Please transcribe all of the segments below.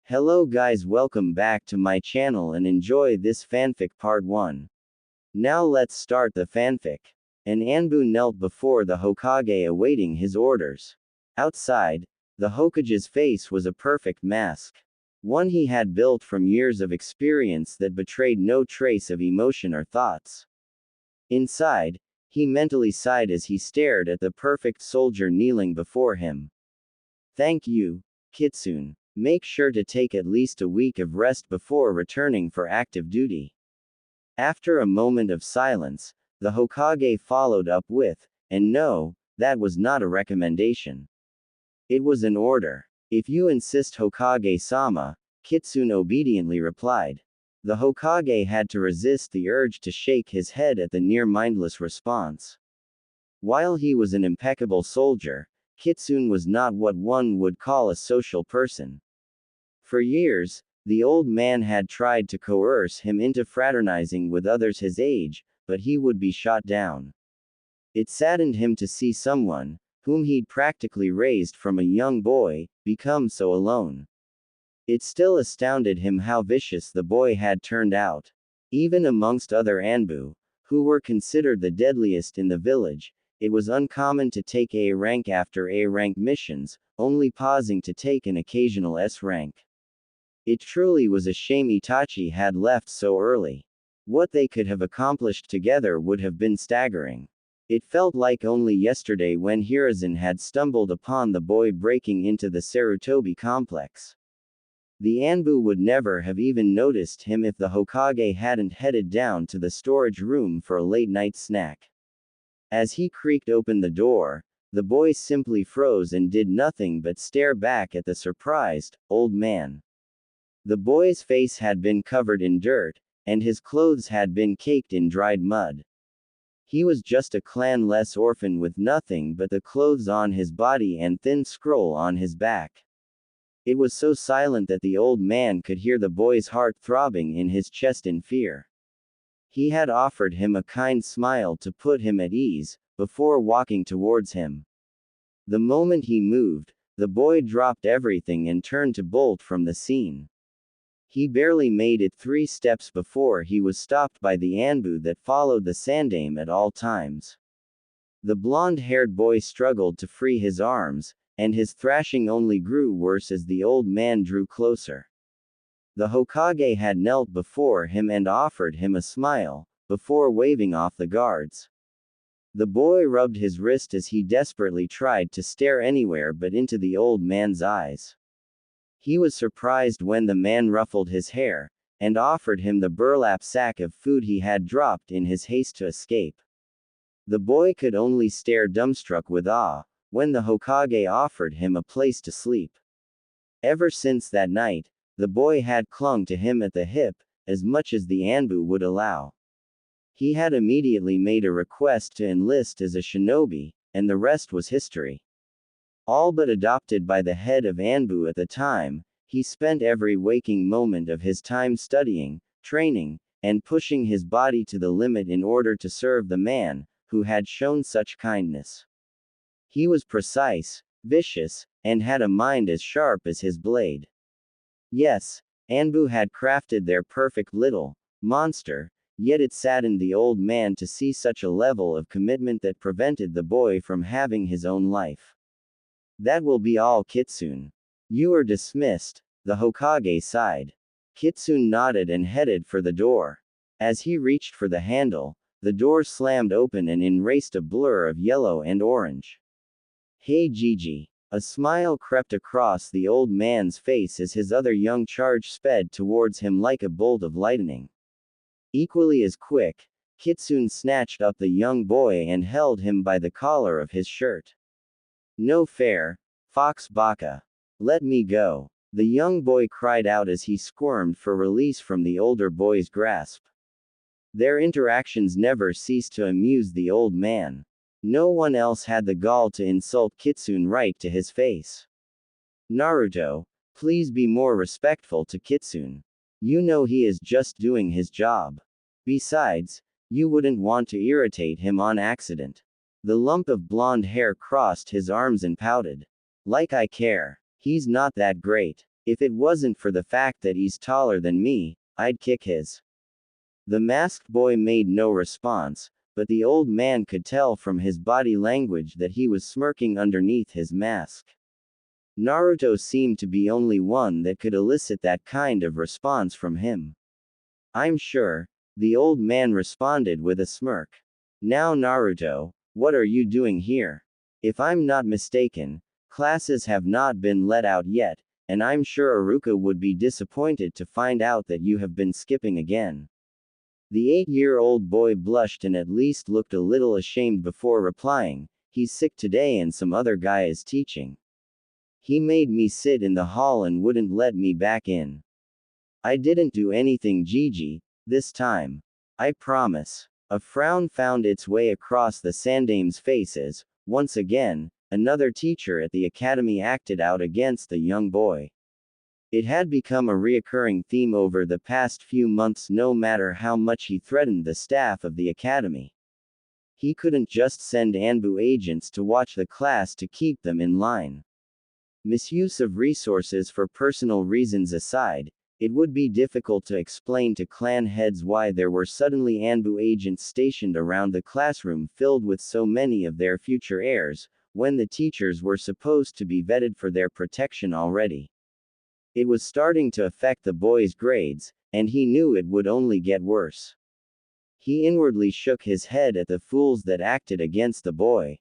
Hello guys, welcome back to my channel and enjoy this fanfic part 1. Now let's start the fanfic. An Anbu knelt before the Hokage awaiting his orders. Outside, the Hokage's face was a perfect mask. One he had built from years of experience that betrayed no trace of emotion or thoughts. Inside, he mentally sighed as he stared at the perfect soldier kneeling before him. Thank you, Kitsune. Make sure to take at least a week of rest before returning for active duty. After a moment of silence, the Hokage followed up with, and no, that was not a recommendation. It was an order. If you insist, Hokage-sama, Kitsune obediently replied. The Hokage had to resist the urge to shake his head at the near-mindless response. While he was an impeccable soldier, Kitsune was not what one would call a social person. For years, the old man had tried to coerce him into fraternizing with others his age, but he would be shot down. It saddened him to see someone, whom he'd practically raised from a young boy, become so alone. It still astounded him how vicious the boy had turned out. Even amongst other Anbu, who were considered the deadliest in the village, it was uncommon to take A rank after A rank missions, only pausing to take an occasional S rank. It truly was a shame Itachi had left so early. What they could have accomplished together would have been staggering. It felt like only yesterday when Hiruzen had stumbled upon the boy breaking into the Sarutobi complex. The Anbu would never have even noticed him if the Hokage hadn't headed down to the storage room for a late-night snack. As he creaked open the door, the boy simply froze and did nothing but stare back at the surprised, old man. The boy's face had been covered in dirt, and his clothes had been caked in dried mud. He was just a clan-less orphan with nothing but the clothes on his body and thin scroll on his back. It was so silent that the old man could hear the boy's heart throbbing in his chest in fear. He had offered him a kind smile to put him at ease, before walking towards him. The moment he moved, the boy dropped everything and turned to bolt from the scene. He barely made it 3 steps before he was stopped by the Anbu that followed the Sandaime at all times. The blonde-haired boy struggled to free his arms, and his thrashing only grew worse as the old man drew closer. The Hokage had knelt before him and offered him a smile, before waving off the guards. The boy rubbed his wrist as he desperately tried to stare anywhere but into the old man's eyes. He was surprised when the man ruffled his hair, and offered him the burlap sack of food he had dropped in his haste to escape. The boy could only stare dumbstruck with awe, when the Hokage offered him a place to sleep. Ever since that night, the boy had clung to him at the hip, as much as the Anbu would allow. He had immediately made a request to enlist as a shinobi, and the rest was history. All but adopted by the head of Anbu at the time, he spent every waking moment of his time studying, training, and pushing his body to the limit in order to serve the man, who had shown such kindness. He was precise, vicious, and had a mind as sharp as his blade. Yes, Anbu had crafted their perfect little monster, yet it saddened the old man to see such a level of commitment that prevented the boy from having his own life. That will be all, Kitsune. You are dismissed, the Hokage sighed. Kitsune nodded and headed for the door. As he reached for the handle, the door slammed open and in raced a blur of yellow and orange. Hey Gigi. A smile crept across the old man's face as his other young charge sped towards him like a bolt of lightning. Equally as quick, Kitsune snatched up the young boy and held him by the collar of his shirt. No fair, Fox Baka. Let me go. The young boy cried out as he squirmed for release from the older boy's grasp. Their interactions never ceased to amuse the old man. No one else had the gall to insult Kitsune right to his face. Naruto, please be more respectful to Kitsune. You know he is just doing his job. Besides, you wouldn't want to irritate him on accident. The lump of blonde hair crossed his arms and pouted. Like I care. He's not that great. If it wasn't for the fact that he's taller than me, I'd kick his. The masked boy made no response, but the old man could tell from his body language that he was smirking underneath his mask. Naruto seemed to be only one that could elicit that kind of response from him. I'm sure, the old man responded with a smirk. Now Naruto, what are you doing here? If I'm not mistaken, classes have not been let out yet, and I'm sure Iruka would be disappointed to find out that you have been skipping again. The 8-year-old boy blushed and at least looked a little ashamed before replying, he's sick today and some other guy is teaching. He made me sit in the hall and wouldn't let me back in. I didn't do anything, Gigi, this time. I promise. A frown found its way across the Sandame's faces. Once again, another teacher at the academy acted out against the young boy. It had become a reoccurring theme over the past few months no matter how much he threatened the staff of the academy. He couldn't just send Anbu agents to watch the class to keep them in line. Misuse of resources for personal reasons aside, it would be difficult to explain to clan heads why there were suddenly Anbu agents stationed around the classroom filled with so many of their future heirs, when the teachers were supposed to be vetted for their protection already. It was starting to affect the boy's grades, and he knew it would only get worse. He inwardly shook his head at the fools that acted against the boy.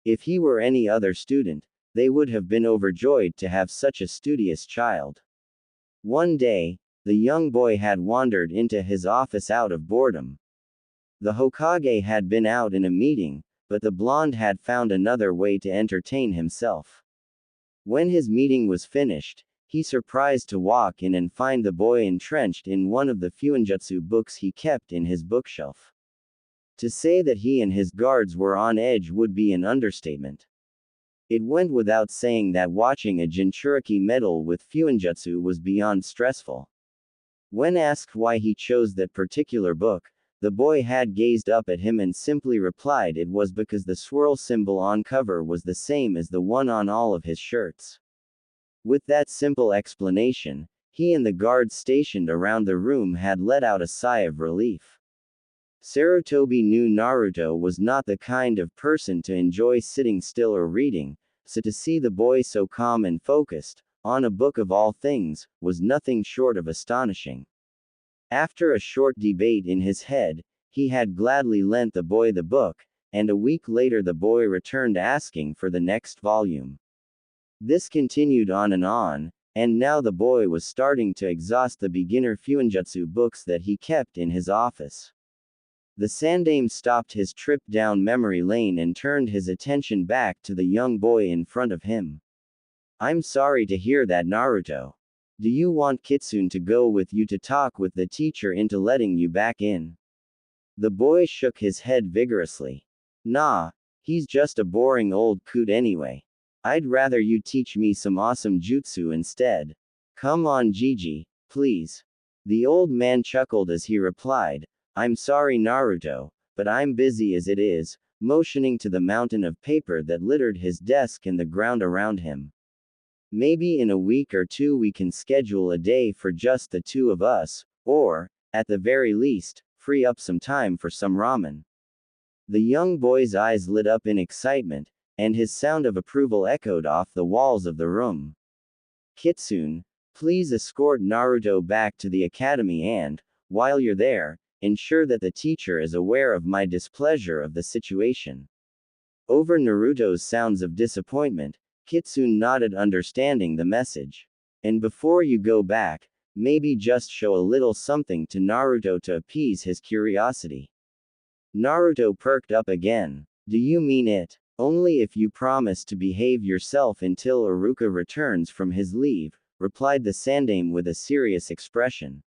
If he were any other student, they would have been overjoyed to have such a studious child. One day, the young boy had wandered into his office out of boredom. The Hokage had been out in a meeting, but the blonde had found another way to entertain himself. When his meeting was finished, he surprised to walk in and find the boy entrenched in one of the Fuinjutsu books he kept in his bookshelf. To say that he and his guards were on edge would be an understatement. It went without saying that watching a Jinchuriki medal with Fuinjutsu was beyond stressful. When asked why he chose that particular book, the boy had gazed up at him and simply replied it was because the swirl symbol on cover was the same as the one on all of his shirts. With that simple explanation, he and the guards stationed around the room had let out a sigh of relief. Sarutobi knew Naruto was not the kind of person to enjoy sitting still or reading, so to see the boy so calm and focused, on a book of all things, was nothing short of astonishing. After a short debate in his head, he had gladly lent the boy the book, and a week later the boy returned asking for the next volume. This continued on, and now the boy was starting to exhaust the beginner Fuinjutsu books that he kept in his office. The Sandame stopped his trip down memory lane and turned his attention back to the young boy in front of him. I'm sorry to hear that, Naruto. Do you want Kitsune to go with you to talk with the teacher into letting you back in? The boy shook his head vigorously. Nah, he's just a boring old coot anyway. I'd rather you teach me some awesome jutsu instead. Come on, Gigi, please. The old man chuckled as he replied, I'm sorry, Naruto, but I'm busy as it is, motioning to the mountain of paper that littered his desk and the ground around him. Maybe in a week or two we can schedule a day for just the two of us, or, at the very least, free up some time for some ramen. The young boy's eyes lit up in excitement, and his sound of approval echoed off the walls of the room. Kitsune, please escort Naruto back to the academy and, while you're there, ensure that the teacher is aware of my displeasure of the situation. Over Naruto's sounds of disappointment, Kitsune nodded, understanding the message. And before you go back, maybe just show a little something to Naruto to appease his curiosity. Naruto perked up again. Do you mean it? Only if you promise to behave yourself until Iruka returns from his leave, replied the Sandame with a serious expression.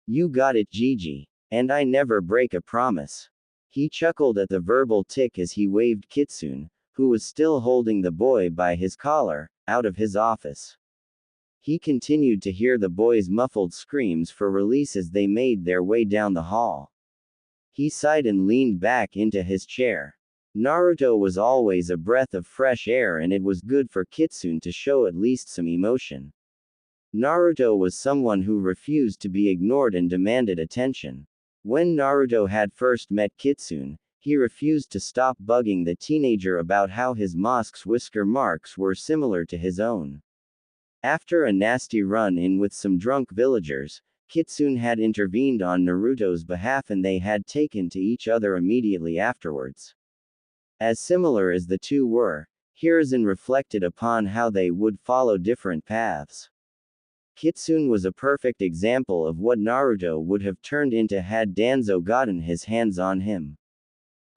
You got it, Gigi. And I never break a promise. He chuckled at the verbal tick as he waved Kitsune, who was still holding the boy by his collar, out of his office. He continued to hear the boy's muffled screams for release as they made their way down the hall. He sighed and leaned back into his chair. Naruto was always a breath of fresh air, and it was good for Kitsune to show at least some emotion. Naruto was someone who refused to be ignored and demanded attention. When Naruto had first met Kitsune, he refused to stop bugging the teenager about how his mosque's whisker marks were similar to his own. After a nasty run-in with some drunk villagers, Kitsune had intervened on Naruto's behalf and they had taken to each other immediately afterwards. As similar as the two were, Hiruzen reflected upon how they would follow different paths. Kitsune was a perfect example of what Naruto would have turned into had Danzo gotten his hands on him.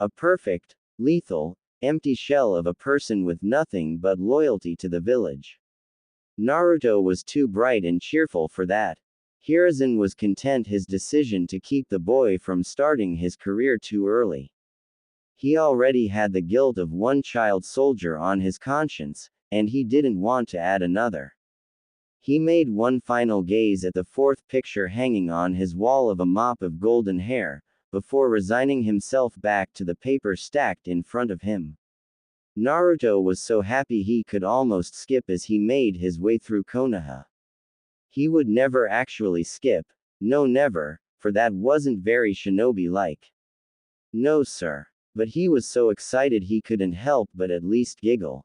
A perfect, lethal, empty shell of a person with nothing but loyalty to the village. Naruto was too bright and cheerful for that. Hiruzen was content his decision to keep the boy from starting his career too early. He already had the guilt of one child soldier on his conscience, and he didn't want to add another. He made one final gaze at the fourth picture hanging on his wall of a mop of golden hair, before resigning himself back to the paper stacked in front of him. Naruto was so happy he could almost skip as he made his way through Konoha. He would never actually skip, no never, for that wasn't very shinobi-like. No sir. But he was so excited he couldn't help but at least giggle.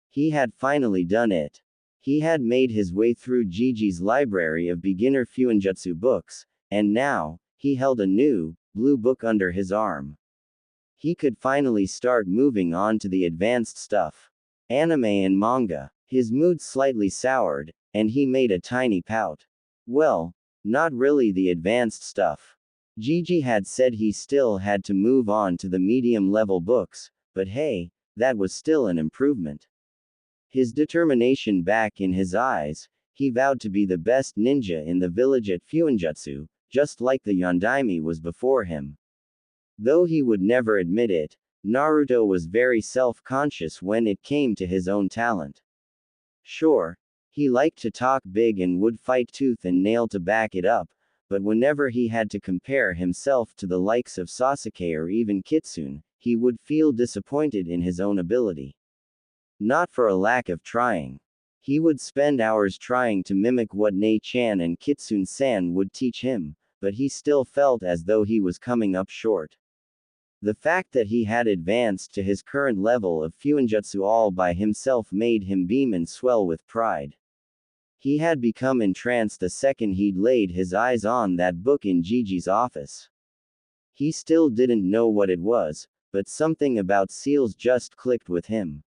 He had finally done it. He had made his way through Gigi's library of beginner Fuinjutsu books, and now, he held a new, blue book under his arm. He could finally start moving on to the advanced stuff. Anime and manga. His mood slightly soured, and he made a tiny pout. Well, not really the advanced stuff. Gigi had said he still had to move on to the medium-level books, but hey, that was still an improvement. His determination back in his eyes, he vowed to be the best ninja in the village at Fuinjutsu, just like the Yondaime was before him. Though he would never admit it, Naruto was very self-conscious when it came to his own talent. Sure, he liked to talk big and would fight tooth and nail to back it up, but whenever he had to compare himself to the likes of Sasuke or even Kitsune, he would feel disappointed in his own ability. Not for a lack of trying. He would spend hours trying to mimic what Nei-chan and Kitsune-san would teach him, but he still felt as though he was coming up short. The fact that he had advanced to his current level of Fuinjutsu all by himself made him beam and swell with pride. He had become entranced the second he'd laid his eyes on that book in Gigi's office. He still didn't know what it was, but something about seals just clicked with him.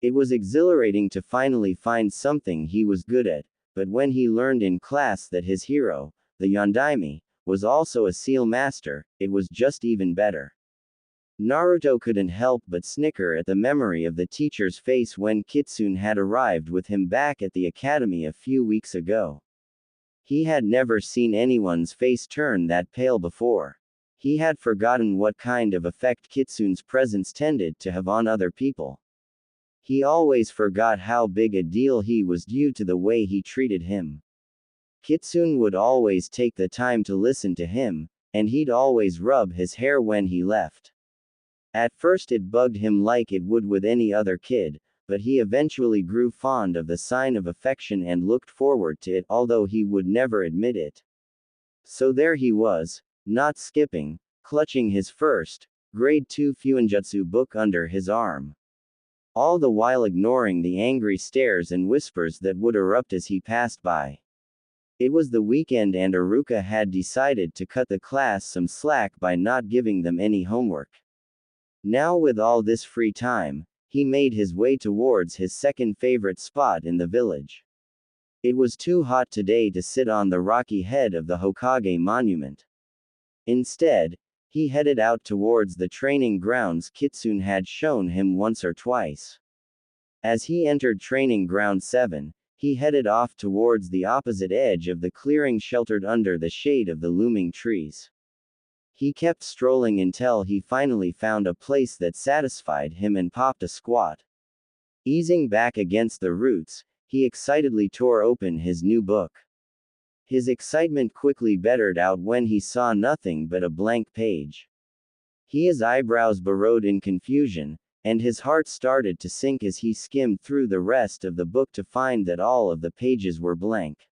It was exhilarating to finally find something he was good at, but when he learned in class that his hero, the Yondaime, was also a seal master, it was just even better. Naruto couldn't help but snicker at the memory of the teacher's face when Kitsune had arrived with him back at the academy a few weeks ago. He had never seen anyone's face turn that pale before. He had forgotten what kind of effect Kitsune's presence tended to have on other people. He always forgot how big a deal he was due to the way he treated him. Kitsune would always take the time to listen to him, and he'd always rub his hair when he left. At first it bugged him like it would with any other kid, but he eventually grew fond of the sign of affection and looked forward to it, although he would never admit it. So there he was, not skipping, clutching his first, grade 2 Fuinjutsu book under his arm. All the while ignoring the angry stares and whispers that would erupt as he passed by. It was the weekend and Aruka had decided to cut the class some slack by not giving them any homework. Now with all this free time, he made his way towards his second favorite spot in the village. It was too hot today to sit on the rocky head of the Hokage monument. Instead, he headed out towards the training grounds Kitsune had shown him once or twice. As he entered Training Ground 7, he headed off towards the opposite edge of the clearing sheltered under the shade of the looming trees. He kept strolling until he finally found a place that satisfied him and popped a squat. Easing back against the roots, he excitedly tore open his new book. His excitement quickly bettered out when he saw nothing but a blank page. His eyebrows burrowed in confusion, and his heart started to sink as he skimmed through the rest of the book to find that all of the pages were blank.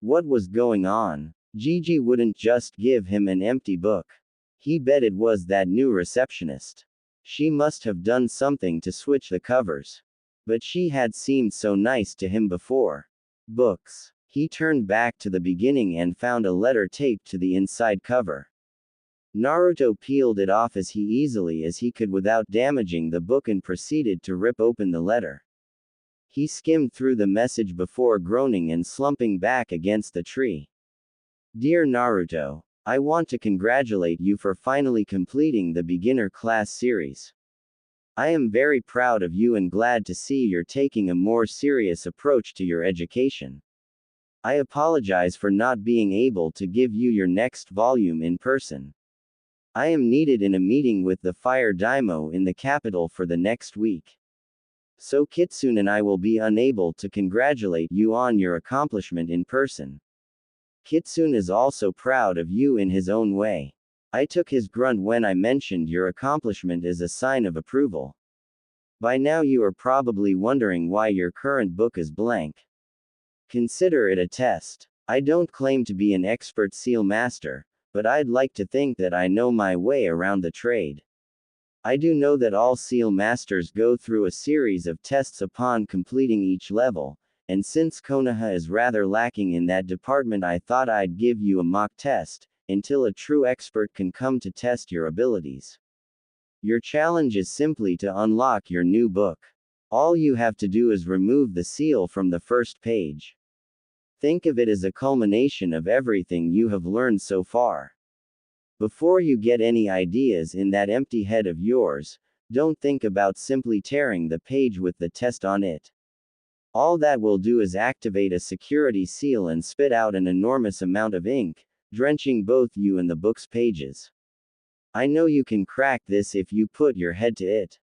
What was going on? Gigi wouldn't just give him an empty book. He bet it was that new receptionist. She must have done something to switch the covers. But she had seemed so nice to him before. Books. He turned back to the beginning and found a letter taped to the inside cover. Naruto peeled it off as easily as he could without damaging the book and proceeded to rip open the letter. He skimmed through the message before groaning and slumping back against the tree. Dear Naruto, I want to congratulate you for finally completing the beginner class series. I am very proud of you and glad to see you're taking a more serious approach to your education. I apologize for not being able to give you your next volume in person. I am needed in a meeting with the Fire Daimyo in the capital for the next week. So Kitsune and I will be unable to congratulate you on your accomplishment in person. Kitsune is also proud of you in his own way. I took his grunt when I mentioned your accomplishment as a sign of approval. By now you are probably wondering why your current book is blank. Consider it a test. I don't claim to be an expert seal master, but I'd like to think that I know my way around the trade. I do know that all seal masters go through a series of tests upon completing each level, and since Konoha is rather lacking in that department, I thought I'd give you a mock test, until a true expert can come to test your abilities. Your challenge is simply to unlock your new book. All you have to do is remove the seal from the first page. Think of it as a culmination of everything you have learned so far. Before you get any ideas in that empty head of yours, don't think about simply tearing the page with the test on it. All that will do is activate a security seal and spit out an enormous amount of ink, drenching both you and the book's pages. I know you can crack this if you put your head to it.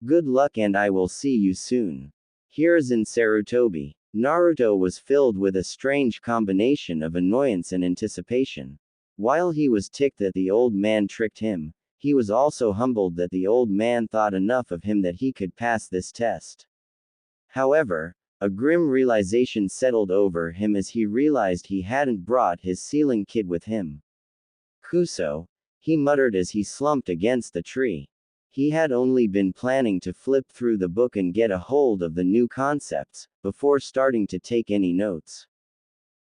Good luck and I will see you soon. Hiruzen Sarutobi. Naruto was filled with a strange combination of annoyance and anticipation. While he was ticked that the old man tricked him, he was also humbled that the old man thought enough of him that he could pass this test. However, a grim realization settled over him as he realized he hadn't brought his sealing kit with him. Kuso, he muttered as he slumped against the tree. He had only been planning to flip through the book and get a hold of the new concepts, before starting to take any notes.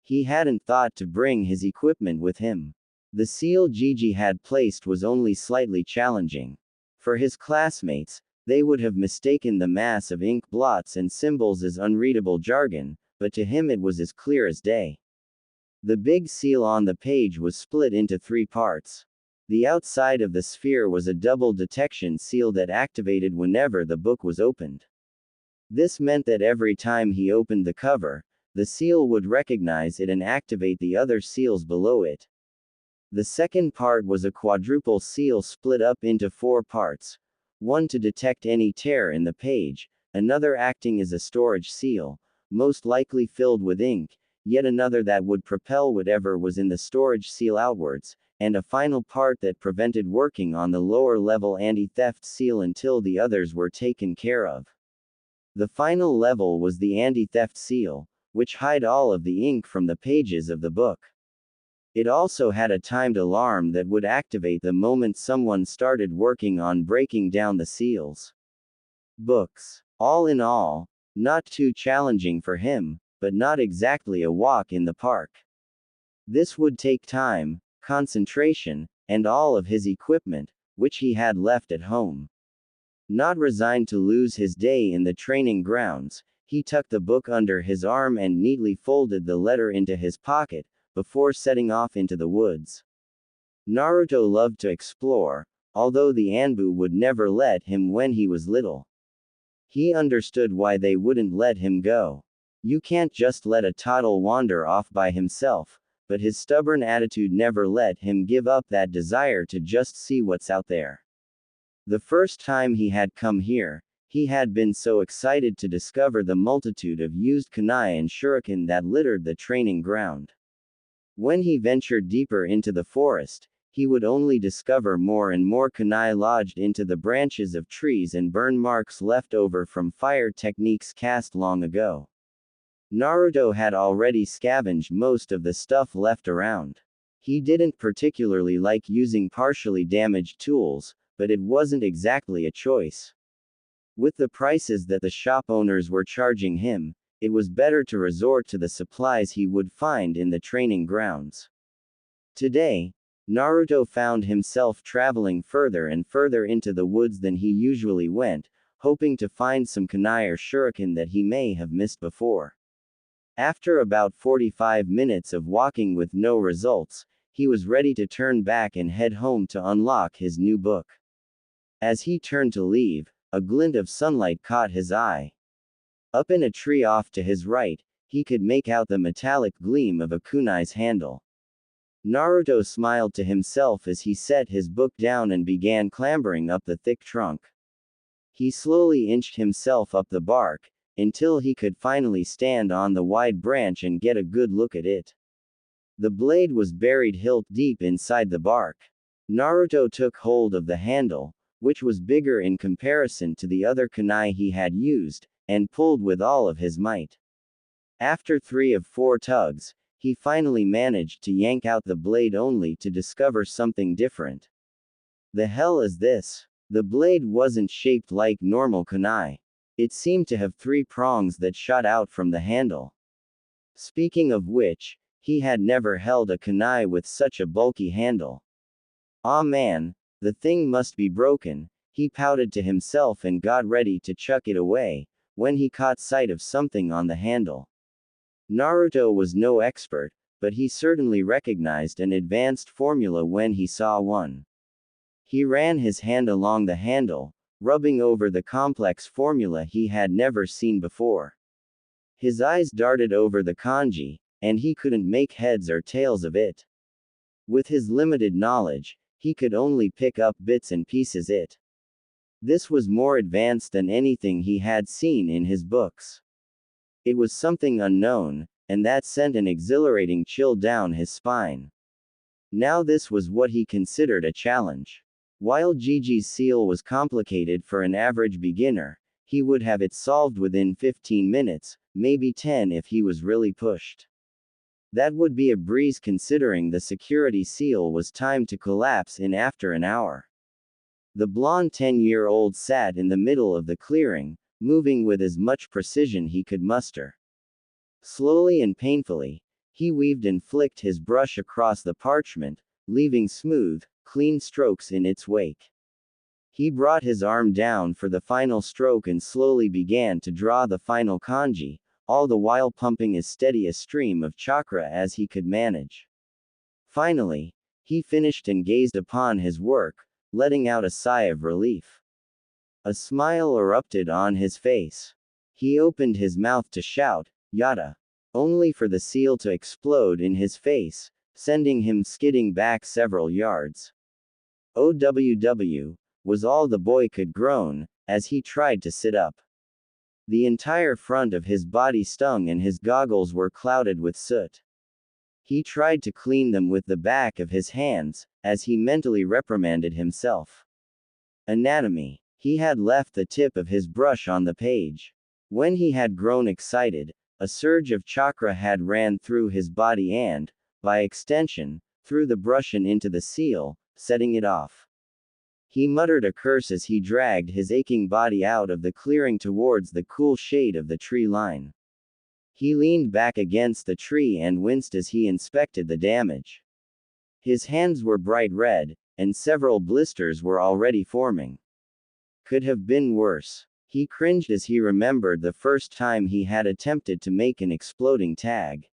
He hadn't thought to bring his equipment with him. The seal Gigi had placed was only slightly challenging. For his classmates, they would have mistaken the mass of ink blots and symbols as unreadable jargon, but to him it was as clear as day. The big seal on the page was split into 3 parts. The outside of the sphere was a double detection seal that activated whenever the book was opened. This meant that every time he opened the cover, the seal would recognize it and activate the other seals below it. The second part was a quadruple seal split up into 4 parts. One to detect any tear in the page, another acting as a storage seal, most likely filled with ink, yet another that would propel whatever was in the storage seal outwards, and a final part that prevented working on the lower level anti-theft seal until the others were taken care of. The final level was the anti-theft seal, which hid all of the ink from the pages of the book. It also had a timed alarm that would activate the moment someone started working on breaking down the seals. Books. All in all, not too challenging for him, but not exactly a walk in the park. This would take time, concentration, and all of his equipment, which he had left at home. Not resigned to lose his day in the training grounds, he tucked the book under his arm and neatly folded the letter into his pocket, before setting off into the woods. Naruto loved to explore, although the Anbu would never let him when he was little. He understood why they wouldn't let him go. You can't just let a toddler wander off by himself, but his stubborn attitude never let him give up that desire to just see what's out there. The first time he had come here, he had been so excited to discover the multitude of used kunai and shuriken that littered the training ground. When he ventured deeper into the forest, he would only discover more and more kunai lodged into the branches of trees and burn marks left over from fire techniques cast long ago. Naruto had already scavenged most of the stuff left around. He didn't particularly like using partially damaged tools, but it wasn't exactly a choice. With the prices that the shop owners were charging him, it was better to resort to the supplies he would find in the training grounds. Today, Naruto found himself traveling further and further into the woods than he usually went, hoping to find some kunai or shuriken that he may have missed before. After about 45 minutes of walking with no results, he was ready to turn back and head home to unlock his new book. As he turned to leave, a glint of sunlight caught his eye. Up in a tree off to his right, he could make out the metallic gleam of a kunai's handle. Naruto smiled to himself as he set his book down and began clambering up the thick trunk. He slowly inched himself up the bark, until he could finally stand on the wide branch and get a good look at it. The blade was buried hilt deep inside the bark. Naruto took hold of the handle, which was bigger in comparison to the other kunai he had used, and pulled with all of his might. After 3 of 4 tugs, he finally managed to yank out the blade only to discover something different. The hell is this? The blade wasn't shaped like normal kunai. It seemed to have 3 prongs that shot out from the handle. Speaking of which, he had never held a kunai with such a bulky handle. Aw man, the thing must be broken, he pouted to himself and got ready to chuck it away, when he caught sight of something on the handle. Naruto was no expert, but he certainly recognized an advanced formula when he saw one. He ran his hand along the handle, rubbing over the complex formula he had never seen before. His eyes darted over the kanji, and he couldn't make heads or tails of it. With his limited knowledge, he could only pick up bits and pieces it. This was more advanced than anything he had seen in his books. It was something unknown, and that sent an exhilarating chill down his spine. Now this was what he considered a challenge. While Gigi's seal was complicated for an average beginner, he would have it solved within 15 minutes, maybe 10 if he was really pushed. That would be a breeze considering the security seal was timed to collapse in after an hour. The blonde 10-year-old sat in the middle of the clearing, moving with as much precision he could muster. Slowly and painfully, he weaved and flicked his brush across the parchment, leaving smooth, clean strokes in its wake. He brought his arm down for the final stroke and slowly began to draw the final kanji, all the while pumping as steady a stream of chakra as he could manage. Finally, he finished and gazed upon his work, letting out a sigh of relief. A smile erupted on his face. He opened his mouth to shout, "Yada!" only for the seal to explode in his face, sending him skidding back several yards. "OWW," was all the boy could groan, as he tried to sit up. The entire front of his body stung and his goggles were clouded with soot. He tried to clean them with the back of his hands, as he mentally reprimanded himself. Anatomy. He had left the tip of his brush on the page. When he had grown excited, a surge of chakra had ran through his body and, by extension, through the brush and into the seal, setting it off. He muttered a curse as he dragged his aching body out of the clearing towards the cool shade of the tree line. He leaned back against the tree and winced as he inspected the damage. His hands were bright red, and several blisters were already forming. Could have been worse. He cringed as he remembered the first time he had attempted to make an exploding tag.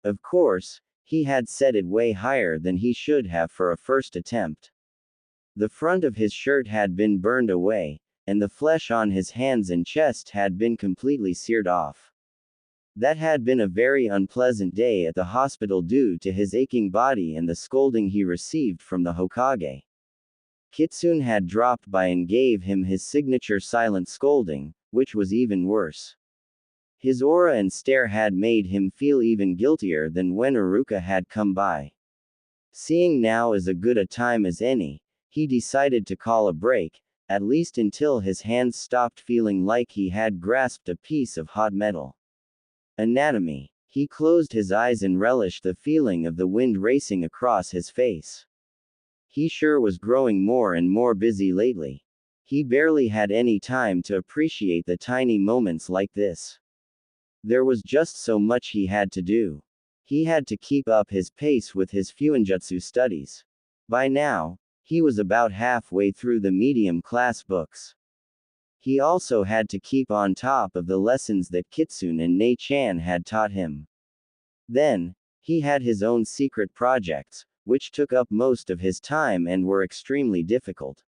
Of course, he had set it way higher than he should have for a first attempt. The front of his shirt had been burned away, and the flesh on his hands and chest had been completely seared off. That had been a very unpleasant day at the hospital due to his aching body and the scolding he received from the Hokage. Kitsune had dropped by and gave him his signature silent scolding, which was even worse. His aura and stare had made him feel even guiltier than when Iruka had come by. Seeing now as a good a time as any, he decided to call a break, at least until his hands stopped feeling like he had grasped a piece of hot metal. Anatomy. He closed his eyes and relished the feeling of the wind racing across his face. He sure was growing more and more busy lately. He barely had any time to appreciate the tiny moments like this. There was just so much he had to do. He had to keep up his pace with his Fuinjutsu studies. By now, he was about halfway through the medium class books. He also had to keep on top of the lessons that Kitsune and Nei-chan had taught him. Then, he had his own secret projects, which took up most of his time and were extremely difficult.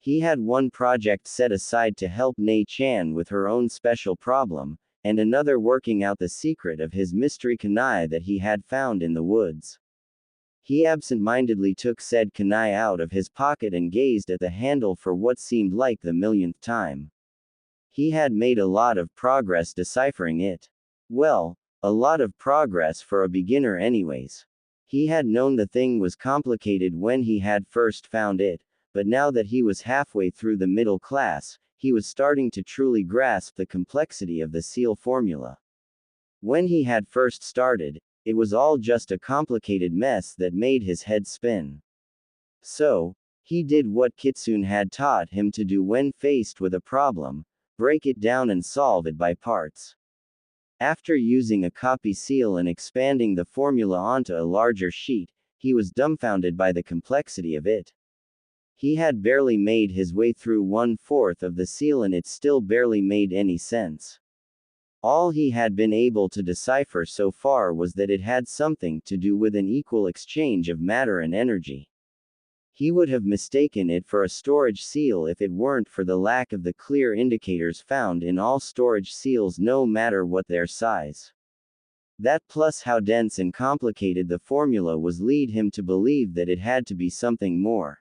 He had one project set aside to help Nei-chan with her own special problem, and another working out the secret of his mystery kunai that he had found in the woods. He absent-mindedly took said kunai out of his pocket and gazed at the handle for what seemed like the millionth time. He had made a lot of progress deciphering it. Well, a lot of progress for a beginner anyways. He had known the thing was complicated when he had first found it, but now that he was halfway through the middle class, he was starting to truly grasp the complexity of the seal formula. When he had first started, it was all just a complicated mess that made his head spin. So, he did what Kitsune had taught him to do when faced with a problem: break it down and solve it by parts. After using a copy seal and expanding the formula onto a larger sheet, he was dumbfounded by the complexity of it. He had barely made his way through 1/4 of the seal and it still barely made any sense. All he had been able to decipher so far was that it had something to do with an equal exchange of matter and energy. He would have mistaken it for a storage seal if it weren't for the lack of the clear indicators found in all storage seals no matter what their size. That plus how dense and complicated the formula was lead him to believe that it had to be something more.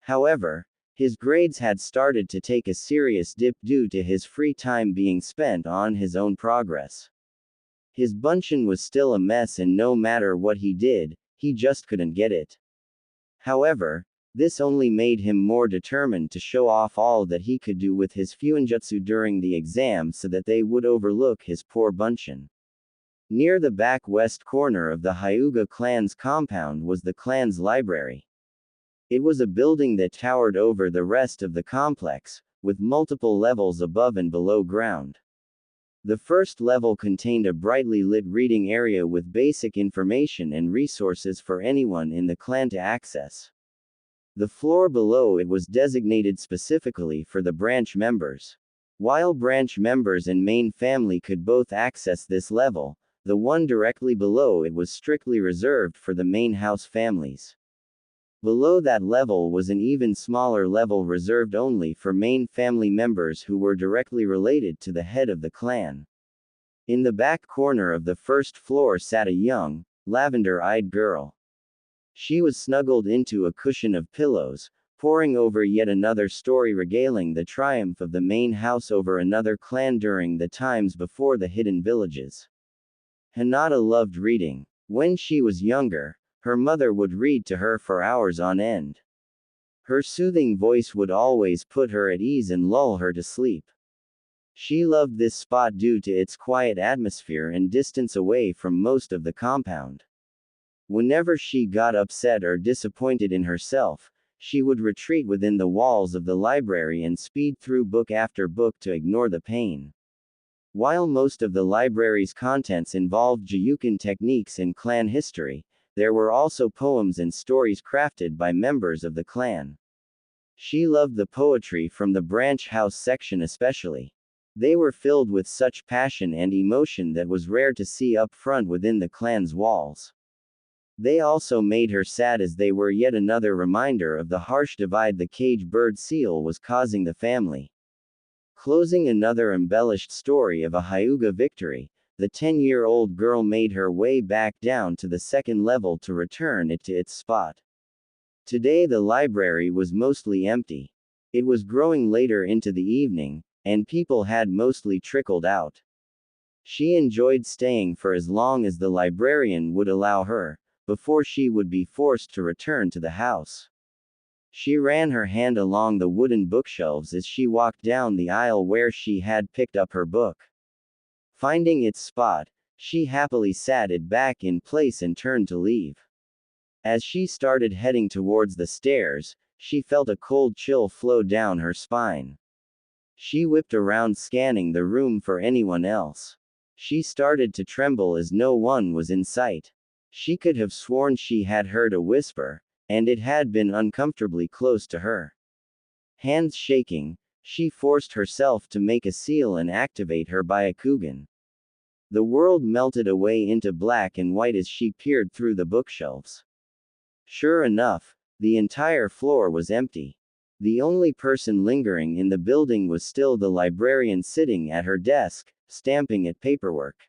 However, his grades had started to take a serious dip due to his free time being spent on his own progress. His bunshin was still a mess and no matter what he did, he just couldn't get it. However, this only made him more determined to show off all that he could do with his Fuinjutsu during the exam so that they would overlook his poor bunshin. Near the back west corner of the Hyuga clan's compound was the clan's library. It was a building that towered over the rest of the complex, with multiple levels above and below ground. The first level contained a brightly lit reading area with basic information and resources for anyone in the clan to access. The floor below it was designated specifically for the branch members. While branch members and main family could both access this level, the one directly below it was strictly reserved for the main house families. Below that level was an even smaller level reserved only for main family members who were directly related to the head of the clan. In the back corner of the first floor sat a young, lavender-eyed girl. She was snuggled into a cushion of pillows, poring over yet another story regaling the triumph of the main house over another clan during the times before the hidden villages. Hinata loved reading. When she was younger, her mother would read to her for hours on end. Her soothing voice would always put her at ease and lull her to sleep. She loved this spot due to its quiet atmosphere and distance away from most of the compound. Whenever she got upset or disappointed in herself, she would retreat within the walls of the library and speed through book after book to ignore the pain. While most of the library's contents involved Juyukin techniques and clan history, there were also poems and stories crafted by members of the clan. She loved the poetry from the branch house section especially. They were filled with such passion and emotion that was rare to see up front within the clan's walls. They also made her sad as they were yet another reminder of the harsh divide the cage bird seal was causing the family. Closing another embellished story of a Hyuga victory, the 10-year-old girl made her way back down to the second level to return it to its spot. Today the library was mostly empty. It was growing later into the evening, and people had mostly trickled out. She enjoyed staying for as long as the librarian would allow her, before she would be forced to return to the house. She ran her hand along the wooden bookshelves as she walked down the aisle where she had picked up her book. Finding its spot, she happily sat it back in place and turned to leave. As she started heading towards the stairs, she felt a cold chill flow down her spine. She whipped around, scanning the room for anyone else. She started to tremble as no one was in sight. She could have sworn she had heard a whisper, and it had been uncomfortably close to her. Hands shaking, she forced herself to make a seal and activate her Byakugan. The world melted away into black and white as she peered through the bookshelves. Sure enough, the entire floor was empty. The only person lingering in the building was still the librarian sitting at her desk, stamping at paperwork.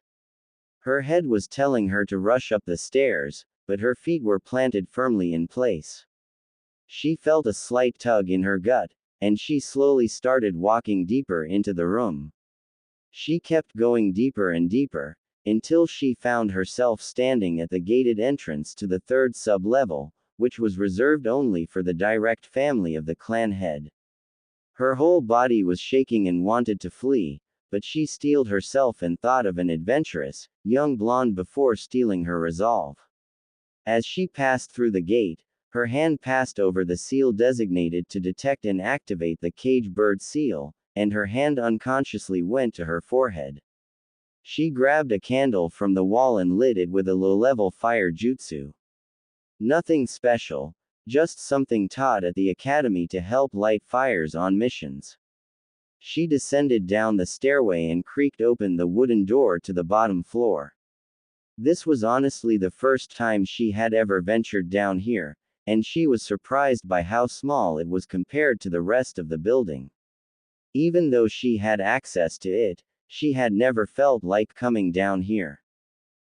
Her head was telling her to rush up the stairs, but her feet were planted firmly in place. She felt a slight tug in her gut, and she slowly started walking deeper into the room. She kept going deeper and deeper, until she found herself standing at the gated entrance to the third sub-level, which was reserved only for the direct family of the clan head. Her whole body was shaking and wanted to flee, but she steeled herself and thought of an adventurous, young blonde before steeling her resolve. As she passed through the gate, her hand passed over the seal designated to detect and activate the cage bird seal, and her hand unconsciously went to her forehead. She grabbed a candle from the wall and lit it with a low-level fire jutsu. Nothing special, just something taught at the academy to help light fires on missions. She descended down the stairway and creaked open the wooden door to the bottom floor. This was honestly the first time she had ever ventured down here, and she was surprised by how small it was compared to the rest of the building. Even though she had access to it, she had never felt like coming down here.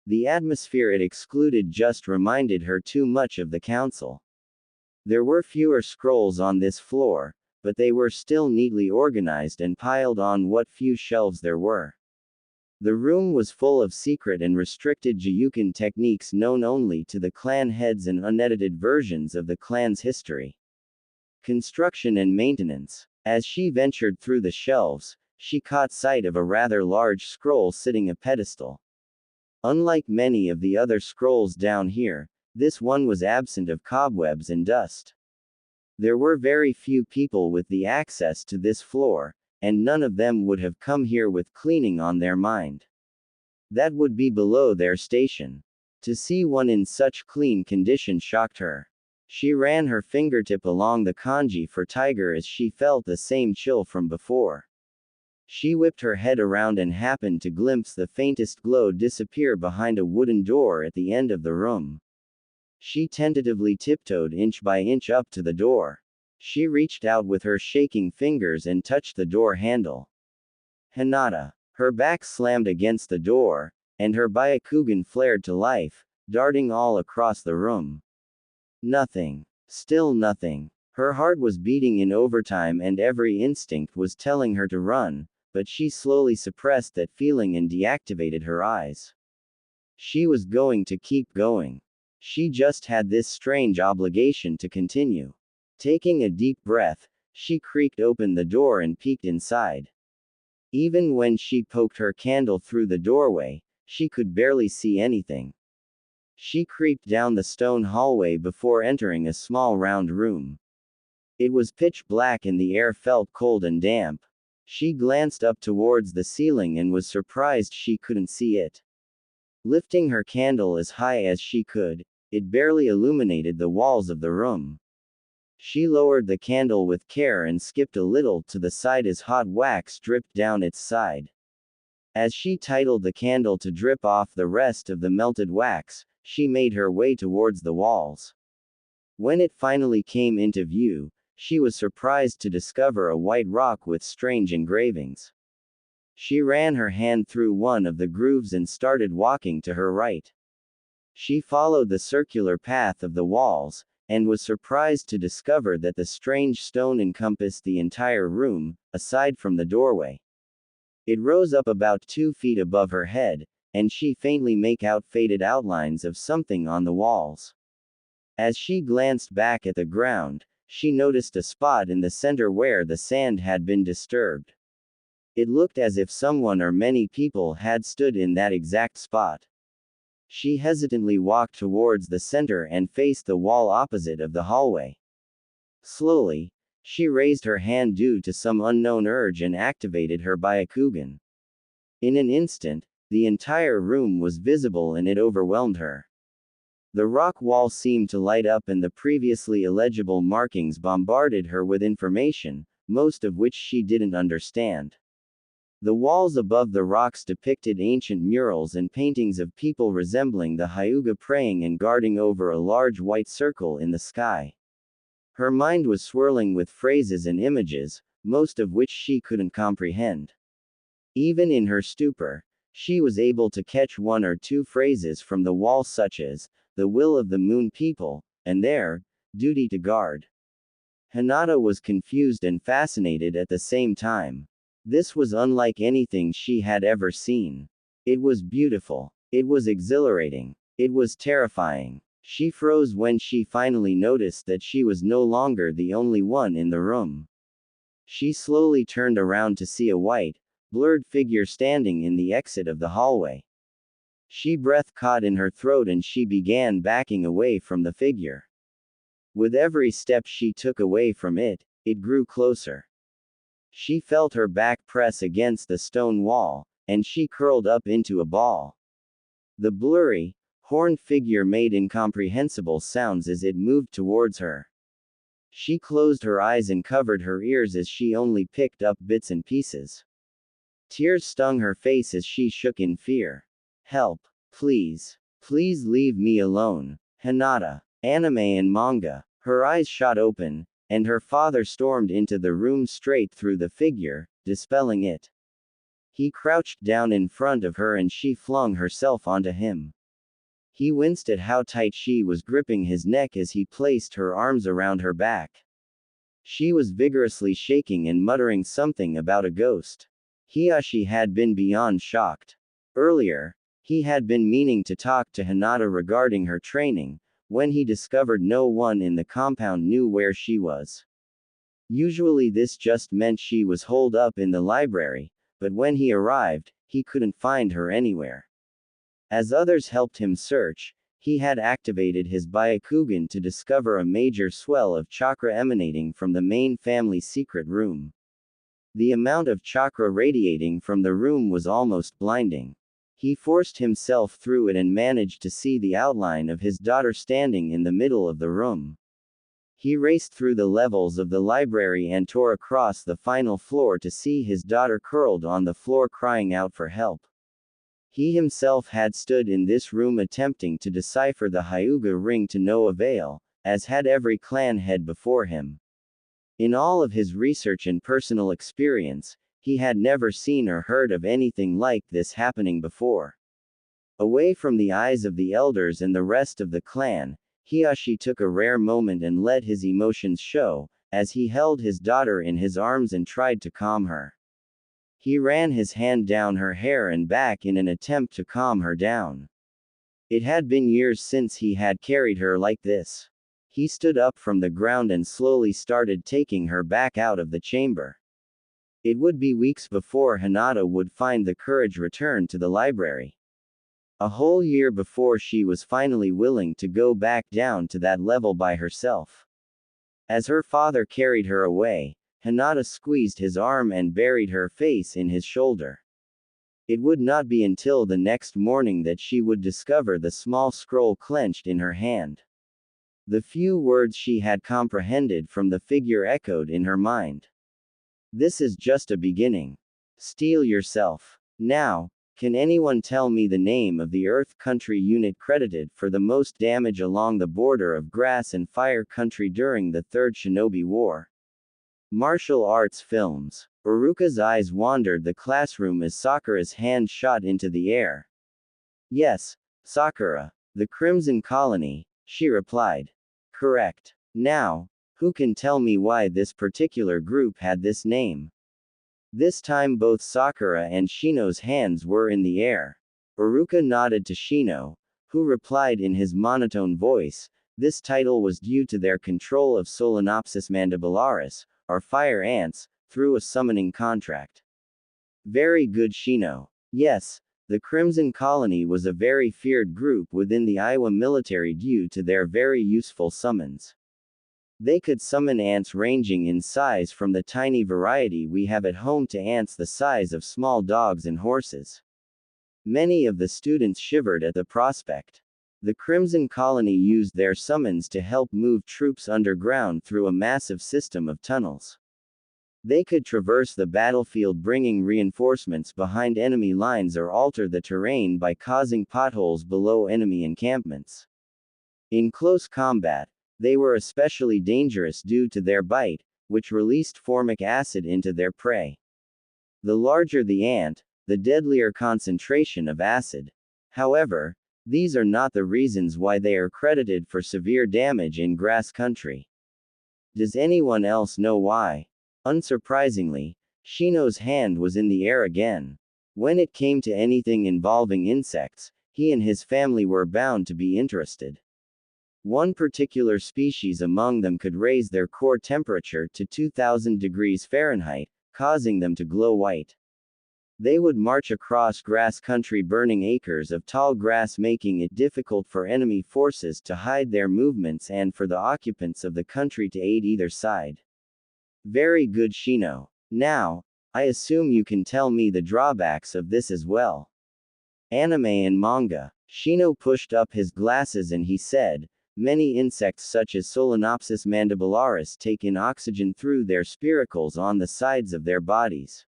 The atmosphere it excluded just reminded her too much of the council. There were fewer scrolls on this floor, but they were still neatly organized and piled on what few shelves there were. The room was full of secret and restricted Juyukin techniques known only to the clan heads and unedited versions of the clan's history. Construction and maintenance. As she ventured through the shelves, she caught sight of a rather large scroll sitting a pedestal. Unlike many of the other scrolls down here, this one was absent of cobwebs and dust. There were very few people with the access to this floor, and none of them would have come here with cleaning on their mind. That would be below their station. To see one in such clean condition shocked her. She ran her fingertip along the kanji for tiger as she felt the same chill from before. She whipped her head around and happened to glimpse the faintest glow disappear behind a wooden door at the end of the room. She tentatively tiptoed inch by inch up to the door. She reached out with her shaking fingers and touched the door handle. Hinata. Her back slammed against the door, and her Byakugan flared to life, darting all across the room. Nothing. Still nothing. Her heart was beating in overtime and every instinct was telling her to run, but she slowly suppressed that feeling and deactivated her eyes. She was going to keep going. She just had this strange obligation to continue. Taking a deep breath, she creaked open the door and peeked inside. Even when she poked her candle through the doorway, she could barely see anything. She creeped down the stone hallway before entering a small round room. It was pitch black and the air felt cold and damp. She glanced up towards the ceiling and was surprised she couldn't see it. Lifting her candle as high as she could, it barely illuminated the walls of the room. She lowered the candle with care and skipped a little to the side as hot wax dripped down its side. As she titled the candle to drip off the rest of the melted wax, she made her way towards the walls. When it finally came into view, she was surprised to discover a white rock with strange engravings. She ran her hand through one of the grooves and started walking to her right. She followed the circular path of the walls, and was surprised to discover that the strange stone encompassed the entire room, aside from the doorway. It rose up about 2 feet above her head, and she faintly make out faded outlines of something on the walls. As she glanced back at the ground, she noticed a spot in the center where the sand had been disturbed. It looked as if someone or many people had stood in that exact spot. She hesitantly walked towards the center and faced the wall opposite of the hallway. Slowly, she raised her hand due to some unknown urge and activated her Byakugan. In an instant, the entire room was visible and it overwhelmed her. The rock wall seemed to light up and the previously illegible markings bombarded her with information, most of which she didn't understand. The walls above the rocks depicted ancient murals and paintings of people resembling the Hyuga praying and guarding over a large white circle in the sky. Her mind was swirling with phrases and images, most of which she couldn't comprehend. Even in her stupor, she was able to catch one or two phrases from the wall such as, the will of the moon people, and their duty to guard. Hinata was confused and fascinated at the same time. This was unlike anything she had ever seen. It was beautiful. It was exhilarating. It was terrifying. She froze when she finally noticed that she was no longer the only one in the room. She slowly turned around to see a white, blurred figure standing in the exit of the hallway. She breath caught in her throat and she began backing away from the figure. With every step she took away from it, it grew closer. She felt her back press against the stone wall, and she curled up into a ball. The blurry, horned figure made incomprehensible sounds as it moved towards her. She closed her eyes and covered her ears as she only picked up bits and pieces. Tears stung her face as she shook in fear. Help. Please. Please leave me alone. Hinata. Anime and manga. Her eyes shot open, and her father stormed into the room straight through the figure, dispelling it. He crouched down in front of her and she flung herself onto him. He winced at how tight she was gripping his neck as he placed her arms around her back. She was vigorously shaking and muttering something about a ghost. Hiyashi had been beyond shocked. Earlier, he had been meaning to talk to Hinata regarding her training, when he discovered no one in the compound knew where she was. Usually this just meant she was holed up in the library, but when he arrived, he couldn't find her anywhere. As others helped him search, he had activated his Byakugan to discover a major swell of chakra emanating from the main family secret room. The amount of chakra radiating from the room was almost blinding. He forced himself through it and managed to see the outline of his daughter standing in the middle of the room. He raced through the levels of the library and tore across the final floor to see his daughter curled on the floor crying out for help. He himself had stood in this room attempting to decipher the Hyuga ring to no avail, as had every clan head before him. In all of his research and personal experience, he had never seen or heard of anything like this happening before. Away from the eyes of the elders and the rest of the clan, Hiyashi took a rare moment and let his emotions show, as he held his daughter in his arms and tried to calm her. He ran his hand down her hair and back in an attempt to calm her down. It had been years since he had carried her like this. He stood up from the ground and slowly started taking her back out of the chamber. It would be weeks before Hinata would find the courage return to the library. A whole year before she was finally willing to go back down to that level by herself. As her father carried her away, Hinata squeezed his arm and buried her face in his shoulder. It would not be until the next morning that she would discover the small scroll clenched in her hand. The few words she had comprehended from the figure echoed in her mind. This is just a beginning. Steel yourself. Now, can anyone tell me the name of the Earth Country unit credited for the most damage along the border of Grass and Fire Country during the Third Shinobi War? Martial arts films. Uruka's eyes wandered the classroom as Sakura's hand shot into the air. Yes, Sakura. The Crimson Colony, she replied. Correct. Now, who can tell me why this particular group had this name? This time both Sakura and Shino's hands were in the air. Iruka nodded to Shino, who replied in his monotone voice, this title was due to their control of Solenopsis mandibularis, or fire ants, through a summoning contract. Very good, Shino. Yes, the Crimson Colony was a very feared group within the Iowa military due to their very useful summons. They could summon ants ranging in size from the tiny variety we have at home to ants the size of small dogs and horses. Many of the students shivered at the prospect. The Crimson Colony used their summons to help move troops underground through a massive system of tunnels. They could traverse the battlefield bringing reinforcements behind enemy lines or alter the terrain by causing potholes below enemy encampments. In close combat, they were especially dangerous due to their bite, which released formic acid into their prey. The larger the ant, the deadlier concentration of acid. However, these are not the reasons why they are credited for severe damage in grass country. Does anyone else know why? Unsurprisingly, Shino's hand was in the air again. When it came to anything involving insects, he and his family were bound to be interested. One particular species among them could raise their core temperature to 2000 degrees Fahrenheit, causing them to glow white. They would march across grass country burning acres of tall grass, making it difficult for enemy forces to hide their movements and for the occupants of the country to aid either side. Very good, Shino. Now, I assume you can tell me the drawbacks of this as well. Anime and manga. Shino pushed up his glasses and he said, many insects such as Solenopsis mandibularis take in oxygen through their spiracles on the sides of their bodies.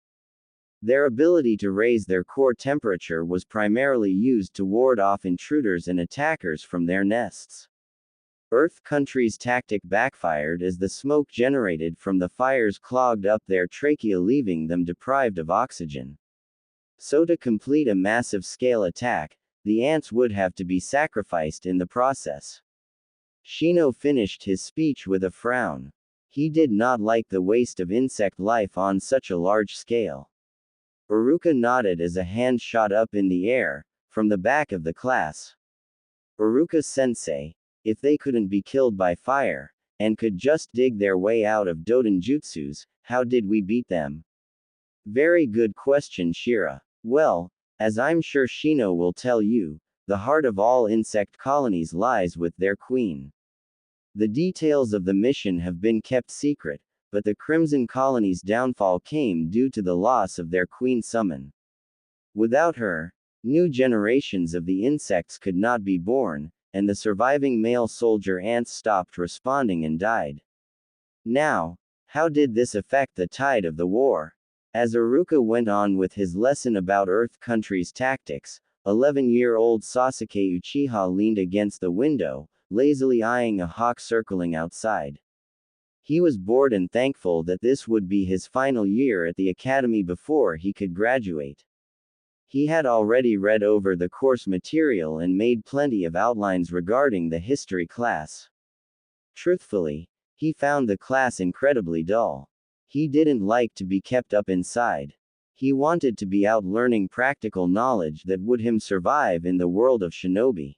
Their ability to raise their core temperature was primarily used to ward off intruders and attackers from their nests. Earth Country's tactic backfired as the smoke generated from the fires clogged up their trachea, leaving them deprived of oxygen. So to complete a massive-scale attack, the ants would have to be sacrificed in the process. Shino finished his speech with a frown. He did not like the waste of insect life on such a large scale. Iruka nodded as a hand shot up in the air, from the back of the class. Iruka-sensei, if they couldn't be killed by fire, and could just dig their way out of dodenjutsus, how did we beat them? Very good question, Shira. Well, as I'm sure Shino will tell you, the heart of all insect colonies lies with their queen. The details of the mission have been kept secret, but the Crimson Colony's downfall came due to the loss of their queen summon. Without her, new generations of the insects could not be born, and the surviving male soldier ants stopped responding and died. Now, how did this affect the tide of the war? As Iruka went on with his lesson about Earth Country's tactics, 11-year-old Sasuke Uchiha leaned against the window, lazily eyeing a hawk circling outside. He was bored and thankful that this would be his final year at the academy before he could graduate. He had already read over the course material and made plenty of outlines regarding the history class. Truthfully, he found the class incredibly dull. He didn't like to be kept up inside. He wanted to be out learning practical knowledge that would him survive in the world of shinobi.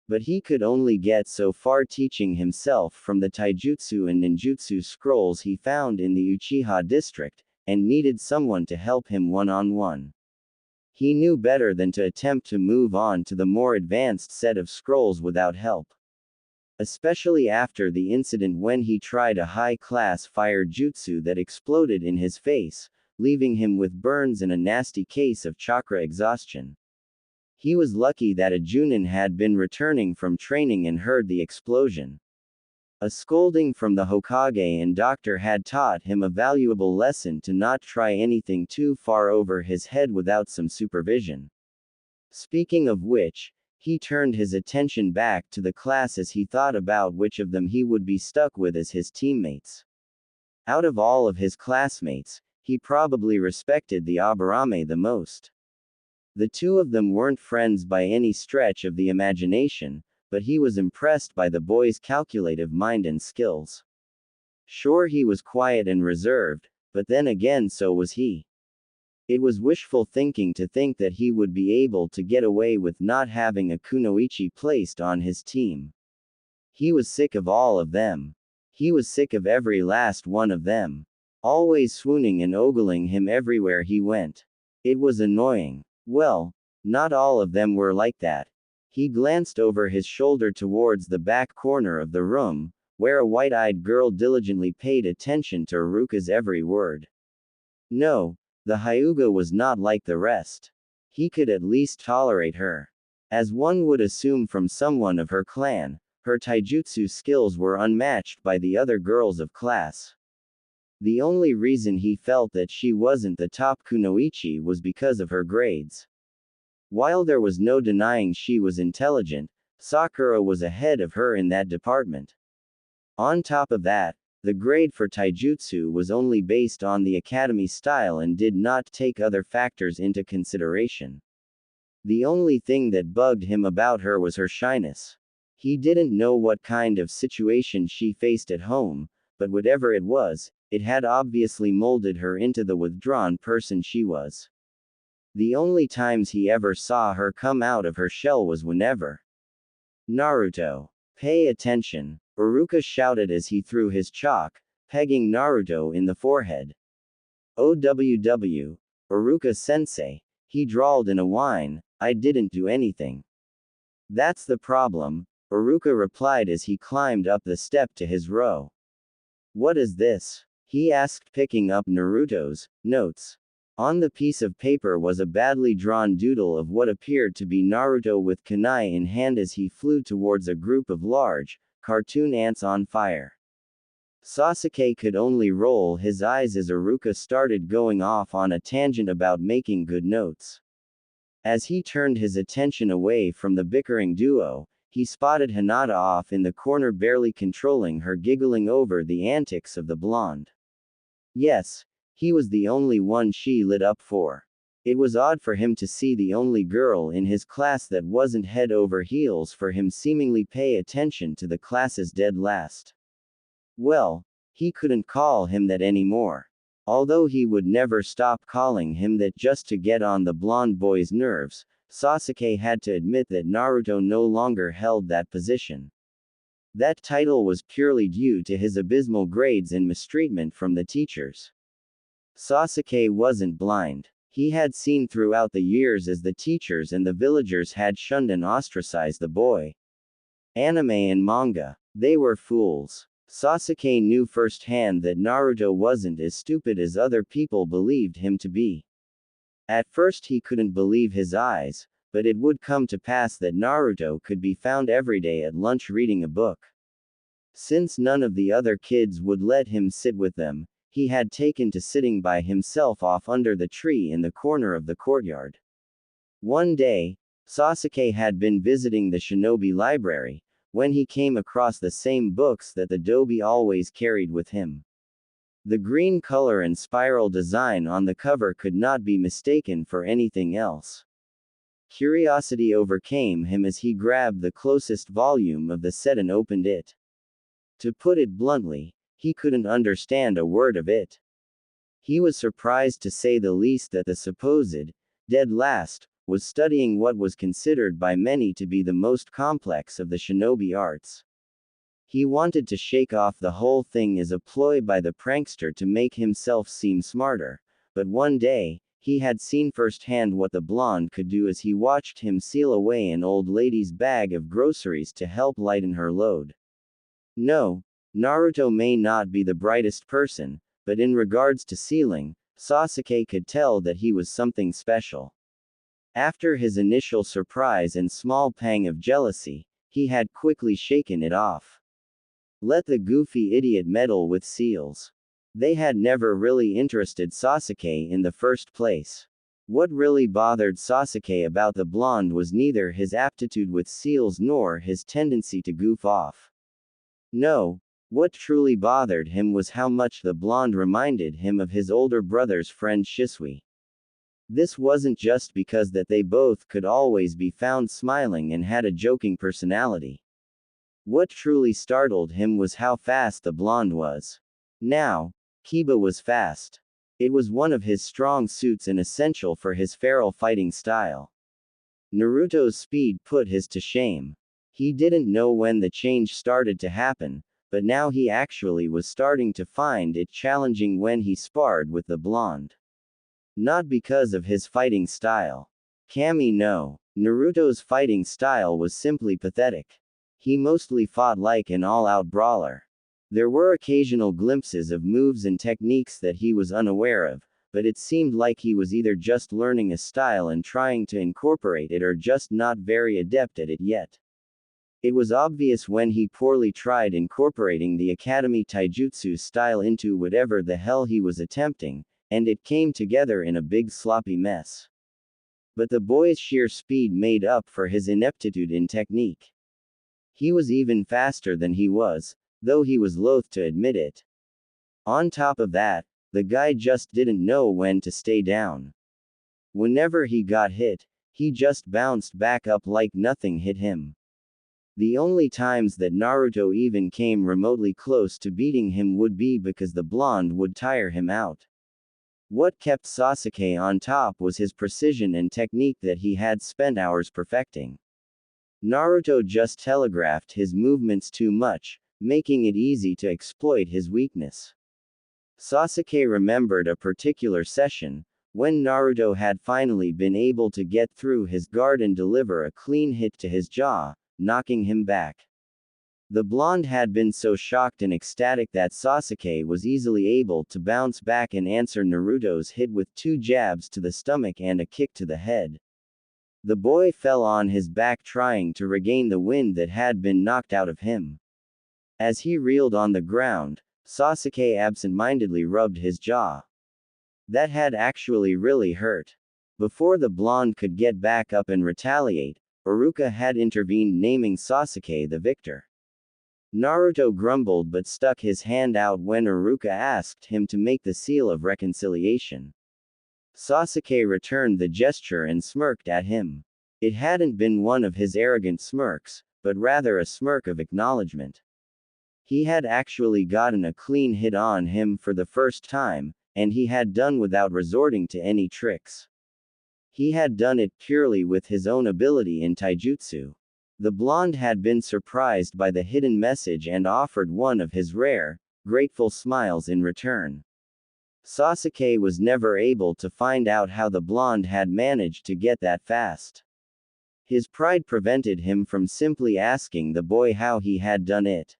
But he could only get so far teaching himself from the taijutsu and ninjutsu scrolls he found in the Uchiha district, and needed someone to help him one-on-one. He knew better than to attempt to move on to the more advanced set of scrolls without help. Especially after the incident when he tried a high-class fire jutsu that exploded in his face, leaving him with burns and a nasty case of chakra exhaustion. He was lucky that a Junin had been returning from training and heard the explosion. A scolding from the Hokage and doctor had taught him a valuable lesson to not try anything too far over his head without some supervision. Speaking of which, he turned his attention back to the class as he thought about which of them he would be stuck with as his teammates. Out of all of his classmates, he probably respected the Aburame the most. The two of them weren't friends by any stretch of the imagination, but he was impressed by the boy's calculative mind and skills. Sure, he was quiet and reserved, but then again so was he. It was wishful thinking to think that he would be able to get away with not having a kunoichi placed on his team. He was sick of all of them. He was sick of every last one of them. Always swooning and ogling him everywhere he went. It was annoying. Well, not all of them were like that. He glanced over his shoulder towards the back corner of the room, where a white-eyed girl diligently paid attention to Ruka's every word. No, the Hyuga was not like the rest. He could at least tolerate her. As one would assume from someone of her clan, her taijutsu skills were unmatched by the other girls of class. The only reason he felt that she wasn't the top kunoichi was because of her grades. While there was no denying she was intelligent, Sakura was ahead of her in that department. On top of that, the grade for taijutsu was only based on the academy style and did not take other factors into consideration. The only thing that bugged him about her was her shyness. He didn't know what kind of situation she faced at home, but whatever it was, it had obviously molded her into the withdrawn person she was. The only times he ever saw her come out of her shell was whenever. Naruto. Pay attention, Iruka shouted as he threw his chalk, pegging Naruto in the forehead. OWW, Iruka-sensei, he drawled in a whine, I didn't do anything. That's the problem, Iruka replied as he climbed up the step to his row. What is this? He asked, picking up Naruto's notes. On the piece of paper was a badly drawn doodle of what appeared to be Naruto with kunai in hand as he flew towards a group of large, cartoon ants on fire. Sasuke could only roll his eyes as Iruka started going off on a tangent about making good notes. As he turned his attention away from the bickering duo, he spotted Hinata off in the corner barely controlling her, giggling over the antics of the blonde. Yes, he was the only one she lit up for. It was odd for him to see the only girl in his class that wasn't head over heels for him seemingly pay attention to the class's dead last. Well, he couldn't call him that anymore. Although he would never stop calling him that just to get on the blonde boy's nerves, Sasuke had to admit that Naruto no longer held that position. That title was purely due to his abysmal grades and mistreatment from the teachers. Sasuke wasn't blind. He had seen throughout the years as the teachers and the villagers had shunned and ostracized the boy. Anime and manga, they were fools. Sasuke knew firsthand that Naruto wasn't as stupid as other people believed him to be. At first he couldn't believe his eyes, but it would come to pass that Naruto could be found every day at lunch reading a book. Since none of the other kids would let him sit with them, he had taken to sitting by himself off under the tree in the corner of the courtyard. One day, Sasuke had been visiting the shinobi library, when he came across the same books that the dobi always carried with him. The green color and spiral design on the cover could not be mistaken for anything else. Curiosity overcame him as he grabbed the closest volume of the set and opened it. To put it bluntly, he couldn't understand a word of it. He was surprised to say the least that the supposed dead last was studying what was considered by many to be the most complex of the shinobi arts. He wanted to shake off the whole thing as a ploy by the prankster to make himself seem smarter, but one day, he had seen firsthand what the blonde could do as he watched him seal away an old lady's bag of groceries to help lighten her load. No, Naruto may not be the brightest person, but in regards to sealing, Sasuke could tell that he was something special. After his initial surprise and small pang of jealousy, he had quickly shaken it off. Let the goofy idiot meddle with seals. They had never really interested Sasuke in the first place. What really bothered Sasuke about the blonde was neither his aptitude with seals nor his tendency to goof off. No, what truly bothered him was how much the blonde reminded him of his older brother's friend Shisui. This wasn't just because that they both could always be found smiling and had a joking personality. What truly startled him was how fast the blonde was. Now, Kiba was fast. It was one of his strong suits and essential for his feral fighting style. Naruto's speed put his to shame. He didn't know when the change started to happen, but now he actually was starting to find it challenging when he sparred with the blonde. Not because of his fighting style. Kami no. Naruto's fighting style was simply pathetic. He mostly fought like an all-out brawler. There were occasional glimpses of moves and techniques that he was unaware of, but it seemed like he was either just learning a style and trying to incorporate it or just not very adept at it yet. It was obvious when he poorly tried incorporating the Academy Taijutsu style into whatever the hell he was attempting, and it came together in a big sloppy mess. But the boy's sheer speed made up for his ineptitude in technique. He was even faster than he was, though he was loath to admit it. On top of that, the guy just didn't know when to stay down. Whenever he got hit, he just bounced back up like nothing hit him. The only times that Naruto even came remotely close to beating him would be because the blonde would tire him out. What kept Sasuke on top was his precision and technique that he had spent hours perfecting. Naruto just telegraphed his movements too much, making it easy to exploit his weakness. Sasuke remembered a particular session, when Naruto had finally been able to get through his guard and deliver a clean hit to his jaw, knocking him back. The blonde had been so shocked and ecstatic that Sasuke was easily able to bounce back and answer Naruto's hit with 2 jabs to the stomach and a kick to the head. The boy fell on his back trying to regain the wind that had been knocked out of him. As he reeled on the ground, Sasuke absent-mindedly rubbed his jaw. That had actually really hurt. Before the blonde could get back up and retaliate, Iruka had intervened, naming Sasuke the victor. Naruto grumbled but stuck his hand out when Iruka asked him to make the seal of reconciliation. Sasuke returned the gesture and smirked at him. It hadn't been one of his arrogant smirks, but rather a smirk of acknowledgement. He had actually gotten a clean hit on him for the first time, and he had done without resorting to any tricks. He had done it purely with his own ability in taijutsu. The blonde had been surprised by the hidden message and offered one of his rare, grateful smiles in return. Sasuke was never able to find out how the blonde had managed to get that fast. His pride prevented him from simply asking the boy how he had done it.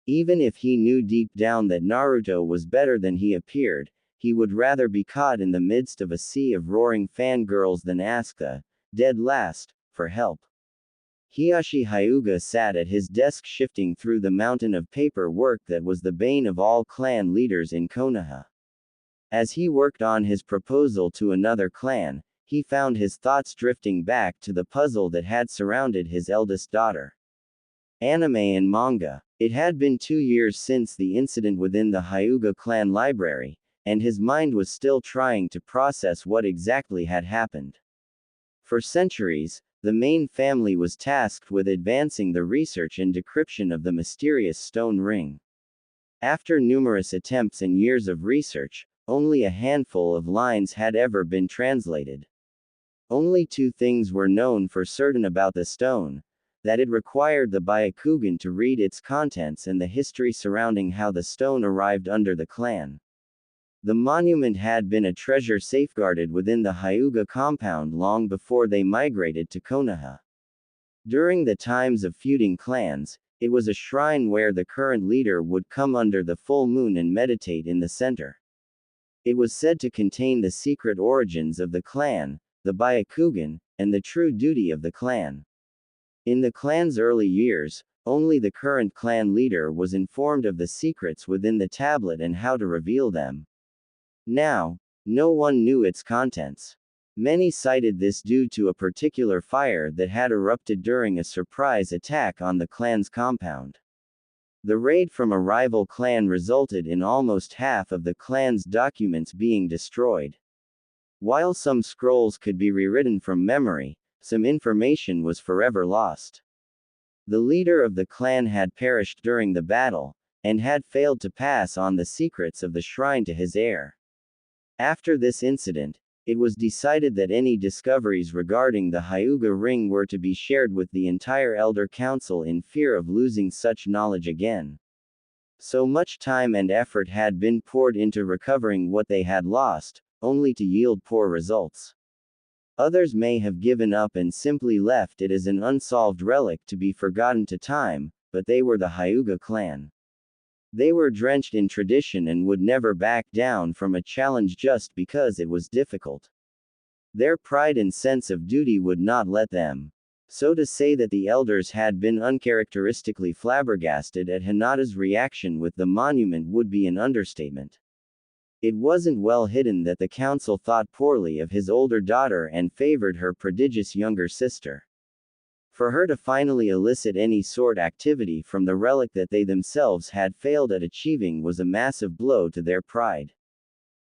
Even if he knew deep down that Naruto was better than he appeared, he would rather be caught in the midst of a sea of roaring fangirls than ask the dead last for help. Hiyashi Hyuga sat at his desk shifting through the mountain of paperwork that was the bane of all clan leaders in Konoha. As he worked on his proposal to another clan, he found his thoughts drifting back to the puzzle that had surrounded his eldest daughter. Anime and manga. It had been 2 years since the incident within the Hyuga clan library, and his mind was still trying to process what exactly had happened. For centuries, the main family was tasked with advancing the research and decryption of the mysterious stone ring. After numerous attempts and years of research, only a handful of lines had ever been translated. Only 2 things were known for certain about the stone: that it required the Byakugan to read its contents and the history surrounding how the stone arrived under the clan. The monument had been a treasure safeguarded within the Hyuga compound long before they migrated to Konoha. During the times of feuding clans, it was a shrine where the current leader would come under the full moon and meditate in the center. It was said to contain the secret origins of the clan, the Byakugan, and the true duty of the clan. In the clan's early years, only the current clan leader was informed of the secrets within the tablet and how to reveal them. Now, no one knew its contents. Many cited this due to a particular fire that had erupted during a surprise attack on the clan's compound. The raid from a rival clan resulted in almost half of the clan's documents being destroyed. While some scrolls could be rewritten from memory, some information was forever lost. The leader of the clan had perished during the battle, and had failed to pass on the secrets of the shrine to his heir. After this incident, it was decided that any discoveries regarding the Hyuga ring were to be shared with the entire Elder Council in fear of losing such knowledge again. So much time and effort had been poured into recovering what they had lost, only to yield poor results. Others may have given up and simply left it as an unsolved relic to be forgotten to time, but they were the Hyuga clan. They were drenched in tradition and would never back down from a challenge just because it was difficult. Their pride and sense of duty would not let them. So to say that the elders had been uncharacteristically flabbergasted at Hinata's reaction with the monument would be an understatement. It wasn't well hidden that the council thought poorly of his older daughter and favored her prodigious younger sister. For her to finally elicit any sort activity from the relic that they themselves had failed at achieving was a massive blow to their pride.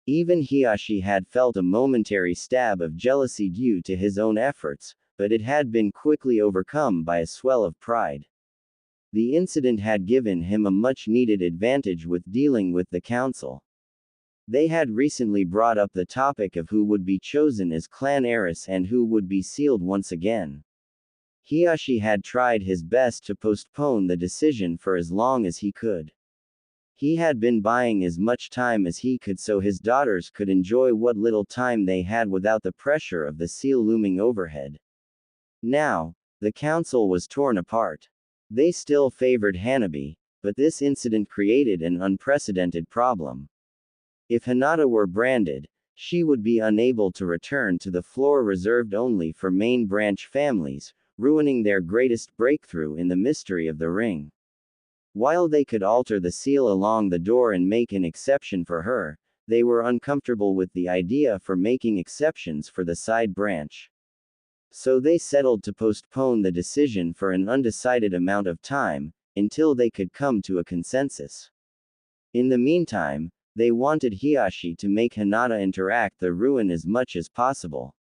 Even Hiashi had felt a momentary stab of jealousy due to his own efforts, but it had been quickly overcome by a swell of pride. The incident had given him a much-needed advantage with dealing with the council. They had recently brought up the topic of who would be chosen as clan heiress and who would be sealed once again. Hiashi had tried his best to postpone the decision for as long as he could. He had been buying as much time as he could so his daughters could enjoy what little time they had without the pressure of the seal looming overhead. Now, the council was torn apart. They still favored Hanabi, but this incident created an unprecedented problem. If Hinata were branded, she would be unable to return to the floor reserved only for main branch families, ruining their greatest breakthrough in the mystery of the ring. While they could alter the seal along the door and make an exception for her, they were uncomfortable with the idea for making exceptions for the side branch. So they settled to postpone the decision for an undecided amount of time, until they could come to a consensus. In the meantime, they wanted Hiashi to make Hinata interact the ruin as much as possible.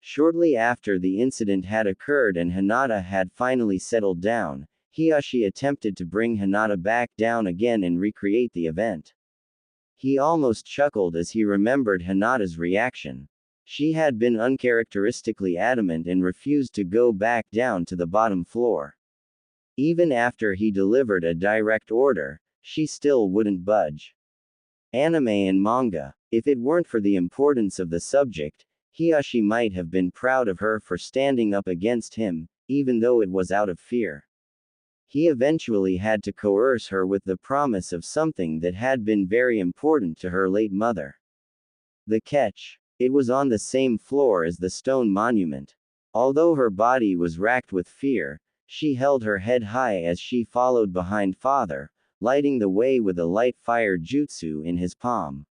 Shortly after the incident had occurred and Hinata had finally settled down, Hiashi attempted to bring Hinata back down again and recreate the event. He almost chuckled as he remembered Hinata's reaction. She had been uncharacteristically adamant and refused to go back down to the bottom floor. Even after he delivered a direct order, she still wouldn't budge. Anime and manga. If it weren't for the importance of the subject, Hiashi might have been proud of her for standing up against him, even though it was out of fear. He eventually had to coerce her with the promise of something that had been very important to her late mother. The catch. It was on the same floor as the stone monument. Although her body was racked with fear, she held her head high as she followed behind father, lighting the way with a light fire jutsu in his palm.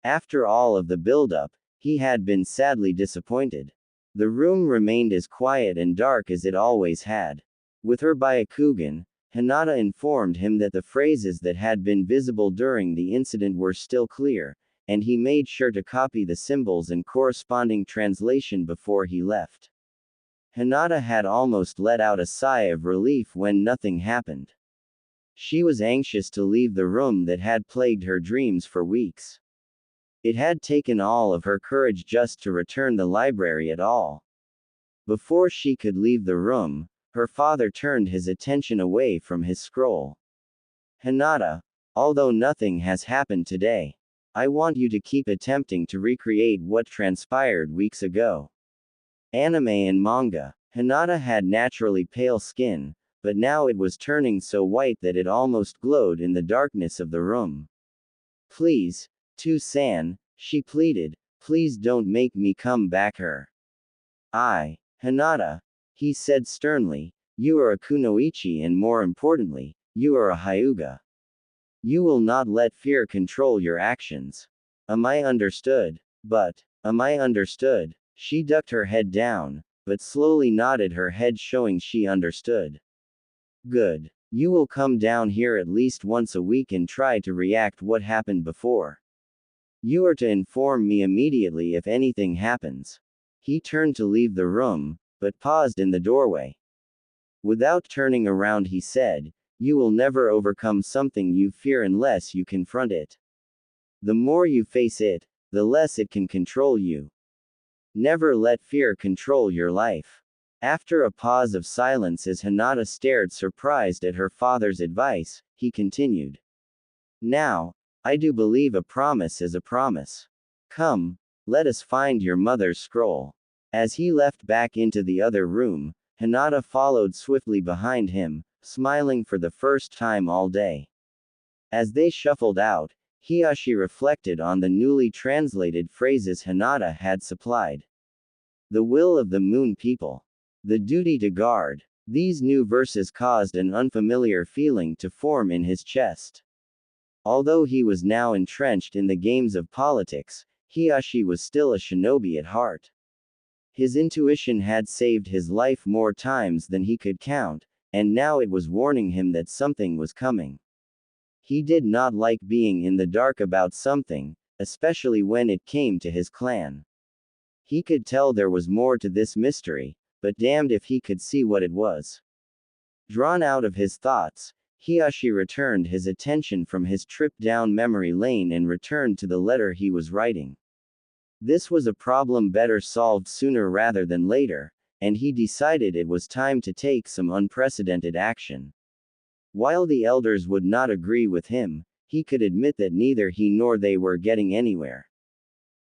After all of the build-up, he had been sadly disappointed. The room remained as quiet and dark as it always had. With her Byakugan, Hinata informed him that the phrases that had been visible during the incident were still clear, and he made sure to copy the symbols and corresponding translation before he left. Hinata had almost let out a sigh of relief when nothing happened. She was anxious to leave the room that had plagued her dreams for weeks. It had taken all of her courage just to return the library at all. Before she could leave the room, her father turned his attention away from his scroll. Hinata, although nothing has happened today, I want you to keep attempting to recreate what transpired weeks ago. Anime and manga. Hinata had naturally pale skin, but now it was turning so white that it almost glowed in the darkness of the room. Please, To-san, she pleaded, please don't make me come back her. Hinata, he said sternly, you are a kunoichi and more importantly, you are a hyuga. You will not let fear control your actions. Am I understood? Am I understood? She ducked her head down, but slowly nodded her head showing she understood. Good. You will come down here at least once a week and try to react what happened before. You are to inform me immediately if anything happens. He turned to leave the room, but paused in the doorway. Without turning around he said, you will never overcome something you fear unless you confront it. The more you face it, the less it can control you. Never let fear control your life. After a pause of silence as Hinata stared surprised at her father's advice, he continued. Now, I do believe a promise is a promise. Come, let us find your mother's scroll. As he left back into the other room, Hinata followed swiftly behind him, smiling for the first time all day. As they shuffled out, Hiyashi reflected on the newly translated phrases Hinata had supplied. The will of the moon people. The duty to guard. These new verses caused an unfamiliar feeling to form in his chest. Although he was now entrenched in the games of politics, Hiyashi was still a shinobi at heart. His intuition had saved his life more times than he could count, and now it was warning him that something was coming. He did not like being in the dark about something, especially when it came to his clan. He could tell there was more to this mystery, but damned if he could see what it was. Drawn out of his thoughts, Hiyashi returned his attention from his trip down memory lane and returned to the letter he was writing. This was a problem better solved sooner rather than later, and he decided it was time to take some unprecedented action. While the elders would not agree with him, he could admit that neither he nor they were getting anywhere.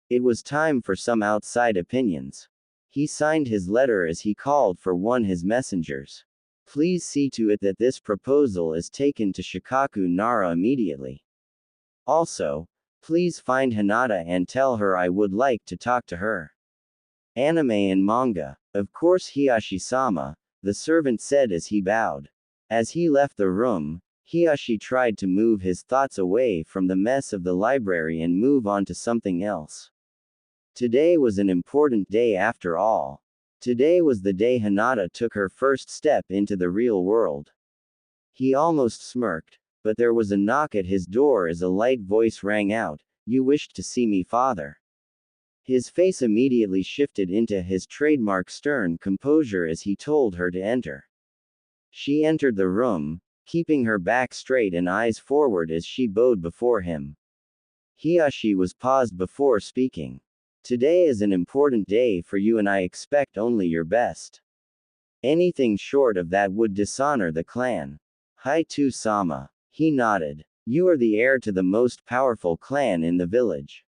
It was time for some outside opinions. He signed his letter as he called for his messengers. Please see to it that this proposal is taken to Shikaku Nara immediately. Also, please find Hinata and tell her I would like to talk to her. Anime and manga. Of course Hiyashi-sama, the servant said as he bowed. As he left the room, Hiyashi tried to move his thoughts away from the mess of the library and move on to something else. Today was an important day after all. Today was the day Hinata took her first step into the real world. He almost smirked, but there was a knock at his door as a light voice rang out, "You wished to see me, father." His face immediately shifted into his trademark stern composure as he told her to enter. She entered the room, keeping her back straight and eyes forward as she bowed before him. Hiyashi was paused before speaking. Today is an important day for you and I expect only your best. Anything short of that would dishonor the clan. Haitu-sama. He nodded. You are the heir to the most powerful clan in the village.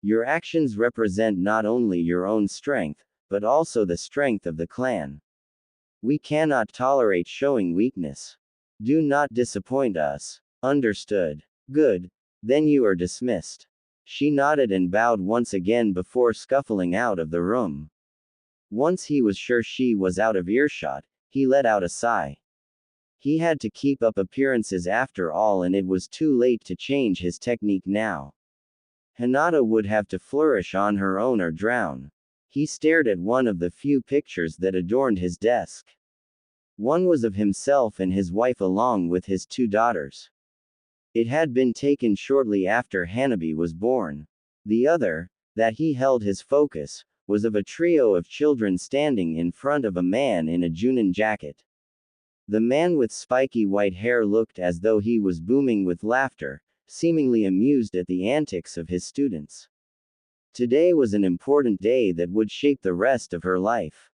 Your actions represent not only your own strength, but also the strength of the clan. We cannot tolerate showing weakness. Do not disappoint us. Understood. Good. Then you are dismissed. She nodded and bowed once again before scuffling out of the room. Once he was sure she was out of earshot, he let out a sigh. He had to keep up appearances after all, and it was too late to change his technique now. Hinata would have to flourish on her own or drown. He stared at one of the few pictures that adorned his desk. One was of himself and his wife along with his 2 daughters. It had been taken shortly after Hanabi was born. The other, that he held his focus, was of a trio of children standing in front of a man in a Junin jacket. The man with spiky white hair looked as though he was booming with laughter, seemingly amused at the antics of his students. Today was an important day that would shape the rest of her life.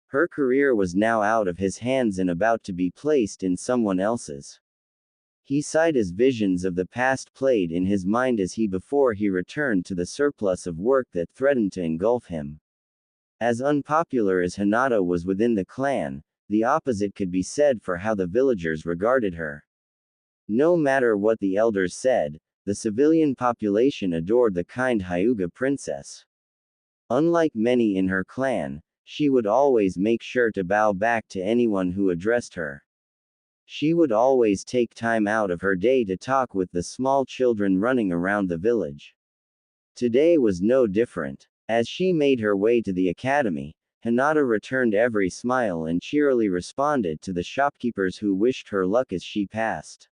Her career was now out of his hands and about to be placed in someone else's. He sighed as visions of the past played in his mind as before he returned to the surplus of work that threatened to engulf him. As unpopular as Hinata was within the clan, the opposite could be said for how the villagers regarded her. No matter what the elders said, the civilian population adored the kind Hyuga princess. Unlike many in her clan, she would always make sure to bow back to anyone who addressed her. She would always take time out of her day to talk with the small children running around the village. Today was no different. As she made her way to the academy, Hinata returned every smile and cheerily responded to the shopkeepers who wished her luck as she passed.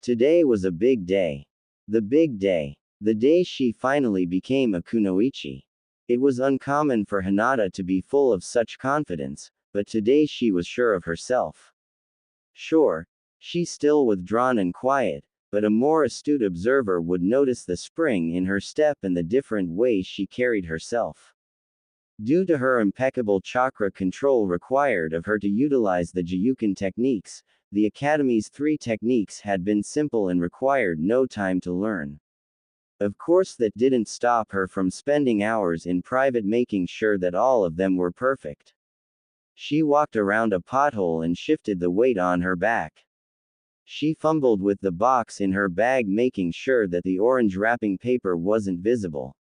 Today was a big day. The big day. The day she finally became a kunoichi. It was uncommon for Hinata to be full of such confidence, but today she was sure of herself. Sure, she's still withdrawn and quiet, but a more astute observer would notice the spring in her step and the different ways she carried herself. Due to her impeccable chakra control required of her to utilize the Jyuken techniques, the Academy's 3 techniques had been simple and required no time to learn. Of course, that didn't stop her from spending hours in private making sure that all of them were perfect. She walked around a pothole and shifted the weight on her back. She fumbled with the box in her bag, making sure that the orange wrapping paper wasn't visible.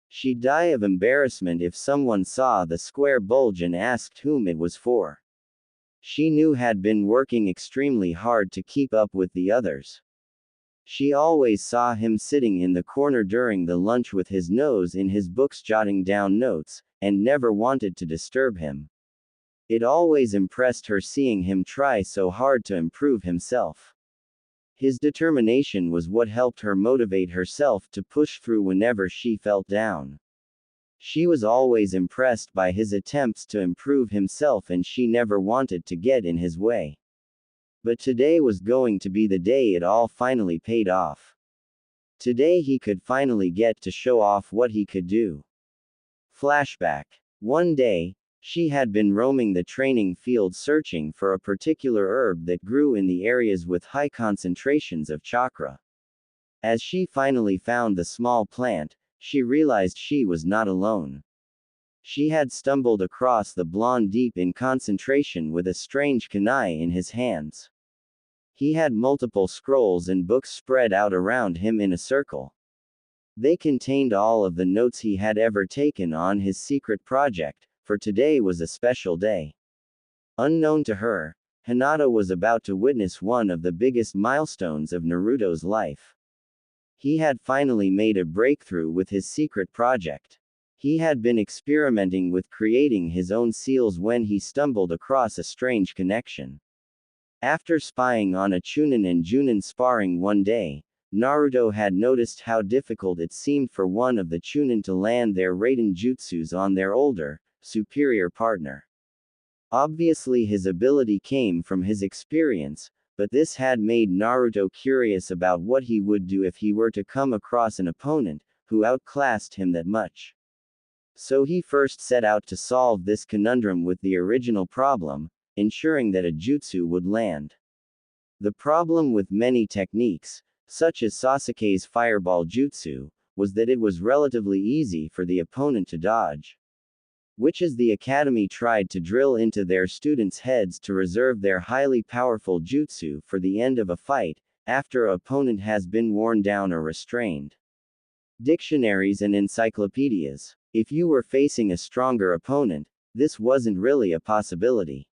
She'd die of embarrassment if someone saw the square bulge and asked whom it was for. She knew had been working extremely hard to keep up with the others. She always saw him sitting in the corner during the lunch with his nose in his books jotting down notes, and never wanted to disturb him. It always impressed her seeing him try so hard to improve himself. His determination was what helped her motivate herself to push through whenever she felt down. She was always impressed by his attempts to improve himself, and she never wanted to get in his way. But today was going to be the day it all finally paid off. Today he could finally get to show off what he could do. Flashback. One day, she had been roaming the training field searching for a particular herb that grew in the areas with high concentrations of chakra. As she finally found the small plant, she realized she was not alone. She had stumbled across the blonde deep in concentration with a strange kunai in his hands. He had multiple scrolls and books spread out around him in a circle. They contained all of the notes he had ever taken on his secret project, for today was a special day. Unknown to her, Hinata was about to witness one of the biggest milestones of Naruto's life. He had finally made a breakthrough with his secret project. He had been experimenting with creating his own seals when he stumbled across a strange connection. After spying on a Chunin and Junin sparring one day, Naruto had noticed how difficult it seemed for one of the Chunin to land their Raiden jutsus on their older, superior partner. Obviously his ability came from his experience, but this had made Naruto curious about what he would do if he were to come across an opponent who outclassed him that much. So he first set out to solve this conundrum with the original problem, ensuring that a jutsu would land. The problem with many techniques, such as Sasuke's fireball jutsu, was that it was relatively easy for the opponent to dodge. Which is the academy tried to drill into their students' heads to reserve their highly powerful jutsu for the end of a fight, after an opponent has been worn down or restrained. Dictionaries and encyclopedias. If you were facing a stronger opponent, this wasn't really a possibility.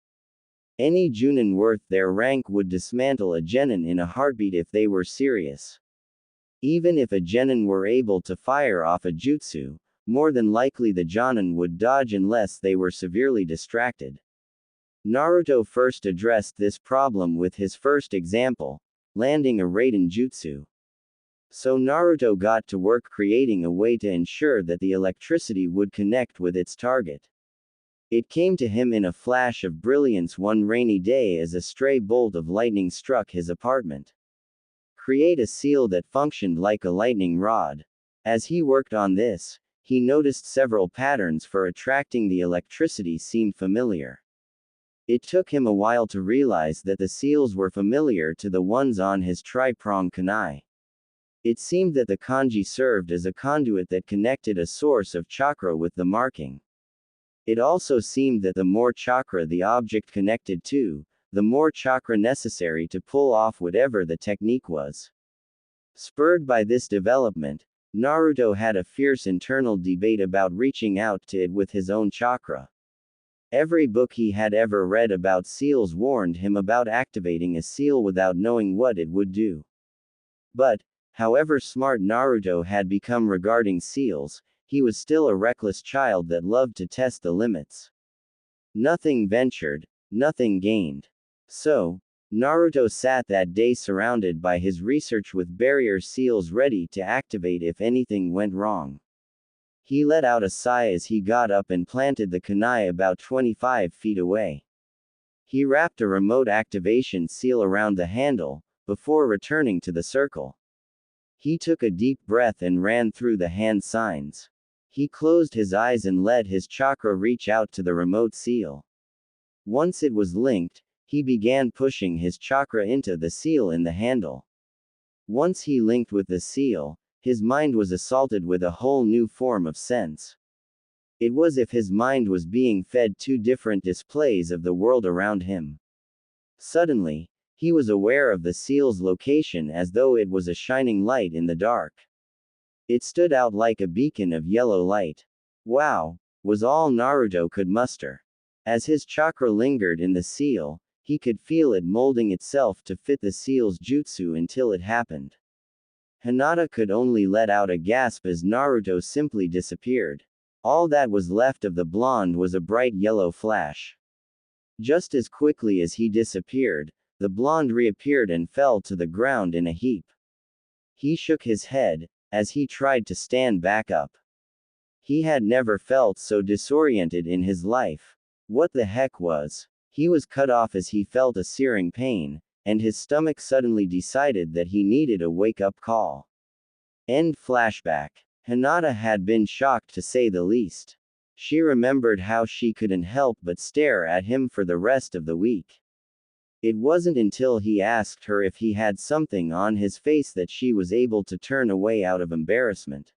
Any Junin worth their rank would dismantle a genin in a heartbeat if they were serious. Even if a genin were able to fire off a jutsu, more than likely the jonin would dodge unless they were severely distracted. Naruto first addressed this problem with his first example, landing a Raiden jutsu. So Naruto got to work creating a way to ensure that the electricity would connect with its target. It came to him in a flash of brilliance one rainy day as a stray bolt of lightning struck his apartment. Create a seal that functioned like a lightning rod. As he worked on this, he noticed several patterns for attracting the electricity seemed familiar. It took him a while to realize that the seals were familiar to the ones on his tri-pronged kunai. It seemed that the kanji served as a conduit that connected a source of chakra with the marking. It also seemed that the more chakra the object connected to, the more chakra necessary to pull off whatever the technique was. Spurred by this development, Naruto had a fierce internal debate about reaching out to it with his own chakra. Every book he had ever read about seals warned him about activating a seal without knowing what it would do. But, however smart Naruto had become regarding seals, he was still a reckless child that loved to test the limits. Nothing ventured, nothing gained. So, Naruto sat that day surrounded by his research with barrier seals ready to activate if anything went wrong. He let out a sigh as he got up and planted the kunai about 25 feet away. He wrapped a remote activation seal around the handle, before returning to the circle. He took a deep breath and ran through the hand signs. He closed his eyes and let his chakra reach out to the remote seal. Once it was linked, he began pushing his chakra into the seal in the handle. Once he linked with the seal, his mind was assaulted with a whole new form of sense. It was as if his mind was being fed two different displays of the world around him. Suddenly, he was aware of the seal's location as though it was a shining light in the dark. It stood out like a beacon of yellow light. Wow, was all Naruto could muster. As his chakra lingered in the seal, he could feel it molding itself to fit the seal's jutsu until it happened. Hinata could only let out a gasp as Naruto simply disappeared. All that was left of the blonde was a bright yellow flash. Just as quickly as he disappeared, the blonde reappeared and fell to the ground in a heap. He shook his head, as he tried to stand back up. He had never felt so disoriented in his life. What the heck was? He was cut off as he felt a searing pain, and his stomach suddenly decided that he needed a wake-up call. End flashback. Hinata had been shocked to say the least. She remembered how she couldn't help but stare at him for the rest of the week. It wasn't until he asked her if he had something on his face that she was able to turn away out of embarrassment.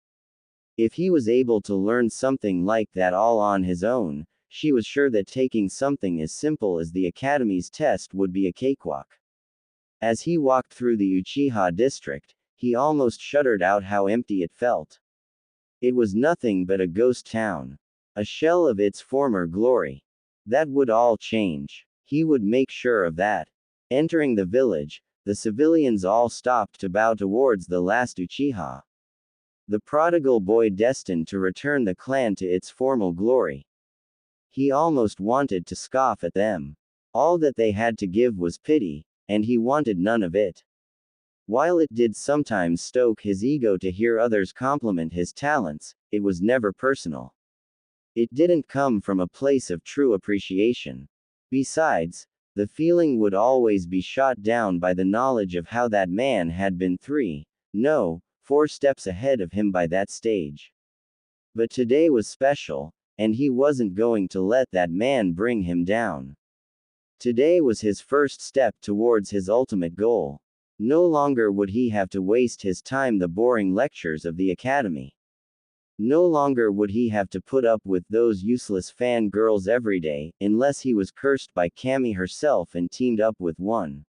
If he was able to learn something like that all on his own, she was sure that taking something as simple as the Academy's test would be a cakewalk. As he walked through the Uchiha district, he almost shuddered out how empty it felt. It was nothing but a ghost town. A shell of its former glory. That would all change. He would make sure of that. Entering the village, the civilians all stopped to bow towards the last Uchiha. The prodigal boy destined to return the clan to its former glory. He almost wanted to scoff at them. All that they had to give was pity, and he wanted none of it. While it did sometimes stoke his ego to hear others compliment his talents, it was never personal. It didn't come from a place of true appreciation. Besides, the feeling would always be shot down by the knowledge of how that man had been 4 steps ahead of him by that stage. But today was special, and he wasn't going to let that man bring him down. Today was his first step towards his ultimate goal. No longer would he have to waste his time the boring lectures of the academy. No longer would he have to put up with those useless fan girls every day, unless he was cursed by Kami herself and teamed up with one.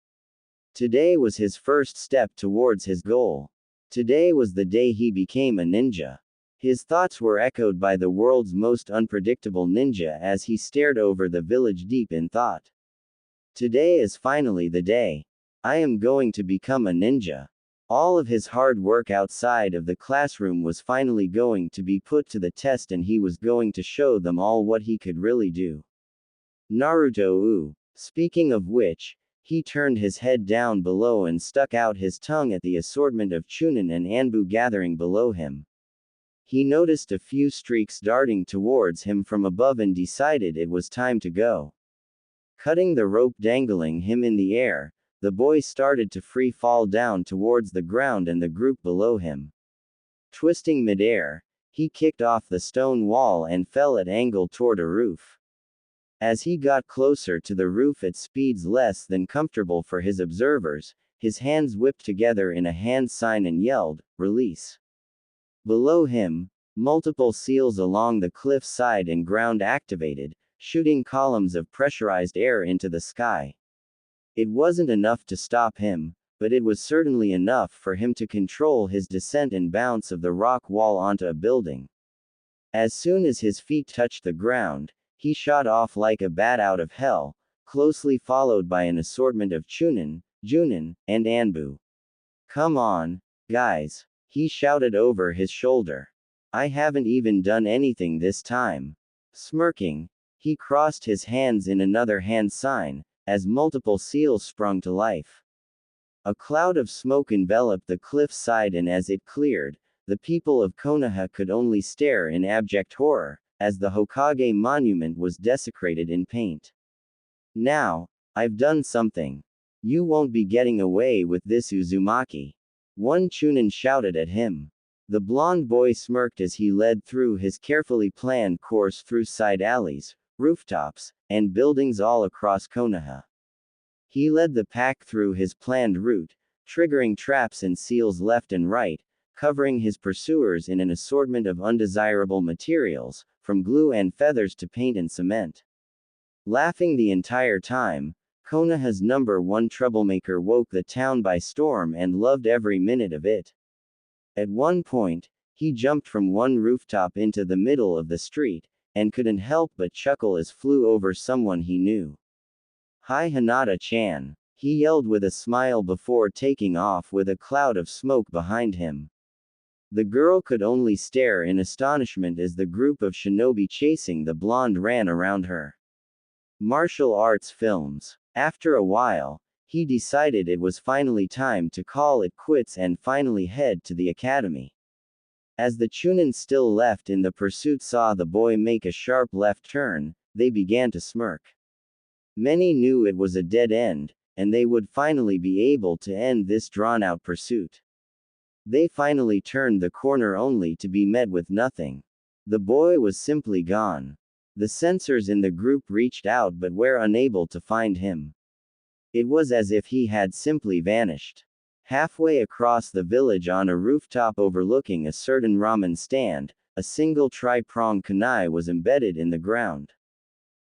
Today was his first step towards his goal. Today was the day he became a ninja. His thoughts were echoed by the world's most unpredictable ninja as he stared over the village deep in thought. Today is finally the day. I am going to become a ninja. All of his hard work outside of the classroom was finally going to be put to the test and he was going to show them all what he could really do. Naruto ooh. Speaking of which, he turned his head down below and stuck out his tongue at the assortment of Chunin and Anbu gathering below him. He noticed a few streaks darting towards him from above and decided it was time to go. Cutting the rope dangling him in the air, the boy started to free fall down towards the ground and the group below him. Twisting midair, he kicked off the stone wall and fell at angle toward a roof. As he got closer to the roof at speeds less than comfortable for his observers, his hands whipped together in a hand sign and yelled, "Release." Below him, multiple seals along the cliff side and ground activated, shooting columns of pressurized air into the sky. It wasn't enough to stop him, but it was certainly enough for him to control his descent and bounce of the rock wall onto a building. As soon as his feet touched the ground, he shot off like a bat out of hell, closely followed by an assortment of Chunin, Junin, and Anbu. "Come on, guys," he shouted over his shoulder. "I haven't even done anything this time." Smirking, he crossed his hands in another hand sign, as multiple seals sprung to life. A cloud of smoke enveloped the cliff side and as it cleared, the people of Konoha could only stare in abject horror, as the Hokage monument was desecrated in paint. "Now, I've done something. You won't be getting away with this, Uzumaki. One Chunin shouted at him. The blond boy smirked as he led through his carefully planned course through side alleys, rooftops, and buildings all across Konoha. He led the pack through his planned route, triggering traps and seals left and right, covering his pursuers in an assortment of undesirable materials, from glue and feathers to paint and cement. Laughing the entire time, Konoha's #1 troublemaker woke the town by storm and loved every minute of it. At one point, he jumped from one rooftop into the middle of the street, and couldn't help but chuckle as flew over someone he knew. "Hi Hinata-chan," he yelled with a smile before taking off with a cloud of smoke behind him. The girl could only stare in astonishment as the group of shinobi chasing the blonde ran around her. Martial arts films. After a while, he decided it was finally time to call it quits and finally head to the academy. As the Chunin still left in the pursuit saw the boy make a sharp left turn, they began to smirk. Many knew it was a dead end, and they would finally be able to end this drawn-out pursuit. They finally turned the corner only to be met with nothing. The boy was simply gone. The sensors in the group reached out but were unable to find him. It was as if he had simply vanished. Halfway across the village on a rooftop overlooking a certain ramen stand, a single tri-pronged kunai was embedded in the ground.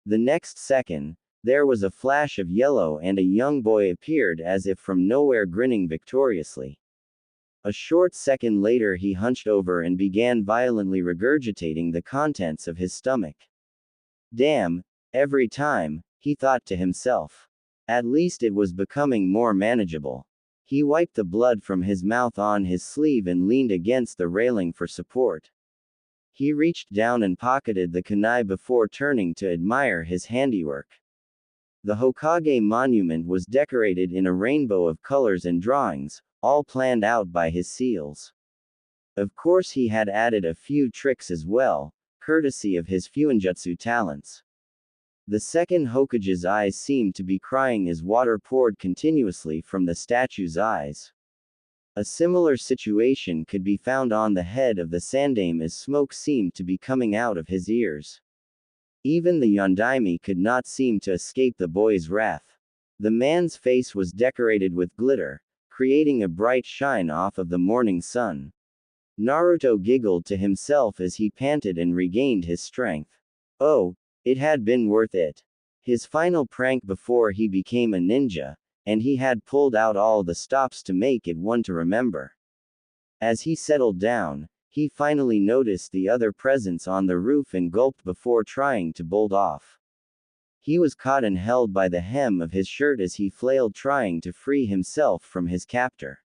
The next second, there was a flash of yellow and a young boy appeared as if from nowhere grinning victoriously. A short second later he hunched over and began violently regurgitating the contents of his stomach. Damn, every time, he thought to himself. At least it was becoming more manageable. He wiped the blood from his mouth on his sleeve and leaned against the railing for support. He reached down and pocketed the kunai before turning to admire his handiwork. The Hokage monument was decorated in a rainbow of colors and drawings, all planned out by his seals. Of course he had added a few tricks as well, courtesy of his Fuinjutsu talents. The second Hokage's eyes seemed to be crying as water poured continuously from the statue's eyes. A similar situation could be found on the head of the Sandaime as smoke seemed to be coming out of his ears. Even the Yondaime could not seem to escape the boy's wrath. The man's face was decorated with glitter, creating a bright shine off of the morning sun. Naruto giggled to himself as he panted and regained his strength. Oh, it had been worth it. His final prank before he became a ninja, and he had pulled out all the stops to make it one to remember. As he settled down, he finally noticed the other presence on the roof and gulped before trying to bolt off. He was caught and held by the hem of his shirt as he flailed trying to free himself from his captor.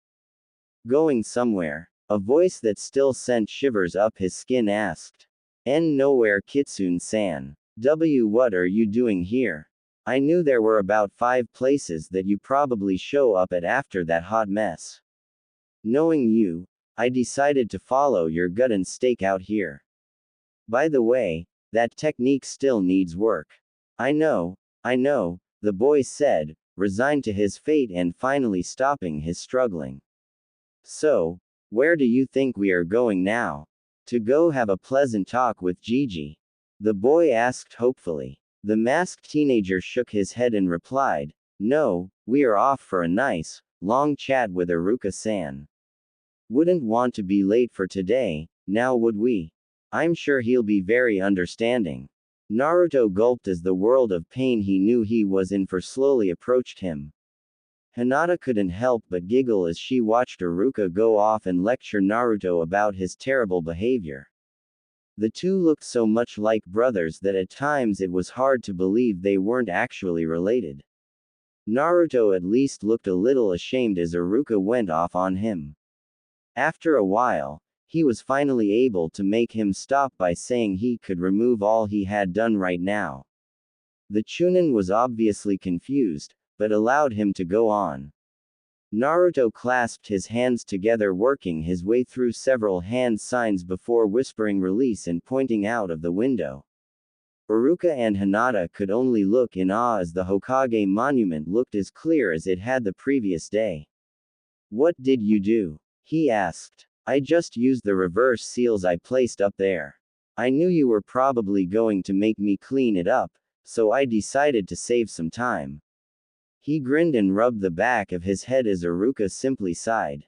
Going somewhere? A voice that still sent shivers up his skin asked. Nowhere Kitsune-san. What are you doing here? I knew there were about 5 places that you probably show up at after that hot mess. Knowing you, I decided to follow your gut and stake out here. By the way, that technique still needs work. I know, the boy said, resigned to his fate and finally stopping his struggling. So, where do you think we are going now? To go have a pleasant talk with Gigi? The boy asked hopefully. The masked teenager shook his head and replied, No, we are off for a nice, long chat with Iruka-san. Wouldn't want to be late for today, now would we? I'm sure he'll be very understanding. Naruto gulped as the world of pain he knew he was in for slowly approached him. Hinata couldn't help but giggle as she watched Iruka go off and lecture Naruto about his terrible behavior. The two looked so much like brothers that at times it was hard to believe they weren't actually related. Naruto at least looked a little ashamed as Iruka went off on him. After a while, he was finally able to make him stop by saying he could remove all he had done right now. The Chunin was obviously confused, but allowed him to go on. Naruto clasped his hands together, working his way through several hand signs before whispering release and pointing out of the window. Iruka and Hinata could only look in awe as the Hokage monument looked as clear as it had the previous day. "What did you do?" he asked. "I just used the reverse seals I placed up there. I knew you were probably going to make me clean it up, so I decided to save some time." He grinned and rubbed the back of his head as Iruka simply sighed.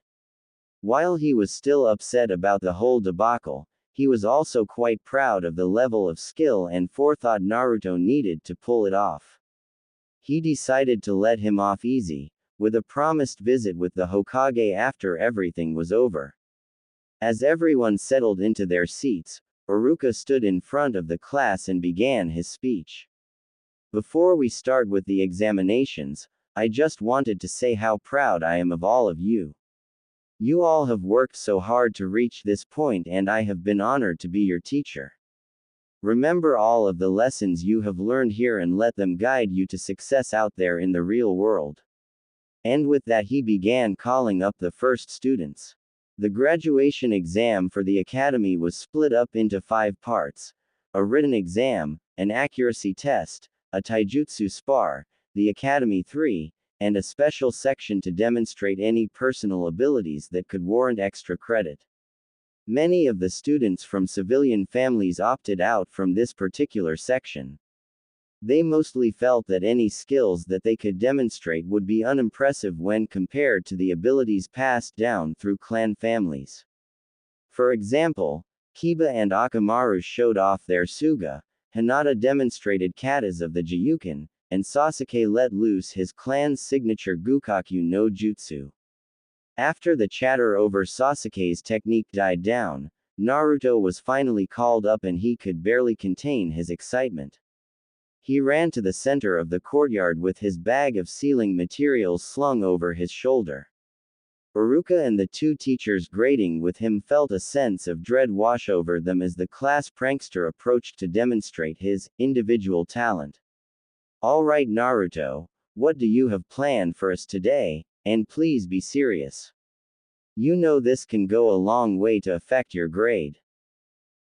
While he was still upset about the whole debacle, he was also quite proud of the level of skill and forethought Naruto needed to pull it off. He decided to let him off easy, with a promised visit with the Hokage after everything was over. As everyone settled into their seats, Iruka stood in front of the class and began his speech. "Before we start with the examinations, I just wanted to say how proud I am of all of you. You all have worked so hard to reach this point and I have been honored to be your teacher. Remember all of the lessons you have learned here and let them guide you to success out there in the real world." And with that he began calling up the first students. The graduation exam for the academy was split up into 5 parts: a written exam, an accuracy test, a taijutsu spar, the academy 3, and a special section to demonstrate any personal abilities that could warrant extra credit. Many of the students from civilian families opted out from this particular section. They mostly felt that any skills that they could demonstrate would be unimpressive when compared to the abilities passed down through clan families. For example, Kiba and Akamaru showed off their Suga, Hinata demonstrated katas of the Jiyuken, and Sasuke let loose his clan's signature Gukaku no Jutsu. After the chatter over Sasuke's technique died down, Naruto was finally called up and he could barely contain his excitement. He ran to the center of the courtyard with his bag of sealing materials slung over his shoulder. Iruka and the 2 teachers grading with him felt a sense of dread wash over them as the class prankster approached to demonstrate his individual talent. "All right, Naruto, what do you have planned for us today, and please be serious. You know this can go a long way to affect your grade.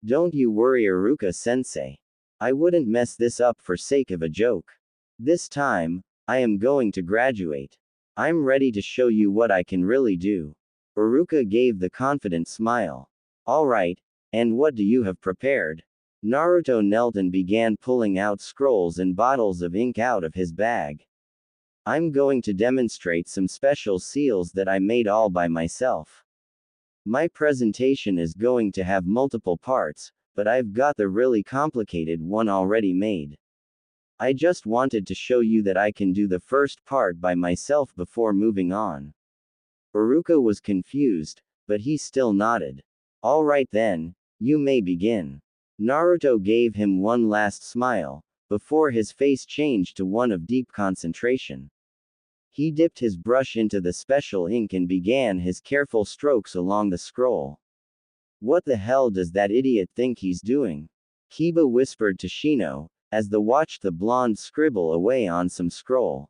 Don't you worry, Iruka-sensei. I wouldn't mess this up for sake of a joke. This time, I am going to graduate. I'm ready to show you what I can really do." Iruka gave the confident smile. "All right, and what do you have prepared?" Naruto knelt and began pulling out scrolls and bottles of ink out of his bag. "I'm going to demonstrate some special seals that I made all by myself. My presentation is going to have multiple parts, but I've got the really complicated one already made. I just wanted to show you that I can do the first part by myself before moving on." Iruka was confused, but he still nodded. "All right then, you may begin." Naruto gave him one last smile, before his face changed to one of deep concentration. He dipped his brush into the special ink and began his careful strokes along the scroll. "What the hell does that idiot think he's doing?" Kiba whispered to Shino, as they watched the blonde scribble away on some scroll.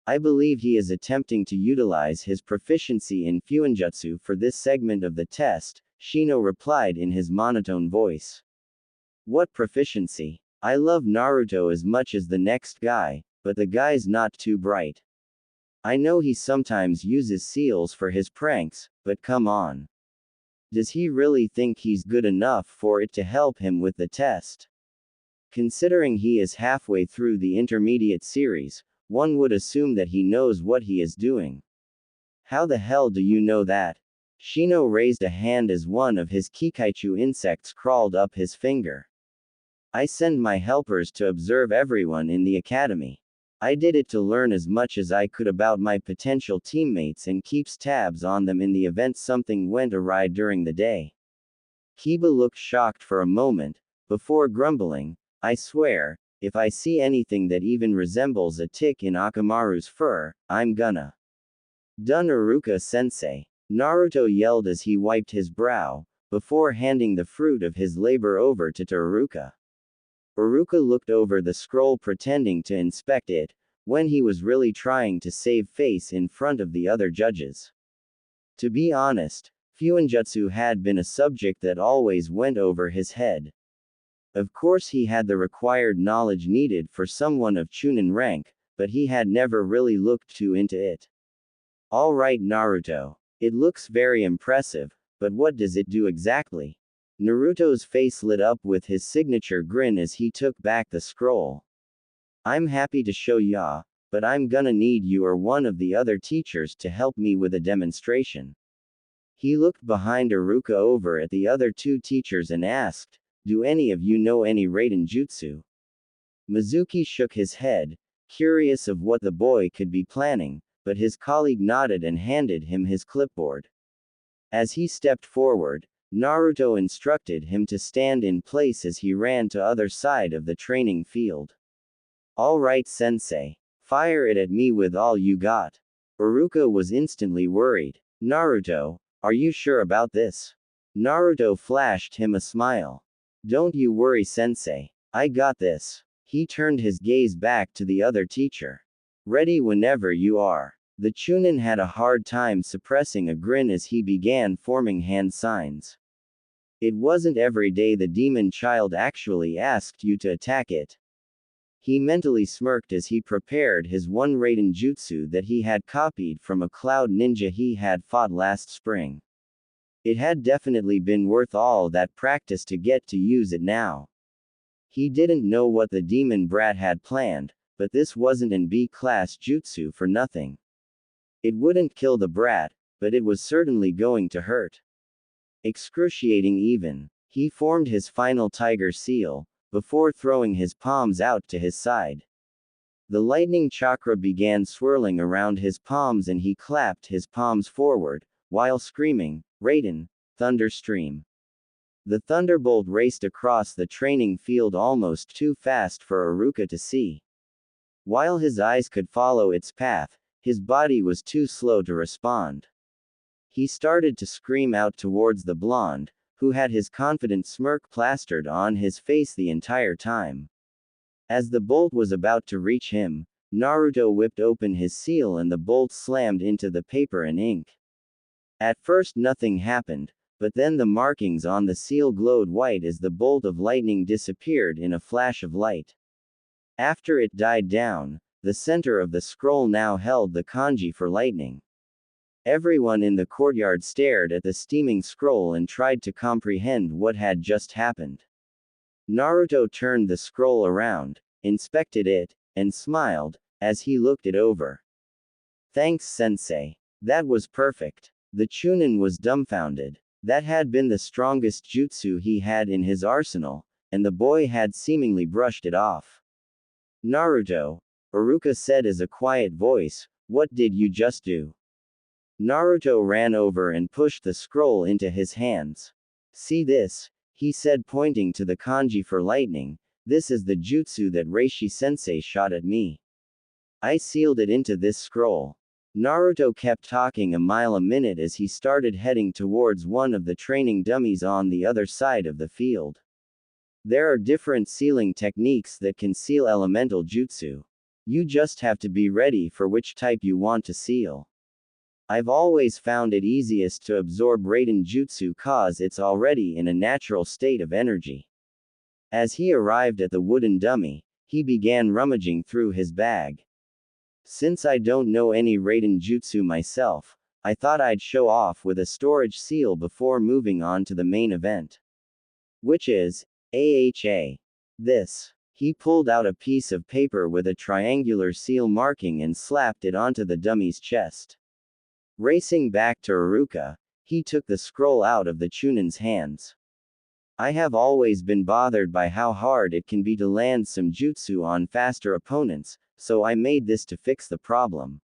"I believe he is attempting to utilize his proficiency in Fuinjutsu for this segment of the test," Shino replied in his monotone voice. "What proficiency? I love Naruto as much as the next guy, but the guy's not too bright. I know he sometimes uses seals for his pranks, but come on. Does he really think he's good enough for it to help him with the test? Considering he is halfway through the intermediate series, one would assume that he knows what he is doing. How the hell do you know that?" Shino raised a hand as one of his Kikaichu insects crawled up his finger. "I send my helpers to observe everyone in the academy. I did it to learn as much as I could about my potential teammates and keeps tabs on them in the event something went awry during the day." Kiba looked shocked for a moment, before grumbling, "I swear, if I see anything that even resembles a tick in Akamaru's fur, I'm gonna." "Done, Iruka-sensei," Naruto yelled as he wiped his brow, before handing the fruit of his labor over to Iruka. Iruka looked over the scroll pretending to inspect it, when he was really trying to save face in front of the other judges. To be honest, Fuinjutsu had been a subject that always went over his head. Of course he had the required knowledge needed for someone of Chunin rank, but he had never really looked too into it. Alright Naruto. It looks very impressive, but what does it do exactly? Naruto's face lit up with his signature grin as he took back the scroll. I'm happy to show ya, but I'm gonna need you or one of the other teachers to help me with a demonstration. He looked behind Iruka over at the other two teachers and asked, do any of you know any Raiden Jutsu? Mizuki shook his head, curious of what the boy could be planning, but his colleague nodded and handed him his clipboard. As he stepped forward, Naruto instructed him to stand in place as he ran to other side of the training field. All right sensei. Fire it at me with all you got. Iruka was instantly worried. Naruto, are you sure about this? Naruto flashed him a smile. Don't you worry sensei. I got this. He turned his gaze back to the other teacher. Ready whenever you are. The Chunin had a hard time suppressing a grin as he began forming hand signs. It wasn't every day the demon child actually asked you to attack it. He mentally smirked as he prepared his one Raiden Jutsu that he had copied from a cloud ninja he had fought last spring. It had definitely been worth all that practice to get to use it now. He didn't know what the demon brat had planned, but this wasn't an B-class jutsu for nothing. It wouldn't kill the brat, but it was certainly going to hurt. Excruciating even. He formed his final tiger seal, before throwing his palms out to his side. The lightning chakra began swirling around his palms and he clapped his palms forward, while screaming, Raiden, Thunder Stream. The thunderbolt raced across the training field almost too fast for Iruka to see. While his eyes could follow its path, his body was too slow to respond. He started to scream out towards the blonde, who had his confident smirk plastered on his face the entire time. As the bolt was about to reach him, Naruto whipped open his seal and the bolt slammed into the paper and ink. At first nothing happened, but then the markings on the seal glowed white as the bolt of lightning disappeared in a flash of light. After it died down, the center of the scroll now held the kanji for lightning. Everyone in the courtyard stared at the steaming scroll and tried to comprehend what had just happened. Naruto turned the scroll around, inspected it, and smiled, as he looked it over. Thanks sensei. That was perfect. The Chunin was dumbfounded. That had been the strongest jutsu he had in his arsenal, and the boy had seemingly brushed it off. Naruto, Iruka said as a quiet voice, what did you just do? Naruto ran over and pushed the scroll into his hands. See this, he said pointing to the kanji for lightning, this is the jutsu that Reishi-sensei shot at me. I sealed it into this scroll. Naruto kept talking a mile a minute as he started heading towards one of the training dummies on the other side of the field. There are different sealing techniques that can seal elemental jutsu. You just have to be ready for which type you want to seal. I've always found it easiest to absorb Raiden Jutsu cause it's already in a natural state of energy. As he arrived at the wooden dummy, he began rummaging through his bag. Since I don't know any Raiden Jutsu myself, I thought I'd show off with a storage seal before moving on to the main event. Which is, AHA. This. He pulled out a piece of paper with a triangular seal marking and slapped it onto the dummy's chest. Racing back to Iruka, he took the scroll out of the Chunin's hands. I have always been bothered by how hard it can be to land some jutsu on faster opponents, so I made this to fix the problem.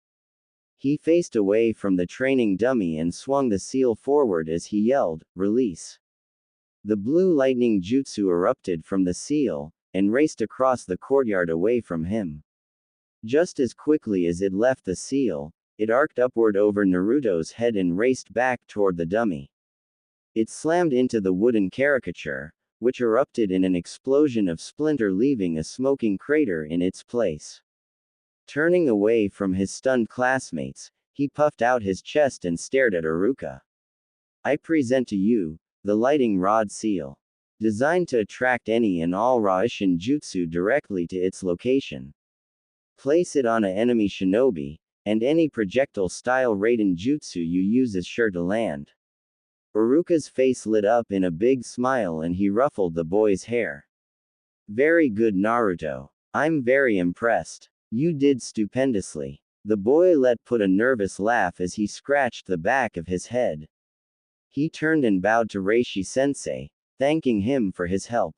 He faced away from the training dummy and swung the seal forward as he yelled, release. The blue lightning jutsu erupted from the seal, and raced across the courtyard away from him. Just as quickly as it left the seal, it arced upward over Naruto's head and raced back toward the dummy. It slammed into the wooden caricature, which erupted in an explosion of splinter leaving a smoking crater in its place. Turning away from his stunned classmates, he puffed out his chest and stared at Iruka. I present to you, the lightning rod seal. designed to attract any and all Raishin Jutsu directly to its location. Place it on an enemy shinobi, and any projectile-style Raiden Jutsu you use is sure to land. Iruka's face lit up in a big smile and he ruffled the boy's hair. Very good, Naruto. I'm very impressed. You did stupendously. The boy let put a nervous laugh as he scratched the back of his head. He turned and bowed to Reishi-sensei, thanking him for his help.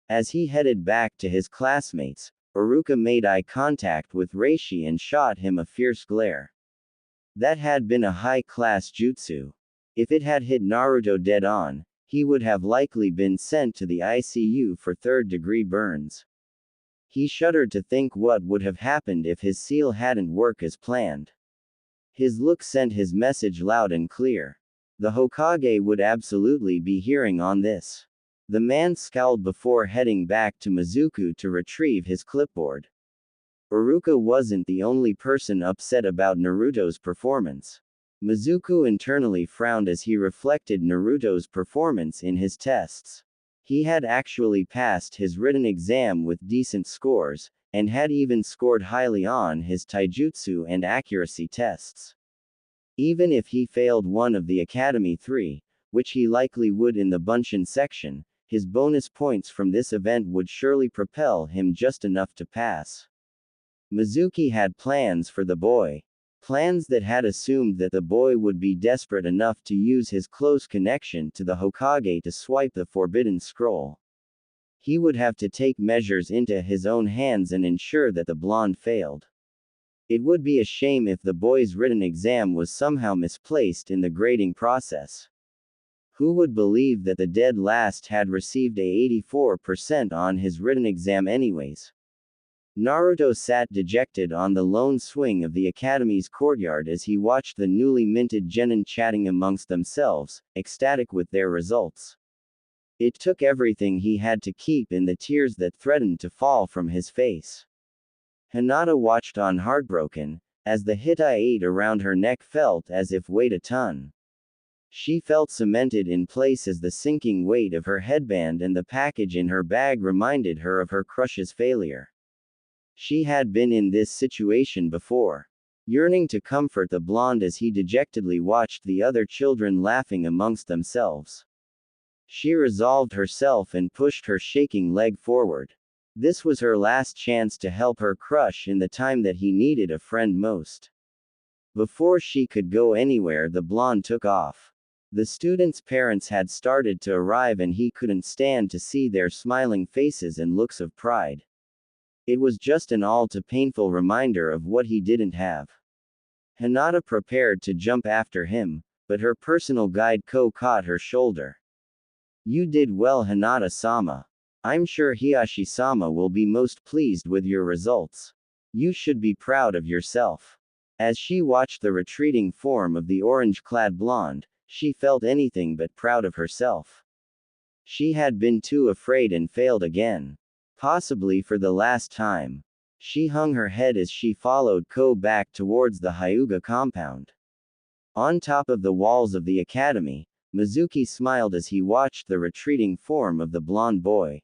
As he headed back to his classmates, Iruka made eye contact with Reishi and shot him a fierce glare. That had been a high-class jutsu. If it had hit Naruto dead on, he would have likely been sent to the ICU for third-degree burns. He shuddered to think what would have happened if his seal hadn't worked as planned. His look sent his message loud and clear. The Hokage would absolutely be hearing on this. The man scowled before heading back to Mizuku to retrieve his clipboard. Iruka wasn't the only person upset about Naruto's performance. Mizuku internally frowned as he reflected Naruto's performance in his tests. He had actually passed his written exam with decent scores, and had even scored highly on his taijutsu and accuracy tests. Even if he failed one of the Academy 3, which he likely would in the Bunshin section, his bonus points from this event would surely propel him just enough to pass. Mizuki had plans for the boy. Plans that had assumed that the boy would be desperate enough to use his close connection to the Hokage to swipe the forbidden scroll. He would have to take measures into his own hands and ensure that the blonde failed. It would be a shame if the boy's written exam was somehow misplaced in the grading process. Who would believe that the dead last had received a 84% on his written exam anyways? Naruto sat dejected on the lone swing of the academy's courtyard as he watched the newly minted genin chatting amongst themselves, ecstatic with their results. It took everything he had to keep in the tears that threatened to fall from his face. Hinata watched on heartbroken, as the hitai around her neck felt as if weighed a ton. She felt cemented in place as the sinking weight of her headband and the package in her bag reminded her of her crush's failure. She had been in this situation before. Yearning to comfort the blonde as he dejectedly watched the other children laughing amongst themselves. She resolved herself and pushed her shaking leg forward. This was her last chance to help her crush in the time that he needed a friend most. Before she could go anywhere, the blonde took off. The students' parents had started to arrive and he couldn't stand to see their smiling faces and looks of pride. It was just an all-too-painful reminder of what he didn't have. Hinata prepared to jump after him, but her personal guide Ko caught her shoulder. You did well, Hinata-sama. I'm sure Hiashi-sama will be most pleased with your results. You should be proud of yourself. As she watched the retreating form of the orange-clad blonde, she felt anything but proud of herself. She had been too afraid and failed again. Possibly for the last time. She hung her head as she followed Ko back towards the Hyuga compound. On top of the walls of the academy, Mizuki smiled as he watched the retreating form of the blonde boy.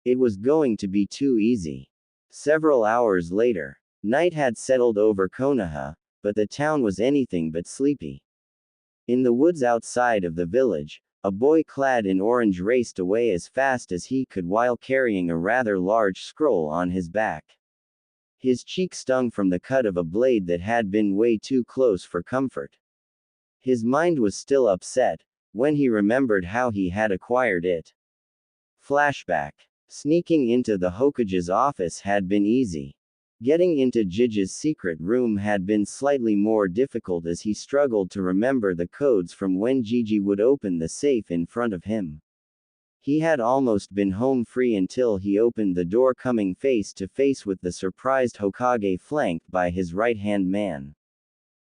It was going to be too easy. Several hours later, night had settled over Konoha, but the town was anything but sleepy. In the woods outside of the village, a boy clad in orange raced away as fast as he could while carrying a rather large scroll on his back. His cheek stung from the cut of a blade that had been way too close for comfort. His mind was still upset, when he remembered how he had acquired it. Flashback. Sneaking into the Hokage's office had been easy. Getting into Jige's secret room had been slightly more difficult as he struggled to remember the codes from when Jiji would open the safe in front of him. He had almost been home free until he opened the door, coming face to face with the surprised Hokage flanked by his right-hand man.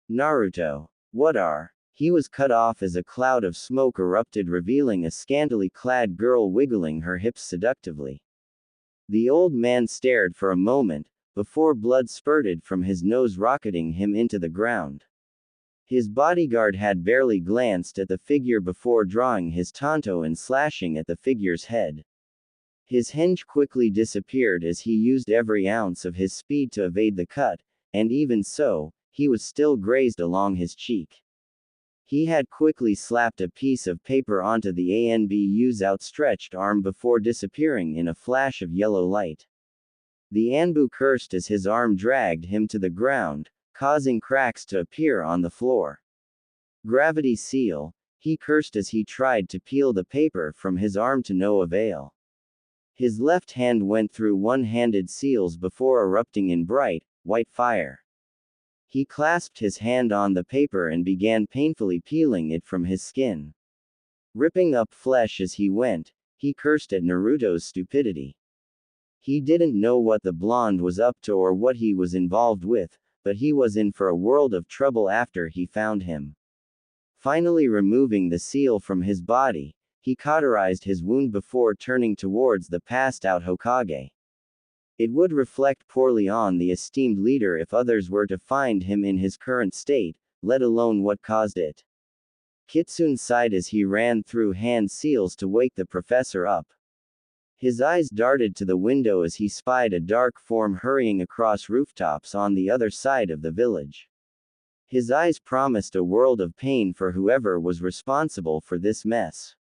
Naruto. What are? He was cut off as a cloud of smoke erupted, revealing a scantily clad girl wiggling her hips seductively. The old man stared for a moment, before blood spurted from his nose, rocketing him into the ground. His bodyguard had barely glanced at the figure before drawing his tanto and slashing at the figure's head. His henge quickly disappeared as he used every ounce of his speed to evade the cut, and even so, he was still grazed along his cheek. He had quickly slapped a piece of paper onto the Anbu's outstretched arm before disappearing in a flash of yellow light. The Anbu cursed as his arm dragged him to the ground, causing cracks to appear on the floor. Gravity seal, he cursed as he tried to peel the paper from his arm to no avail. His left hand went through one-handed seals before erupting in bright, white fire. He clasped his hand on the paper and began painfully peeling it from his skin. Ripping up flesh as he went, he cursed at Naruto's stupidity. He didn't know what the blonde was up to or what he was involved with, but he was in for a world of trouble after he found him. Finally removing the seal from his body, he cauterized his wound before turning towards the passed-out Hokage. It would reflect poorly on the esteemed leader if others were to find him in his current state, let alone what caused it. Kitsune sighed as he ran through hand seals to wake the professor up. His eyes darted to the window as he spied a dark form hurrying across rooftops on the other side of the village. His eyes promised a world of pain for whoever was responsible for this mess.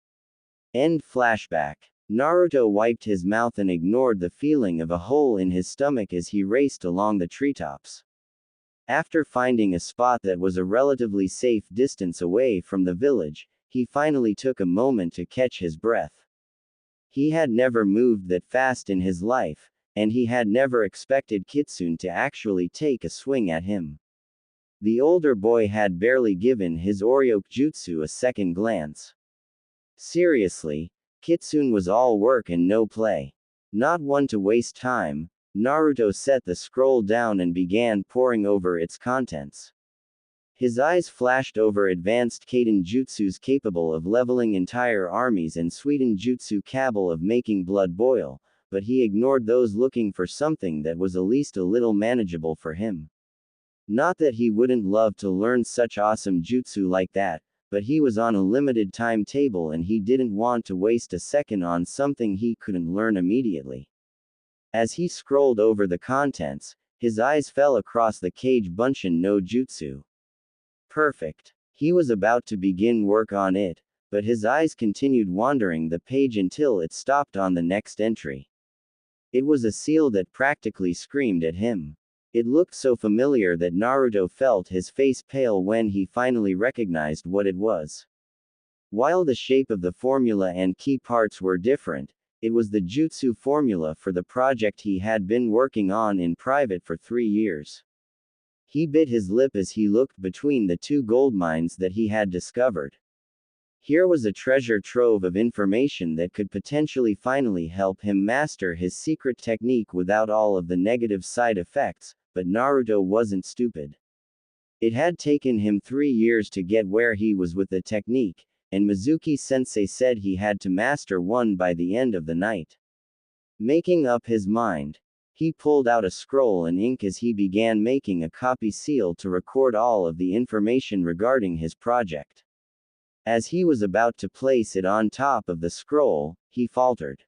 End flashback. Naruto wiped his mouth and ignored the feeling of a hole in his stomach as he raced along the treetops. After finding a spot that was a relatively safe distance away from the village, he finally took a moment to catch his breath. He had never moved that fast in his life, and he had never expected Kitsune to actually take a swing at him. The older boy had barely given his Oryokujutsu a second glance. Seriously, Kitsune was all work and no play. Not one to waste time, Naruto set the scroll down and began poring over its contents. His eyes flashed over advanced Kaiden jutsus capable of leveling entire armies and Suiten jutsu capable of making blood boil, but he ignored those looking for something that was at least a little manageable for him. Not that he wouldn't love to learn such awesome jutsu like that, but he was on a limited timetable and he didn't want to waste a second on something he couldn't learn immediately. As he scrolled over the contents, his eyes fell across the Kage Bunshin no Jutsu. Perfect. He was about to begin work on it, but his eyes continued wandering the page until it stopped on the next entry. It was a seal that practically screamed at him. It looked so familiar that Naruto felt his face pale when he finally recognized what it was. While the shape of the formula and key parts were different, it was the jutsu formula for the project he had been working on in private for 3 years. He bit his lip as he looked between the 2 gold mines that he had discovered. Here was a treasure trove of information that could potentially finally help him master his secret technique without all of the negative side effects, but Naruto wasn't stupid. It had taken him 3 years to get where he was with the technique, and Mizuki-sensei said he had to master one by the end of the night. Making up his mind, he pulled out a scroll and ink as he began making a copy seal to record all of the information regarding his project. As he was about to place it on top of the scroll, he faltered.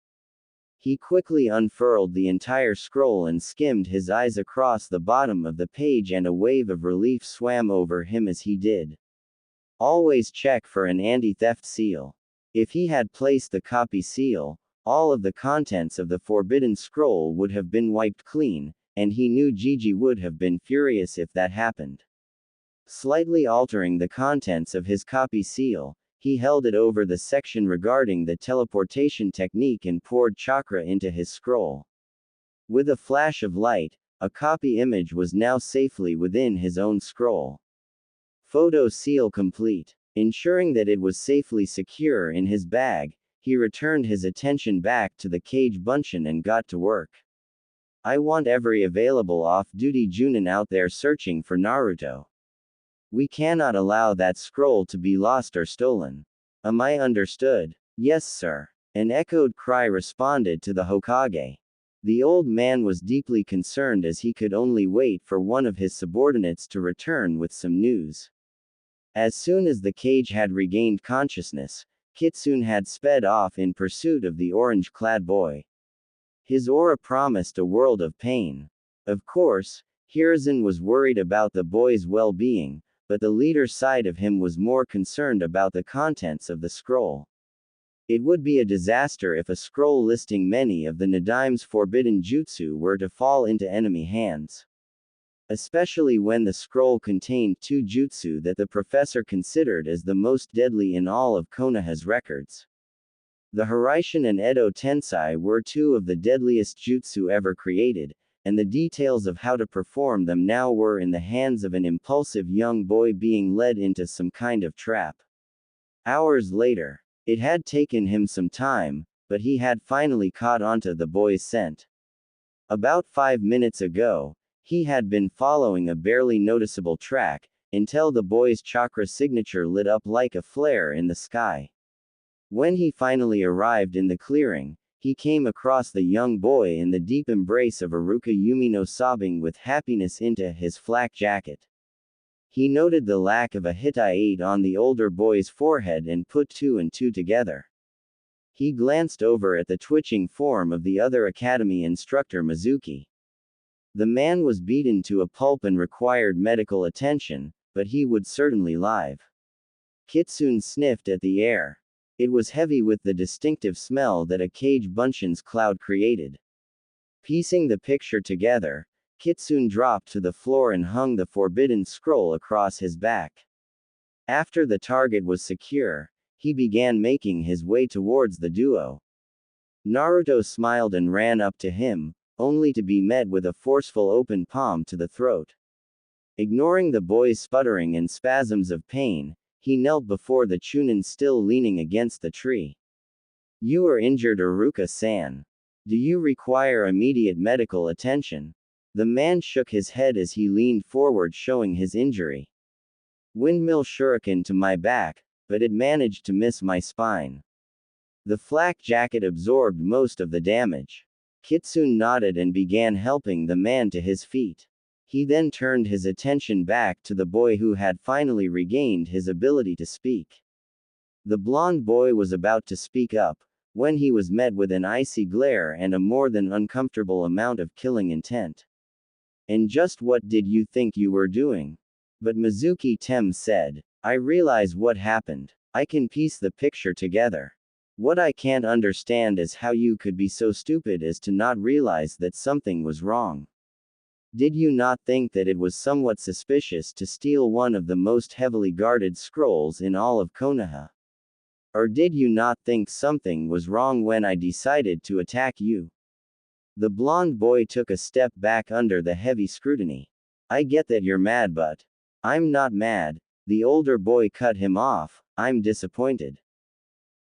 He quickly unfurled the entire scroll and skimmed his eyes across the bottom of the page, and a wave of relief swam over him as he did. Always check for an anti-theft seal. If he had placed the copy seal, all of the contents of the forbidden scroll would have been wiped clean, and he knew Gigi would have been furious if that happened. Slightly altering the contents of his copy seal, he held it over the section regarding the teleportation technique and poured chakra into his scroll. With a flash of light, a copy image was now safely within his own scroll. Photo seal complete. Ensuring that it was safely secure in his bag, he returned his attention back to the Kage Bunshin and got to work. I want every available off-duty Junin out there searching for Naruto. We cannot allow that scroll to be lost or stolen. Am I understood? Yes, sir. An echoed cry responded to the Hokage. The old man was deeply concerned as he could only wait for one of his subordinates to return with some news. As soon as the cage had regained consciousness, Kitsune had sped off in pursuit of the orange-clad boy. His aura promised a world of pain. Of course, Hiruzen was worried about the boy's well-being, but the leader side of him was more concerned about the contents of the scroll. It would be a disaster if a scroll listing many of the Nadime's forbidden jutsu were to fall into enemy hands. Especially when the scroll contained two jutsu that the professor considered as the most deadly in all of Konoha's records. The Hiraishin and Edo Tensei were two of the deadliest jutsu ever created, and the details of how to perform them now were in the hands of an impulsive young boy being led into some kind of trap. Hours later. It had taken him some time, but he had finally caught onto the boy's scent. About 5 minutes ago, he had been following a barely noticeable track, until the boy's chakra signature lit up like a flare in the sky. When he finally arrived in the clearing, he came across the young boy in the deep embrace of Iruka Yumino sobbing with happiness into his flak jacket. He noted the lack of a Hittite on the older boy's forehead and put two and two together. He glanced over at the twitching form of the other academy instructor Mizuki. The man was beaten to a pulp and required medical attention, but he would certainly live. Kitsune sniffed at the air. It was heavy with the distinctive smell that a cage bunshin's cloud created. Piecing the picture together, Kitsune dropped to the floor and hung the forbidden scroll across his back. After the target was secure, he began making his way towards the duo. Naruto smiled and ran up to him, only to be met with a forceful open palm to the throat. Ignoring the boy's sputtering and spasms of pain, he knelt before the Chunin still leaning against the tree. "You are injured, Iruka-san. Do you require immediate medical attention?" The man shook his head as he leaned forward showing his injury. "Windmill shuriken to my back, but it managed to miss my spine." The flak jacket absorbed most of the damage. Kitsune nodded and began helping the man to his feet. He then turned his attention back to the boy who had finally regained his ability to speak. The blonde boy was about to speak up, when he was met with an icy glare and a more than uncomfortable amount of killing intent. "And just what did you think you were doing?" But Mizuki Tem said, "I realize what happened. I can piece the picture together. What I can't understand is how you could be so stupid as to not realize that something was wrong. Did you not think that it was somewhat suspicious to steal one of the most heavily guarded scrolls in all of Konoha? Or did you not think something was wrong when I decided to attack you?" The blonde boy took a step back under the heavy scrutiny. "I get that you're mad, but I'm not mad." The older boy cut him off. "I'm disappointed."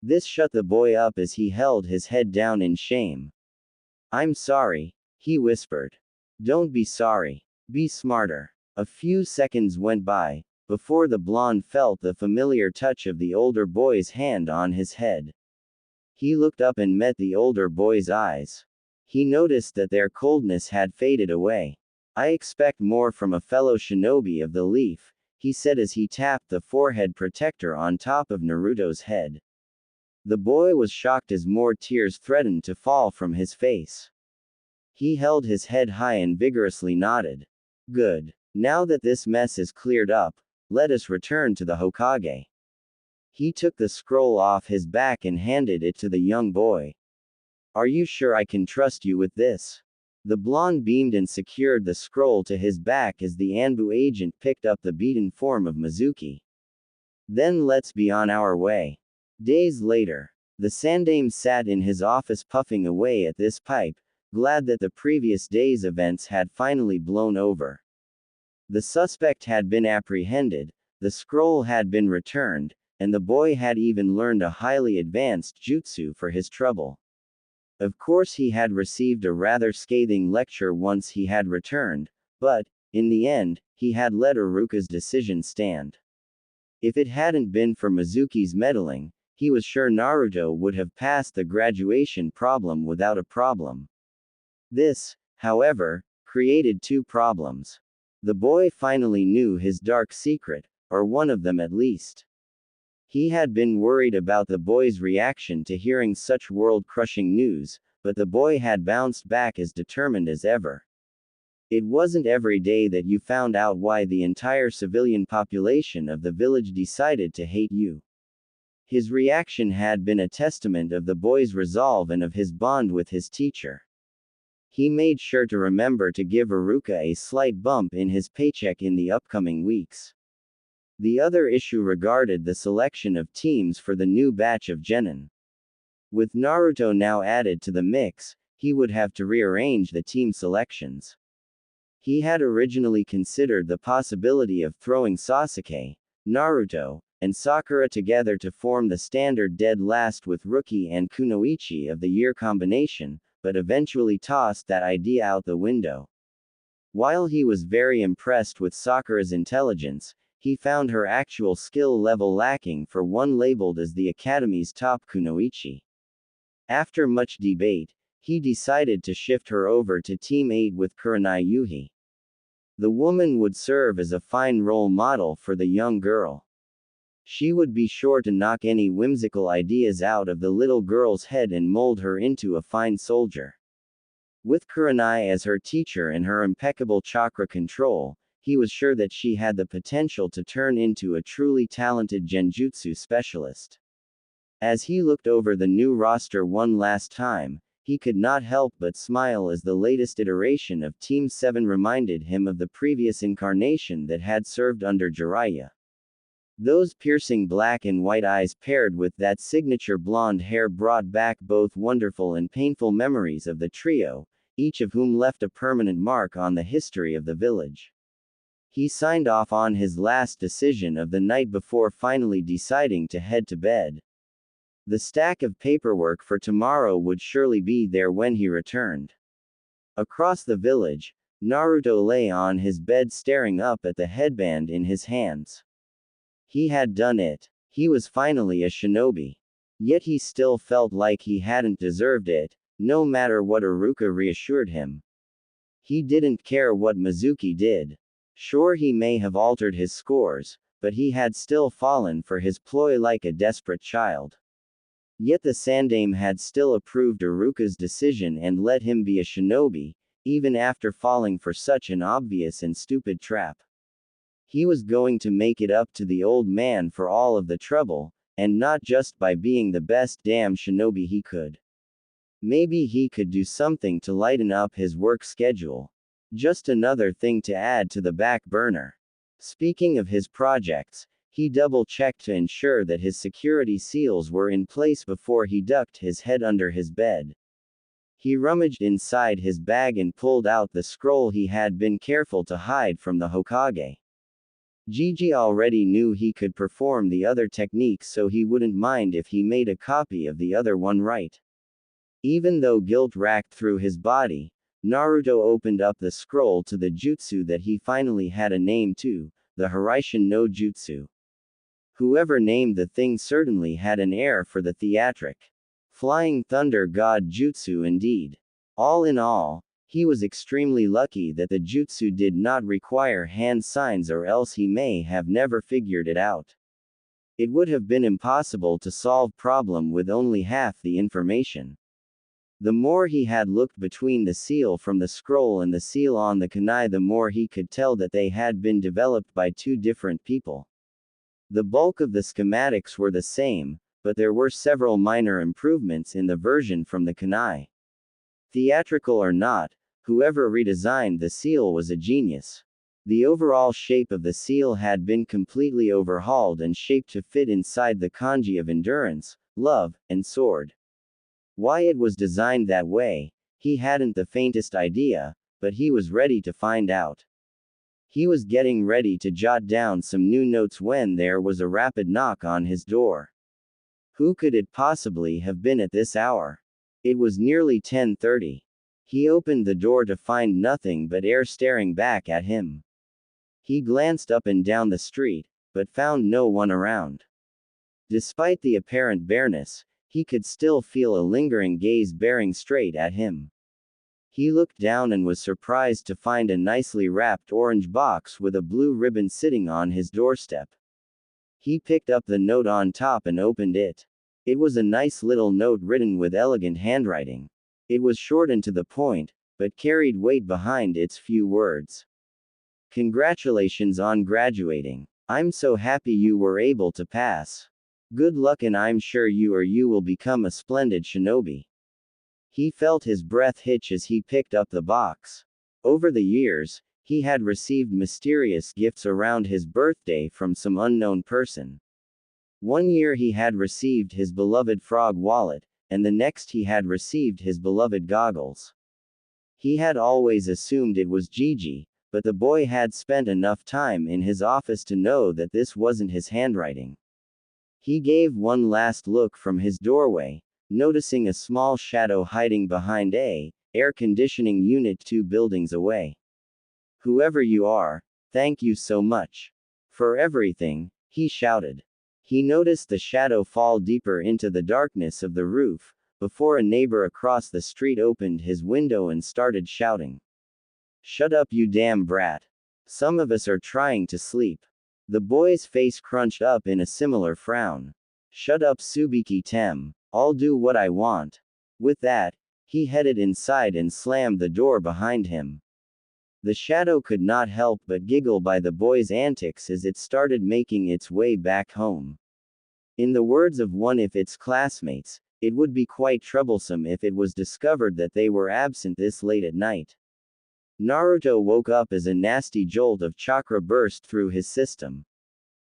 This shut the boy up as he held his head down in shame. "I'm sorry," he whispered. "Don't be sorry. Be smarter." A few seconds went by, before the blonde felt the familiar touch of the older boy's hand on his head. He looked up and met the older boy's eyes. He noticed that their coldness had faded away. "I expect more from a fellow shinobi of the leaf," he said as he tapped the forehead protector on top of Naruto's head. The boy was shocked as more tears threatened to fall from his face. He held his head high and vigorously nodded. "Good. Now that this mess is cleared up, let us return to the Hokage." He took the scroll off his back and handed it to the young boy. "Are you sure I can trust you with this?" The blonde beamed and secured the scroll to his back as the Anbu agent picked up the beaten form of Mizuki. "Then let's be on our way." Days later, the Sandame sat in his office puffing away at this pipe, glad that the previous day's events had finally blown over. The suspect had been apprehended, the scroll had been returned, and the boy had even learned a highly advanced jutsu for his trouble. Of course he had received a rather scathing lecture once he had returned, but, in the end, he had let Iruka's decision stand. If it hadn't been for Mizuki's meddling, he was sure Naruto would have passed the graduation problem without a problem. This, however, created two problems. The boy finally knew his dark secret, or one of them at least. He had been worried about the boy's reaction to hearing such world-crushing news, but the boy had bounced back as determined as ever. It wasn't every day that you found out why the entire civilian population of the village decided to hate you. His reaction had been a testament of the boy's resolve and of his bond with his teacher. He made sure to remember to give Iruka a slight bump in his paycheck in the upcoming weeks. The other issue regarded the selection of teams for the new batch of genin. With Naruto now added to the mix, he would have to rearrange the team selections. He had originally considered the possibility of throwing Sasuke, Naruto, and Sakura together to form the standard dead last with Rookie and Kunoichi of the year combination, but eventually tossed that idea out the window. While he was very impressed with Sakura's intelligence, he found her actual skill level lacking for one labeled as the Academy's top Kunoichi. After much debate, he decided to shift her over to Team 8 with Kunai Yuhi. The woman would serve as a fine role model for the young girl. She would be sure to knock any whimsical ideas out of the little girl's head and mold her into a fine soldier. With Kunai as her teacher and her impeccable chakra control, he was sure that she had the potential to turn into a truly talented genjutsu specialist. As he looked over the new roster one last time, he could not help but smile as the latest iteration of Team 7 reminded him of the previous incarnation that had served under Jiraiya. Those piercing black and white eyes paired with that signature blonde hair brought back both wonderful and painful memories of the trio, each of whom left a permanent mark on the history of the village. He signed off on his last decision of the night before finally deciding to head to bed. The stack of paperwork for tomorrow would surely be there when he returned. Across the village, Naruto lay on his bed staring up at the headband in his hands. He had done it. He was finally a shinobi. Yet he still felt like he hadn't deserved it, no matter what Iruka reassured him. He didn't care what Mizuki did. Sure, he may have altered his scores, but he had still fallen for his ploy like a desperate child. Yet the Sandaime had still approved Iruka's decision and let him be a shinobi, even after falling for such an obvious and stupid trap. He was going to make it up to the old man for all of the trouble, and not just by being the best damn shinobi he could. Maybe he could do something to lighten up his work schedule. Just another thing to add to the back burner. Speaking of his projects, he double-checked to ensure that his security seals were in place before he ducked his head under his bed. He rummaged inside his bag and pulled out the scroll he had been careful to hide from the Hokage. Gigi already knew he could perform the other techniques, so he wouldn't mind if he made a copy of the other one right. Even though guilt racked through his body, Naruto opened up the scroll to the jutsu that he finally had a name to, the Hiraishin no Jutsu. Whoever named the thing certainly had an air for the theatric. Flying Thunder God Jutsu indeed. All in all, he was extremely lucky that the jutsu did not require hand signs, or else he may have never figured it out. It would have been impossible to solve problem with only half the information. The more he had looked between the seal from the scroll and the seal on the kunai, the more he could tell that they had been developed by two different people. The bulk of the schematics were the same, but there were several minor improvements in the version from the kunai. Theatrical or not, whoever redesigned the seal was a genius. The overall shape of the seal had been completely overhauled and shaped to fit inside the kanji of endurance, love, and sword. Why it was designed that way, he hadn't the faintest idea, but he was ready to find out. He was getting ready to jot down some new notes when there was a rapid knock on his door. Who could it possibly have been at this hour? It was nearly 10:30. He opened the door to find nothing but air staring back at him. He glanced up and down the street, but found no one around. Despite the apparent bareness, he could still feel a lingering gaze bearing straight at him. He looked down and was surprised to find a nicely wrapped orange box with a blue ribbon sitting on his doorstep. He picked up the note on top and opened it. It was a nice little note written with elegant handwriting. It was short and to the point, but carried weight behind its few words. Congratulations on graduating. I'm so happy you were able to pass. Good luck, and I'm sure you will become a splendid shinobi. He felt his breath hitch as he picked up the box. Over the years, he had received mysterious gifts around his birthday from some unknown person. One year he had received his beloved frog wallet, and the next he had received his beloved goggles. He had always assumed it was Gigi, but the boy had spent enough time in his office to know that this wasn't his handwriting. He gave one last look from his doorway, noticing a small shadow hiding behind a air conditioning unit 2 buildings away. Whoever you are, thank you so much for everything, he shouted. He noticed the shadow fall deeper into the darkness of the roof, before a neighbor across the street opened his window and started shouting. Shut up, you damn brat. Some of us are trying to sleep. The boy's face crunched up in a similar frown. Shut up, Subiki Tem. I'll do what I want. With that, he headed inside and slammed the door behind him. The shadow could not help but giggle by the boy's antics as it started making its way back home. In the words of one of its classmates, it would be quite troublesome if it was discovered that they were absent this late at night. Naruto woke up as a nasty jolt of chakra burst through his system.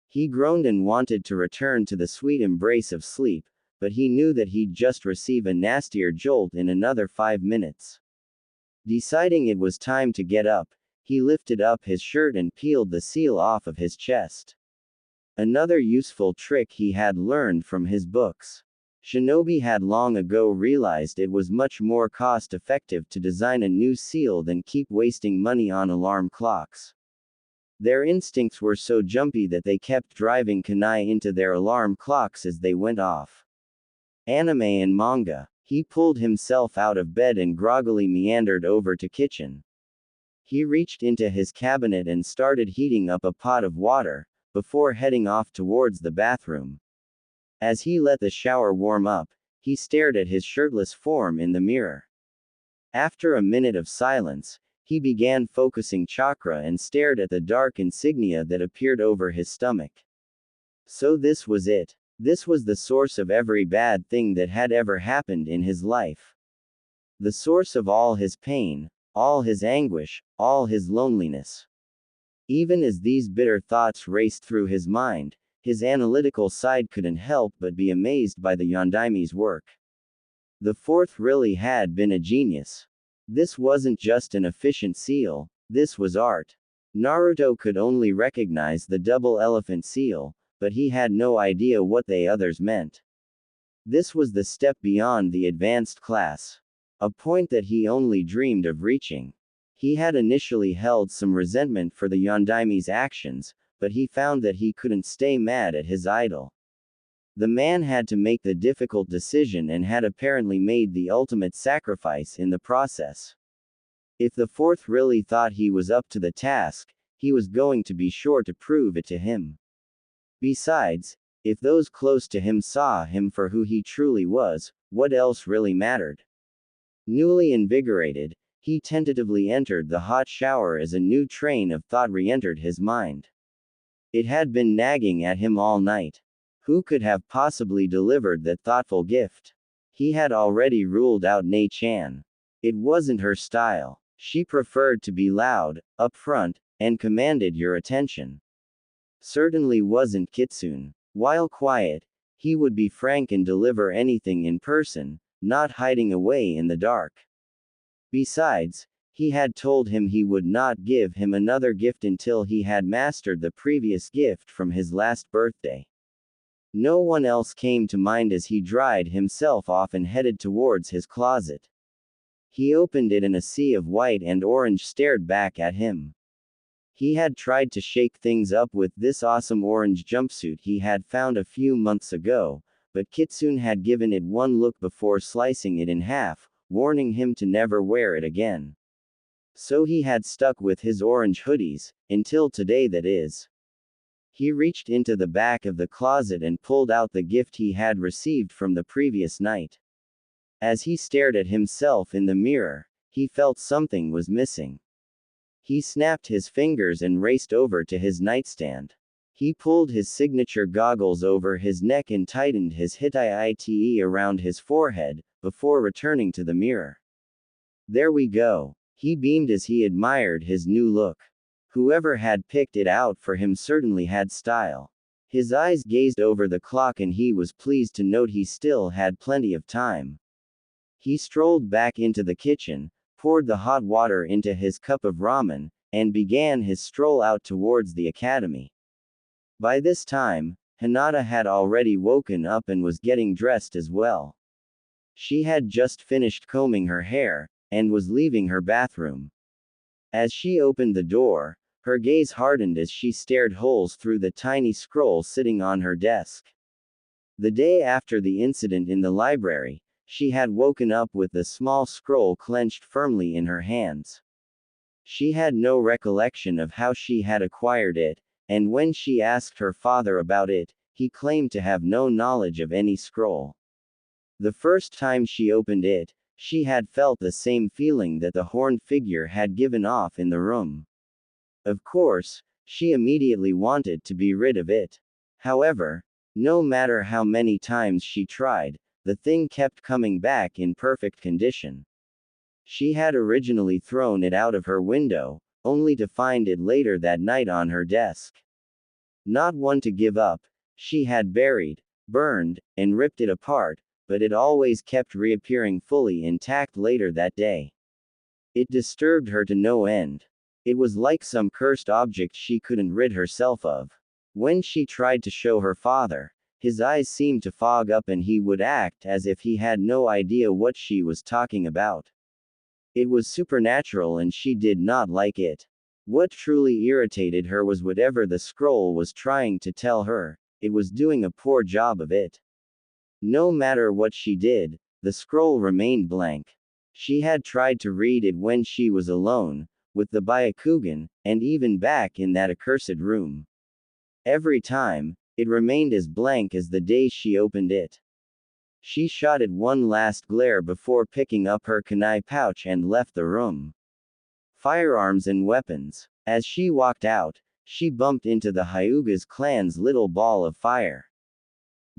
He groaned and wanted to return to the sweet embrace of sleep, but he knew that he'd just receive a nastier jolt in another 5 minutes. Deciding it was time to get up, he lifted up his shirt and peeled the seal off of his chest. Another useful trick he had learned from his books. Shinobi had long ago realized it was much more cost-effective to design a new seal than keep wasting money on alarm clocks. Their instincts were so jumpy that they kept driving Kunai into their alarm clocks as they went off. Anime and manga. He pulled himself out of bed and groggily meandered over to kitchen. He reached into his cabinet and started heating up a pot of water, before heading off towards the bathroom. As he let the shower warm up, he stared at his shirtless form in the mirror. After a minute of silence, he began focusing chakra and stared at the dark insignia that appeared over his stomach. So this was it. This was the source of every bad thing that had ever happened in his life. The source of all his pain, all his anguish, all his loneliness. Even as these bitter thoughts raced through his mind, his analytical side couldn't help but be amazed by the Yondaime's work. The fourth really had been a genius. This wasn't just an efficient seal, this was art. Naruto could only recognize the double elephant seal, but he had no idea what the others meant. This was the step beyond the advanced class. A point that he only dreamed of reaching. He had initially held some resentment for the Yondaime's actions, but he found that he couldn't stay mad at his idol. The man had to make the difficult decision and had apparently made the ultimate sacrifice in the process. If the fourth really thought he was up to the task, he was going to be sure to prove it to him. Besides, if those close to him saw him for who he truly was, what else really mattered? Newly invigorated, he tentatively entered the hot shower as a new train of thought re-entered his mind. It had been nagging at him all night. Who could have possibly delivered that thoughtful gift? He had already ruled out Nei-chan. It wasn't her style. She preferred to be loud, upfront, and commanded your attention. Certainly wasn't Kitsune. While quiet, he would be frank and deliver anything in person, not hiding away in the dark. Besides, he had told him he would not give him another gift until he had mastered the previous gift from his last birthday. No one else came to mind as he dried himself off and headed towards his closet. He opened it and a sea of white and orange stared back at him. He had tried to shake things up with this awesome orange jumpsuit he had found a few months ago, but Kitsune had given it one look before slicing it in half, warning him to never wear it again. So he had stuck with his orange hoodies, until today that is. He reached into the back of the closet and pulled out the gift he had received from the previous night. As he stared at himself in the mirror, he felt something was missing. He snapped his fingers and raced over to his nightstand. He pulled his signature goggles over his neck and tightened his Hitai around his forehead, before returning to the mirror. There we go. He beamed as he admired his new look. Whoever had picked it out for him certainly had style. His eyes gazed over the clock and he was pleased to note he still had plenty of time. He strolled back into the kitchen, poured the hot water into his cup of ramen, and began his stroll out towards the academy. By this time, Hinata had already woken up and was getting dressed as well. She had just finished combing her hair, and was leaving her bathroom. As she opened the door, her gaze hardened as she stared holes through the tiny scroll sitting on her desk. The day after the incident in the library, she had woken up with the small scroll clenched firmly in her hands. She had no recollection of how she had acquired it, and when she asked her father about it, he claimed to have no knowledge of any scroll. The first time she opened it, she had felt the same feeling that the horned figure had given off in the room. Of course, she immediately wanted to be rid of it. However, no matter how many times she tried, the thing kept coming back in perfect condition. She had originally thrown it out of her window, only to find it later that night on her desk. Not one to give up, she had buried, burned, and ripped it apart, but it always kept reappearing fully intact later that day. It disturbed her to no end. It was like some cursed object she couldn't rid herself of. When she tried to show her father, his eyes seemed to fog up and he would act as if he had no idea what she was talking about. It was supernatural and she did not like it. What truly irritated her was whatever the scroll was trying to tell her, it was doing a poor job of it. No matter what she did, the scroll remained blank. She had tried to read it when she was alone, with the Byakugan, and even back in that accursed room. Every time, it remained as blank as the day she opened it. She shot it one last glare before picking up her kunai pouch and left the room. Firearms and weapons. As she walked out, she bumped into the Hyuga's clan's little ball of fire.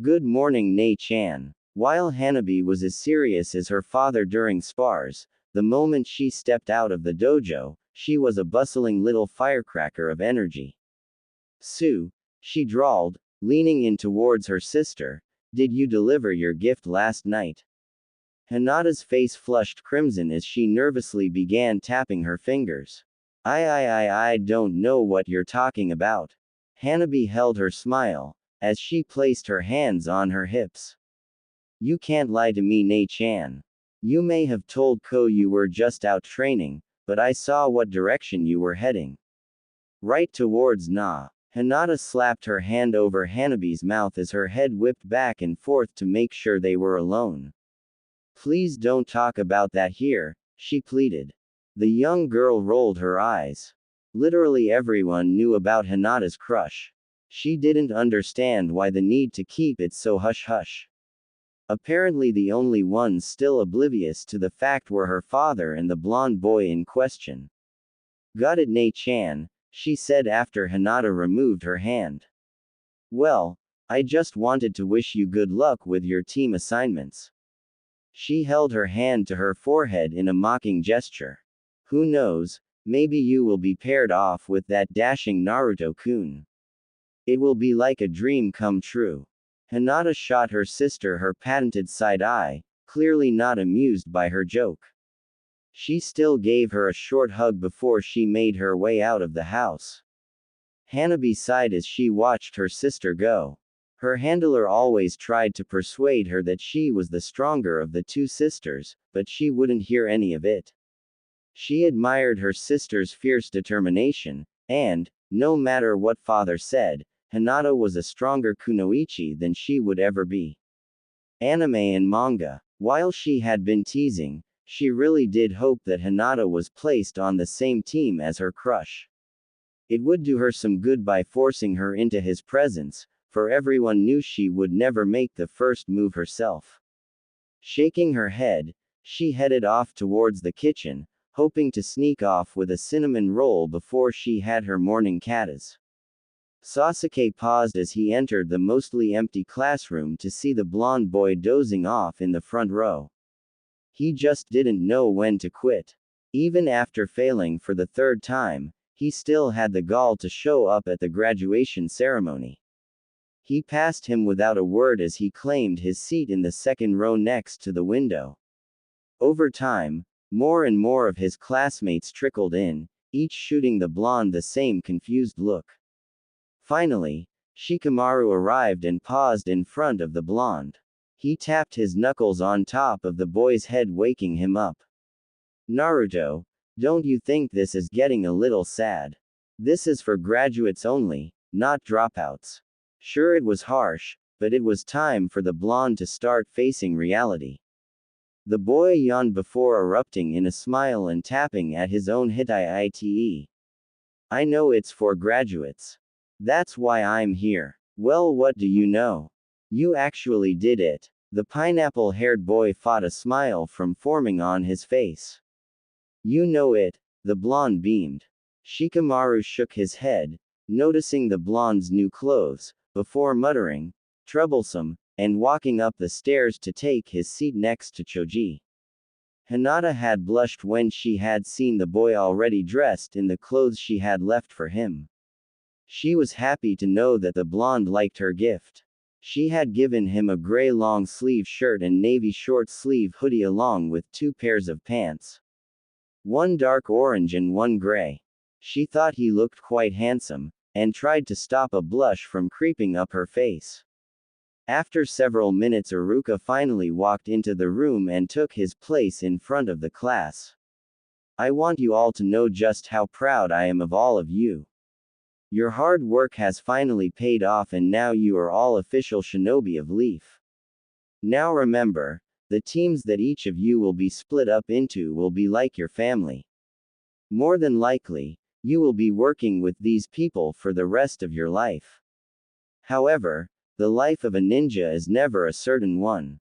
Good morning, Nei-chan. While Hanabi was as serious as her father during spars, the moment she stepped out of the dojo, she was a bustling little firecracker of energy. Sue, she drawled, leaning in towards her sister, did you deliver your gift last night? Hinata's face flushed crimson as she nervously began tapping her fingers. I don't know what you're talking about. Hanabi held her smile, as she placed her hands on her hips. You can't lie to me, Nei-chan. You may have told Ko you were just out training, but I saw what direction you were heading. Right towards Na. Hinata slapped her hand over Hanabi's mouth as her head whipped back and forth to make sure they were alone. Please don't talk about that here, she pleaded. The young girl rolled her eyes. Literally everyone knew about Hinata's crush. She didn't understand why the need to keep it so hush-hush. Apparently the only ones still oblivious to the fact were her father and the blonde boy in question. Got it, Nei-chan, she said after Hinata removed her hand. Well, I just wanted to wish you good luck with your team assignments. She held her hand to her forehead in a mocking gesture. Who knows, maybe you will be paired off with that dashing Naruto-kun. It will be like a dream come true. Hinata shot her sister her patented side eye, clearly not amused by her joke. She still gave her a short hug before she made her way out of the house. Hanabi sighed as she watched her sister go. Her handler always tried to persuade her that she was the stronger of the two sisters, but she wouldn't hear any of it. She admired her sister's fierce determination, and, no matter what father said, Hinata was a stronger kunoichi than she would ever be. Anime and manga. While she had been teasing, She really did hope that Hinata was placed on the same team as her crush. It would do her some good by forcing her into his presence, for everyone knew she would never make the first move herself. Shaking her head, she headed off towards the kitchen, hoping to sneak off with a cinnamon roll before she had her morning katas. Sasuke paused as he entered the mostly empty classroom to see the blonde boy dozing off in the front row. He just didn't know when to quit. Even after failing for the third time, he still had the gall to show up at the graduation ceremony. He passed him without a word as he claimed his seat in the second row next to the window. Over time, more and more of his classmates trickled in, each shooting the blonde the same confused look. Finally, Shikamaru arrived and paused in front of the blonde. He tapped his knuckles on top of the boy's head, waking him up. Naruto, don't you think this is getting a little sad? This is for graduates only, not dropouts. Sure, it was harsh, but it was time for the blonde to start facing reality. The boy yawned before erupting in a smile and tapping at his own hite. I know it's for graduates. That's why I'm here. Well, what do you know? You actually did it. The pineapple-haired boy fought a smile from forming on his face. You know it, the blonde beamed. Shikamaru shook his head, noticing the blonde's new clothes, before muttering, troublesome, and walking up the stairs to take his seat next to Choji. Hinata had blushed when she had seen the boy already dressed in the clothes she had left for him. She was happy to know that the blonde liked her gift. She had given him a gray long-sleeve shirt and navy short-sleeve hoodie along with 2 pairs of pants. One dark orange and one gray. She thought he looked quite handsome, and tried to stop a blush from creeping up her face. After several minutes, Iruka finally walked into the room and took his place in front of the class. I want you all to know just how proud I am of all of you. Your hard work has finally paid off and now you are all official shinobi of Leaf. Now remember, the teams that each of you will be split up into will be like your family. More than likely, you will be working with these people for the rest of your life. However, the life of a ninja is never a certain one.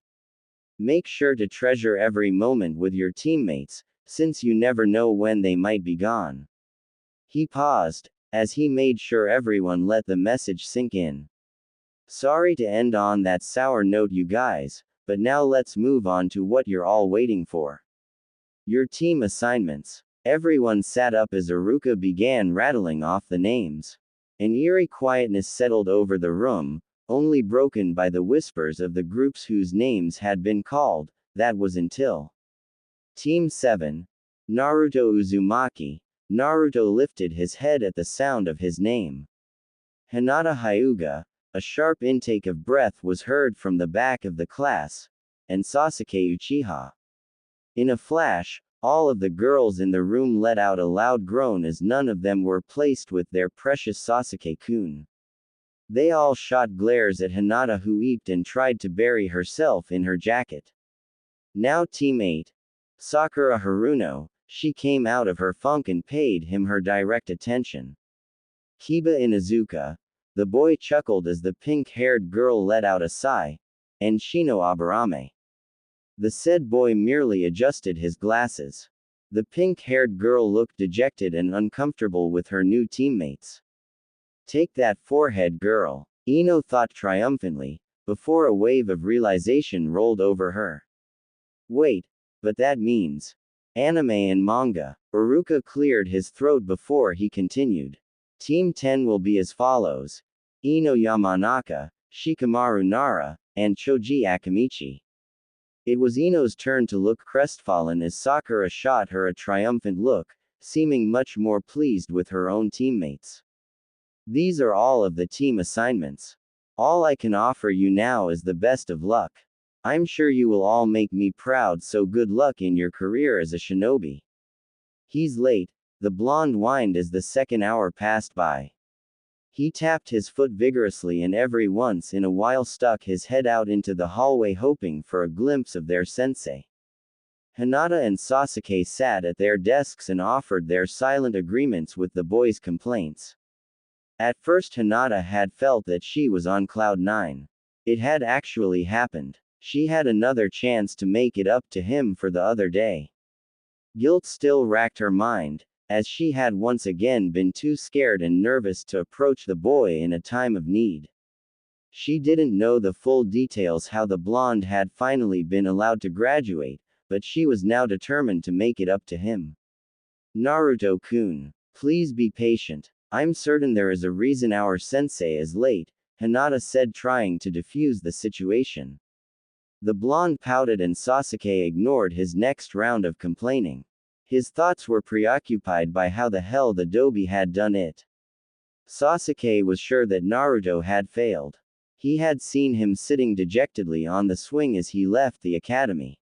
Make sure to treasure every moment with your teammates, since you never know when they might be gone. He paused, as he made sure everyone let the message sink in. Sorry to end on that sour note, you guys, but now let's move on to what you're all waiting for. Your team assignments. Everyone sat up as Iruka began rattling off the names. An eerie quietness settled over the room, only broken by the whispers of the groups whose names had been called. That was until Team 7. Naruto Uzumaki. Naruto lifted his head at the sound of his name. Hinata Hyuga. A sharp intake of breath was heard from the back of the class. And Sasuke Uchiha. In a flash, all of the girls in the room let out a loud groan as none of them were placed with their precious Sasuke-kun. They all shot glares at Hinata, who eeped and tried to bury herself in her jacket. Now Team 8. Sakura Haruno. She came out of her funk and paid him her direct attention. Kiba Inuzuka. The boy chuckled as the pink-haired girl let out a sigh. And Shino Aburame. The said boy merely adjusted his glasses. The pink-haired girl looked dejected and uncomfortable with her new teammates. Take that forehead, girl, Ino thought triumphantly, before a wave of realization rolled over her. Wait, but that means anime and manga. Iruka cleared his throat before he continued. Team 10 will be as follows: Ino Yamanaka, Shikamaru Nara, and Choji Akamichi. It was Ino's turn to look crestfallen as Sakura shot her a triumphant look, seeming much more pleased with her own teammates. These are all of the team assignments. All I can offer you now is the best of luck. I'm sure you will all make me proud, so good luck in your career as a shinobi. He's late, the blonde whined as the second hour passed by. He tapped his foot vigorously and every once in a while stuck his head out into the hallway hoping for a glimpse of their sensei. Hinata and Sasuke sat at their desks and offered their silent agreements with the boys' complaints. At first Hinata had felt that she was on cloud 9. It had actually happened. She had another chance to make it up to him for the other day. Guilt still racked her mind, as she had once again been too scared and nervous to approach the boy in a time of need. She didn't know the full details how the blonde had finally been allowed to graduate, but she was now determined to make it up to him. Naruto-kun, please be patient. I'm certain there is a reason our sensei is late, Hinata said, trying to defuse the situation. The blonde pouted and Sasuke ignored his next round of complaining. His thoughts were preoccupied by how the hell the Dobi had done it. Sasuke was sure that Naruto had failed. He had seen him sitting dejectedly on the swing as he left the academy.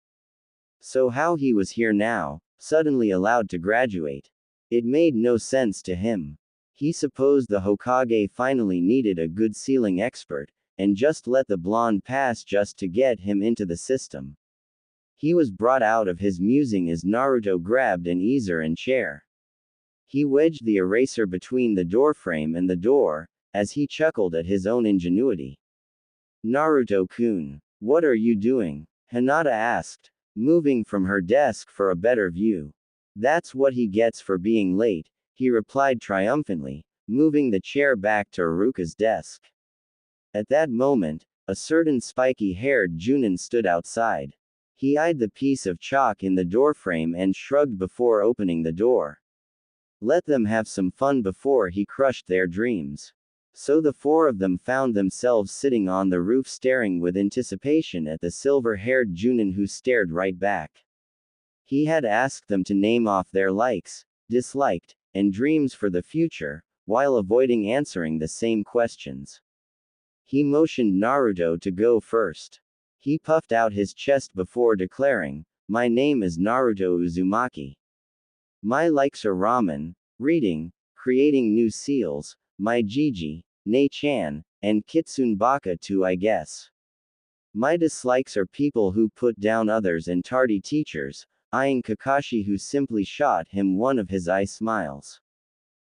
So how he was here now, suddenly allowed to graduate? It made no sense to him. He supposed the Hokage finally needed a good sealing expert, and just let the blonde pass just to get him into the system. He was brought out of his musing as Naruto grabbed an easel and chair. He wedged the eraser between the doorframe and the door, as he chuckled at his own ingenuity. Naruto-kun, what are you doing? Hinata asked, moving from her desk for a better view. That's what he gets for being late, he replied triumphantly, moving the chair back to Iruka's desk. At that moment, a certain spiky-haired Junin stood outside. He eyed the piece of chalk in the doorframe and shrugged before opening the door. Let them have some fun before he crushed their dreams. So the four of them found themselves sitting on the roof staring with anticipation at the silver-haired Junin who stared right back. He had asked them to name off their likes, disliked, and dreams for the future, while avoiding answering the same questions. He motioned Naruto to go first. He puffed out his chest before declaring, "My name is Naruto Uzumaki. My likes are ramen, reading, creating new seals, my Jiji, Ne-chan, and Kitsune Baka too, I guess. My dislikes are people who put down others and tardy teachers," eyeing Kakashi who simply shot him one of his eye smiles.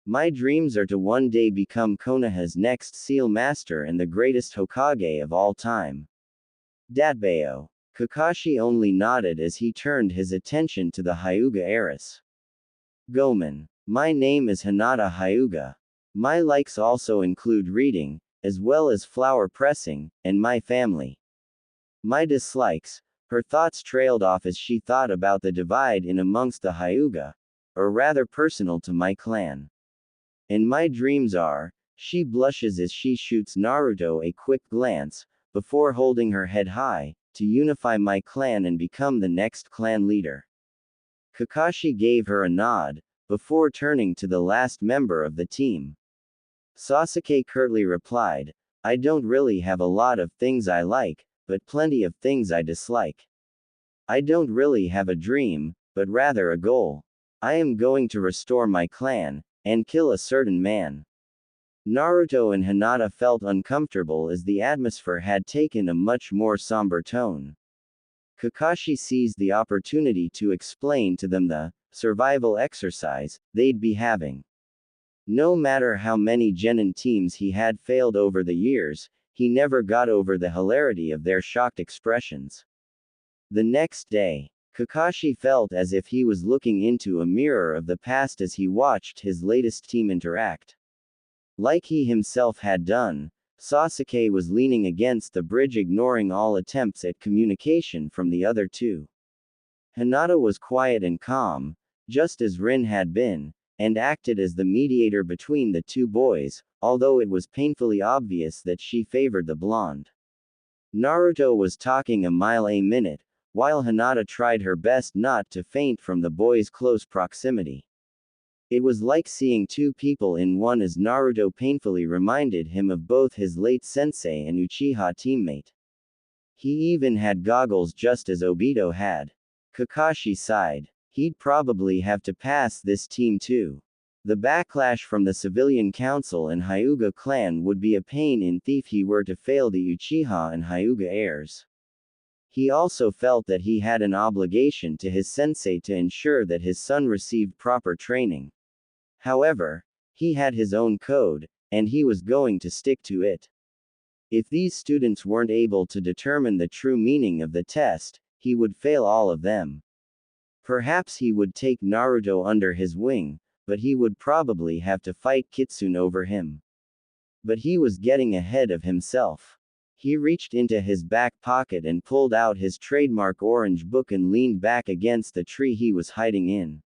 "My dreams are to one day become Konoha's next seal master and the greatest Hokage of all time." Datbeo. Kakashi only nodded as he turned his attention to the Hyuga heiress. Gomen. My name is Hinata Hyuga. My likes also include reading, as well as flower pressing, and my family. My dislikes. Her thoughts trailed off as she thought about the divide in amongst the Hyuga, or rather personal to my clan. And my dreams are, she blushes as she shoots Naruto a quick glance, before holding her head high, to unify my clan and become the next clan leader. Kakashi gave her a nod, before turning to the last member of the team. Sasuke curtly replied, "I don't really have a lot of things I like, but plenty of things I dislike. I don't really have a dream, but rather a goal. I am going to restore my clan, and kill a certain man." Naruto and Hinata felt uncomfortable as the atmosphere had taken a much more somber tone. Kakashi seized the opportunity to explain to them the survival exercise they'd be having. No matter how many genin teams he had failed over the years, he never got over the hilarity of their shocked expressions. The next day, Kakashi felt as if he was looking into a mirror of the past as he watched his latest team interact. Like he himself had done, Sasuke was leaning against the bridge, ignoring all attempts at communication from the other two. Hinata was quiet and calm, just as Rin had been, and acted as the mediator between the two boys, although it was painfully obvious that she favored the blonde. Naruto was talking a mile a minute, while Hinata tried her best not to faint from the boys' close proximity. It was like seeing two people in one, as Naruto painfully reminded him of both his late sensei and Uchiha teammate. He even had goggles just as Obito had. Kakashi sighed. He'd probably have to pass this team too. The backlash from the civilian council and Hyuga clan would be a pain in if he were to fail the Uchiha and Hyuga heirs. He also felt that he had an obligation to his sensei to ensure that his son received proper training. However, he had his own code, and he was going to stick to it. If these students weren't able to determine the true meaning of the test, he would fail all of them. Perhaps he would take Naruto under his wing, but he would probably have to fight Kitsune over him. But he was getting ahead of himself. He reached into his back pocket and pulled out his trademark orange book and leaned back against the tree he was hiding in.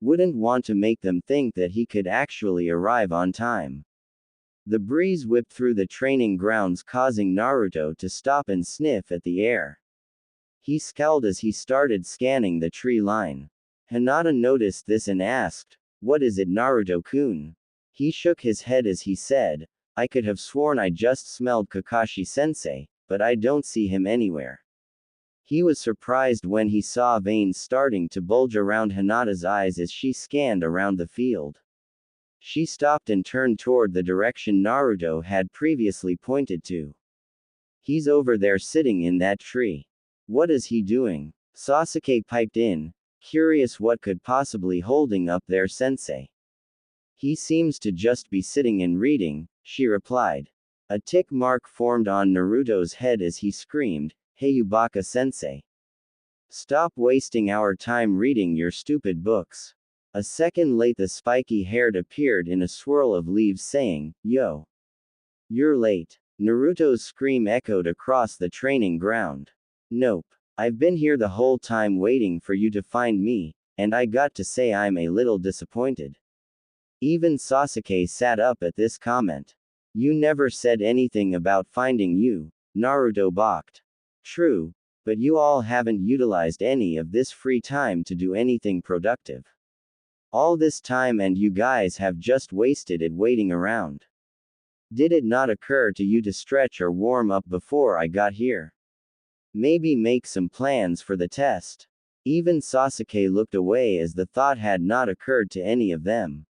Wouldn't want to make them think that he could actually arrive on time. The breeze whipped through the training grounds, causing Naruto to stop and sniff at the air. He scowled as he started scanning the tree line. Hinata noticed this and asked, "What is it, Naruto-kun?" He shook his head as he said, "I could have sworn I just smelled Kakashi-sensei, but I don't see him anywhere." He was surprised when he saw veins starting to bulge around Hinata's eyes as she scanned around the field. She stopped and turned toward the direction Naruto had previously pointed to. "He's over there sitting in that tree. What is he doing?" Sasuke piped in, curious what could possibly holding up their sensei. "He seems to just be sitting and reading," she replied. A tick mark formed on Naruto's head as he screamed, "Hey Ubaka-sensei! Stop wasting our time reading your stupid books." A second late the spiky-haired appeared in a swirl of leaves saying, "Yo! You're late." Naruto's scream echoed across the training ground. "Nope. I've been here the whole time waiting for you to find me, and I got to say I'm a little disappointed." Even Sasuke sat up at this comment. "You never said anything about finding you," Naruto balked. "True, but you all haven't utilized any of this free time to do anything productive. All this time and you guys have just wasted it waiting around. Did it not occur to you to stretch or warm up before I got here? Maybe make some plans for the test?" Even Sasuke looked away as the thought had not occurred to any of them.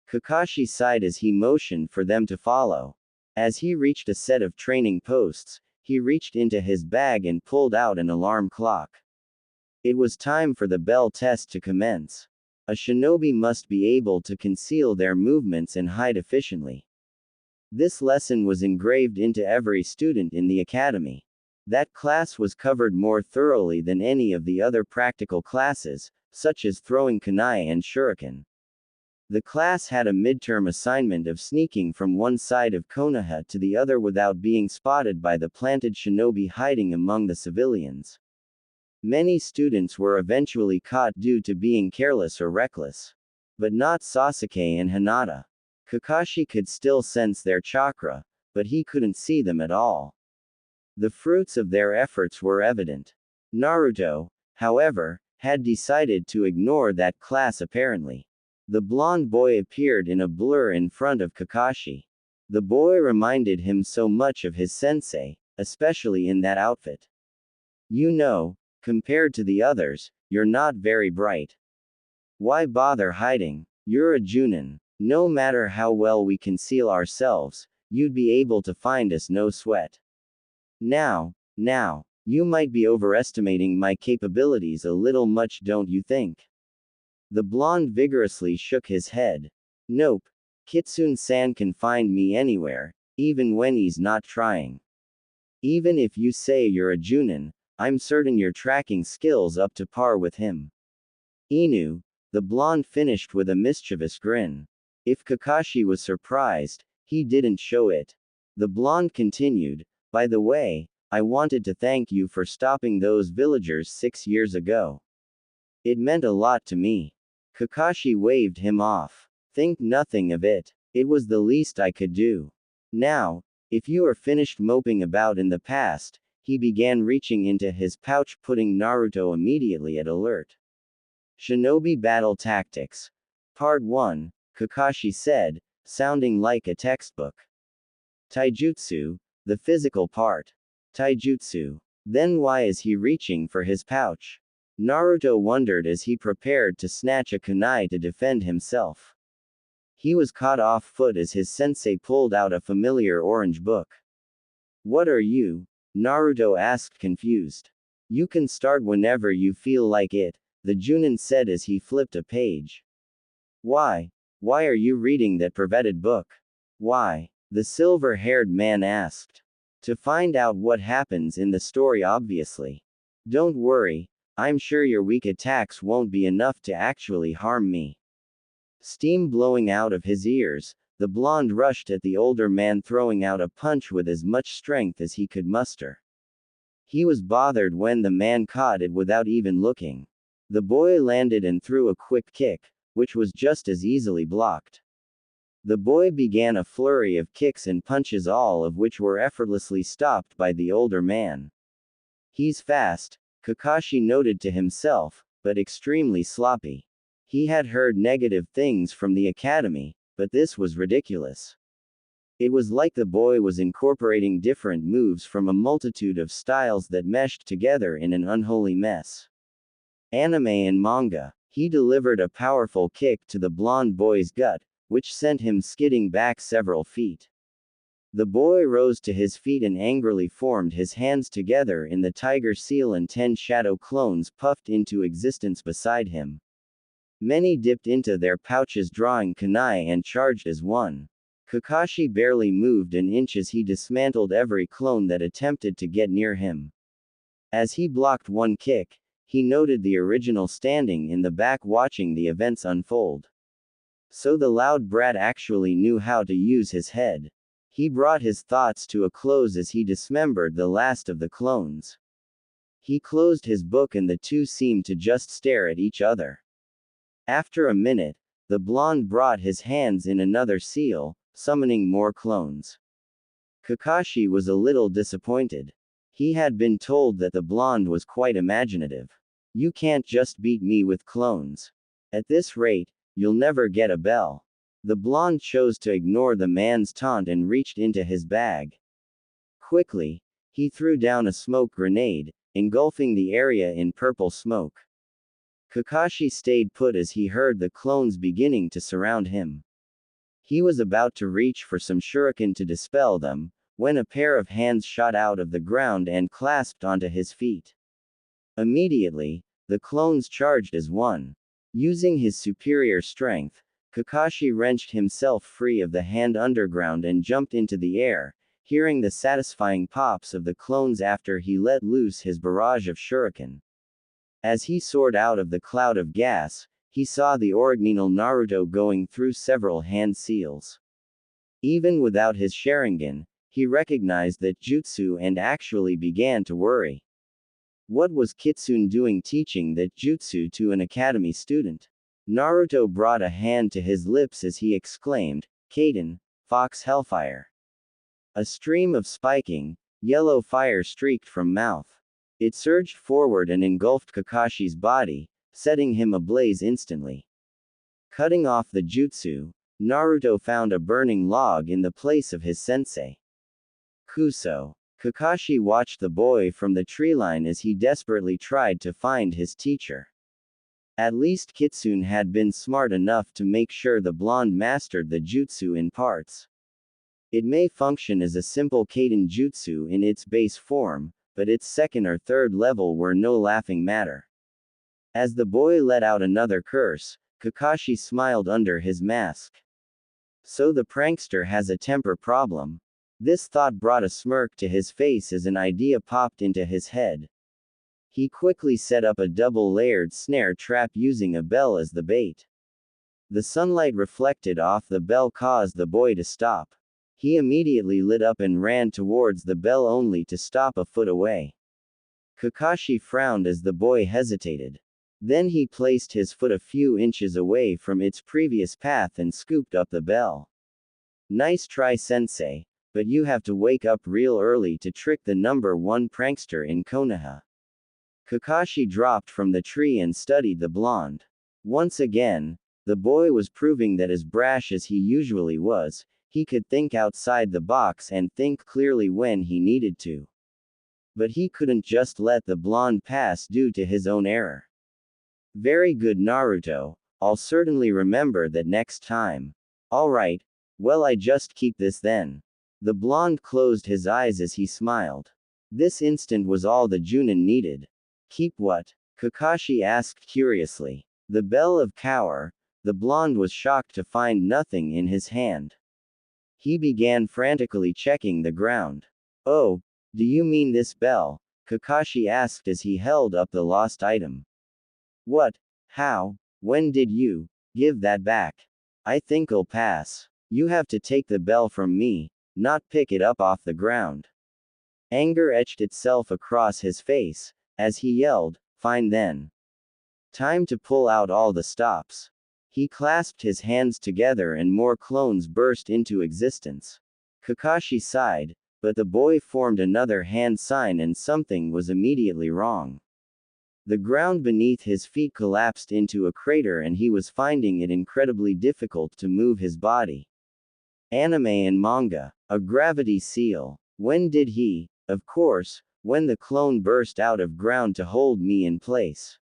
Kakashi sighed as he motioned for them to follow. As he reached a set of training posts, he reached into his bag and pulled out an alarm clock. It was time for the bell test to commence. A shinobi must be able to conceal their movements and hide efficiently. This lesson was engraved into every student in the academy. That class was covered more thoroughly than any of the other practical classes, such as throwing kunai and shuriken. The class had a midterm assignment of sneaking from one side of Konoha to the other without being spotted by the planted shinobi hiding among the civilians. Many students were eventually caught due to being careless or reckless. But not Sasuke and Hinata. Kakashi could still sense their chakra, but he couldn't see them at all. The fruits of their efforts were evident. Naruto, however, had decided to ignore that class apparently. The blonde boy appeared in a blur in front of Kakashi. The boy reminded him so much of his sensei, especially in that outfit. "You know, compared to the others, you're not very bright. Why bother hiding? You're a Junin. No matter how well we conceal ourselves, you'd be able to find us no sweat. Now, you might be overestimating my capabilities a little much, don't you think?" The blonde vigorously shook his head. "Nope. Kitsune-san can find me anywhere, even when he's not trying. Even if you say you're a Junin, I'm certain your tracking skills up to par with him." Inu, the blonde finished with a mischievous grin. If Kakashi was surprised, he didn't show it. The blonde continued, "By the way, I wanted to thank you for stopping those villagers 6 years ago. It meant a lot to me." Kakashi waved him off. "Think nothing of it. It was the least I could do. Now, if you are finished moping about in the past," he began reaching into his pouch, putting Naruto immediately at alert. Shinobi Battle Tactics. Part 1, Kakashi said, sounding like a textbook. Taijutsu, the physical part. Taijutsu. Then why is he reaching for his pouch? Naruto wondered as he prepared to snatch a kunai to defend himself. He was caught off-foot as his sensei pulled out a familiar orange book. "What are you?" Naruto asked confused. You can start whenever you feel like it, the Junin said as he flipped a page. Why? Why are you reading that perverted book? Why? The silver-haired man asked. To find out what happens in the story obviously. Don't worry, I'm sure your weak attacks won't be enough to actually harm me. Steam blowing out of his ears, the blonde rushed at the older man, throwing out a punch with as much strength as he could muster. He was bothered when the man caught it without even looking. The boy landed and threw a quick kick, which was just as easily blocked. The boy began a flurry of kicks and punches, all of which were effortlessly stopped by the older man. He's fast, Kakashi noted to himself, but extremely sloppy. He had heard negative things from the academy, but this was ridiculous. It was like the boy was incorporating different moves from a multitude of styles that meshed together in an unholy mess. Anime and manga. He delivered a powerful kick to the blonde boy's gut, which sent him skidding back several feet. The boy rose to his feet and angrily formed his hands together in the tiger seal, and 10 shadow clones puffed into existence beside him. Many dipped into their pouches drawing kunai and charged as one. Kakashi barely moved an inch as he dismantled every clone that attempted to get near him. As he blocked one kick, he noted the original standing in the back watching the events unfold. So the loud brat actually knew how to use his head. He brought his thoughts to a close as he dismembered the last of the clones. He closed his book and the two seemed to just stare at each other. After a minute, the blonde brought his hands in another seal, summoning more clones. Kakashi was a little disappointed. He had been told that the blonde was quite imaginative. You can't just beat me with clones. At this rate, you'll never get a bell. The blonde chose to ignore the man's taunt and reached into his bag. Quickly, he threw down a smoke grenade, engulfing the area in purple smoke. Kakashi stayed put as he heard the clones beginning to surround him. He was about to reach for some shuriken to dispel them, when a pair of hands shot out of the ground and clasped onto his feet. Immediately, the clones charged as one. Using his superior strength, Kakashi wrenched himself free of the hand underground and jumped into the air, hearing the satisfying pops of the clones after he let loose his barrage of shuriken. As he soared out of the cloud of gas, he saw the original Naruto going through several hand seals. Even without his Sharingan, he recognized that jutsu and actually began to worry. What was Kitsune doing teaching that jutsu to an academy student? Naruto brought a hand to his lips as he exclaimed, Kaden, Fox Hellfire. A stream of spiking, yellow fire streaked from mouth. It surged forward and engulfed Kakashi's body, setting him ablaze instantly. Cutting off the jutsu, Naruto found a burning log in the place of his sensei. Kuso. Kakashi watched the boy from the treeline as he desperately tried to find his teacher. At least Kitsune had been smart enough to make sure the blonde mastered the jutsu in parts. It may function as a simple Kaden jutsu in its base form, but its second or third level were no laughing matter. As the boy let out another curse, Kakashi smiled under his mask. So the prankster has a temper problem. This thought brought a smirk to his face as an idea popped into his head. He quickly set up a double-layered snare trap using a bell as the bait. The sunlight reflected off the bell caused the boy to stop. He immediately lit up and ran towards the bell only to stop a foot away. Kakashi frowned as the boy hesitated. Then he placed his foot a few inches away from its previous path and scooped up the bell. Nice try, sensei, but you have to wake up real early to trick the number one prankster in Konoha. Kakashi dropped from the tree and studied the blonde. Once again, the boy was proving that as brash as he usually was, he could think outside the box and think clearly when he needed to. But he couldn't just let the blonde pass due to his own error. Very good, Naruto, I'll certainly remember that next time. Alright, well, I just keep this then. The blonde closed his eyes as he smiled. This instant was all the Junin needed. Keep what? Kakashi asked curiously. The bell of Cower. The blonde was shocked to find nothing in his hand. He began frantically checking the ground. Oh, do you mean this bell? Kakashi asked as he held up the lost item. What? How? When did you give that back? I think I'll pass. You have to take the bell from me, not pick it up off the ground. Anger etched itself across his face, as he yelled, Fine then. Time to pull out all the stops. He clasped his hands together and more clones burst into existence. Kakashi sighed, but the boy formed another hand sign and something was immediately wrong. The ground beneath his feet collapsed into a crater and he was finding it incredibly difficult to move his body. Anime and manga. A gravity seal. When did he? Of course, when the clone burst out of ground to hold me in place.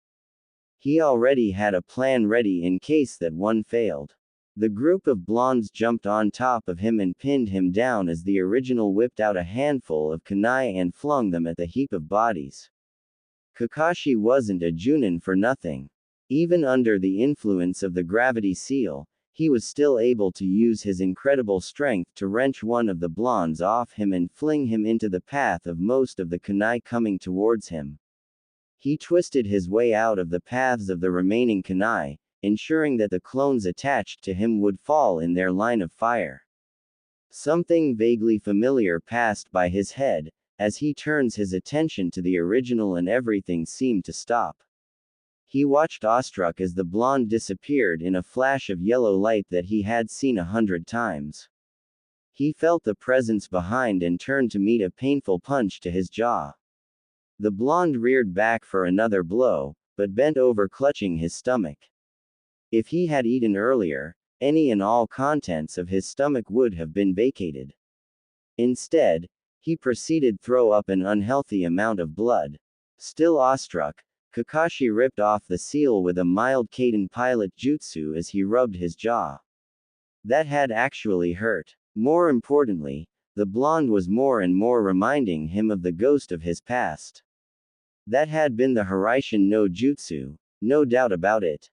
He already had a plan ready in case that one failed. The group of blondes jumped on top of him and pinned him down as the original whipped out a handful of kunai and flung them at the heap of bodies. Kakashi wasn't a Junin for nothing. Even under the influence of the gravity seal, he was still able to use his incredible strength to wrench one of the blondes off him and fling him into the path of most of the kunai coming towards him. He twisted his way out of the paths of the remaining kunai, ensuring that the clones attached to him would fall in their line of fire. Something vaguely familiar passed by his head, as he turns his attention to the original and everything seemed to stop. He watched awestruck as the blonde disappeared in a flash of yellow light that he had seen 100 times. He felt the presence behind and turned to meet a painful punch to his jaw. The blonde reared back for another blow, but bent over clutching his stomach. If he had eaten earlier, any and all contents of his stomach would have been vacated. Instead, he proceeded to throw up an unhealthy amount of blood. Still awestruck, Kakashi ripped off the seal with a mild Kaden pilot jutsu as he rubbed his jaw. That had actually hurt. More importantly, the blonde was more and more reminding him of the ghost of his past. That had been the Hiraishin no Jutsu, no doubt about it.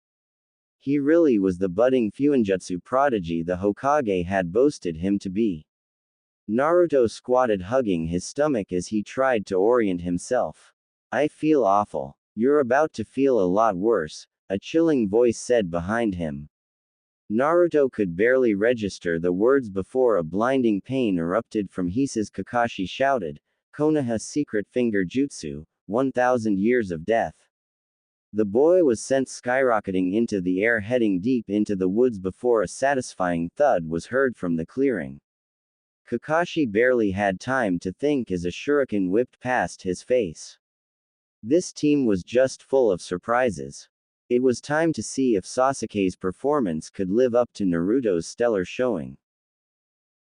He really was the budding Fuinjutsu prodigy the Hokage had boasted him to be. Naruto squatted hugging his stomach as he tried to orient himself. I feel awful. You're about to feel a lot worse, a chilling voice said behind him. Naruto could barely register the words before a blinding pain erupted from Hisa's. Kakashi shouted, Konoha's secret finger jutsu, 1,000 years of death. The boy was sent skyrocketing into the air heading deep into the woods before a satisfying thud was heard from the clearing. Kakashi barely had time to think as a shuriken whipped past his face. This team was just full of surprises. It was time to see if Sasuke's performance could live up to Naruto's stellar showing.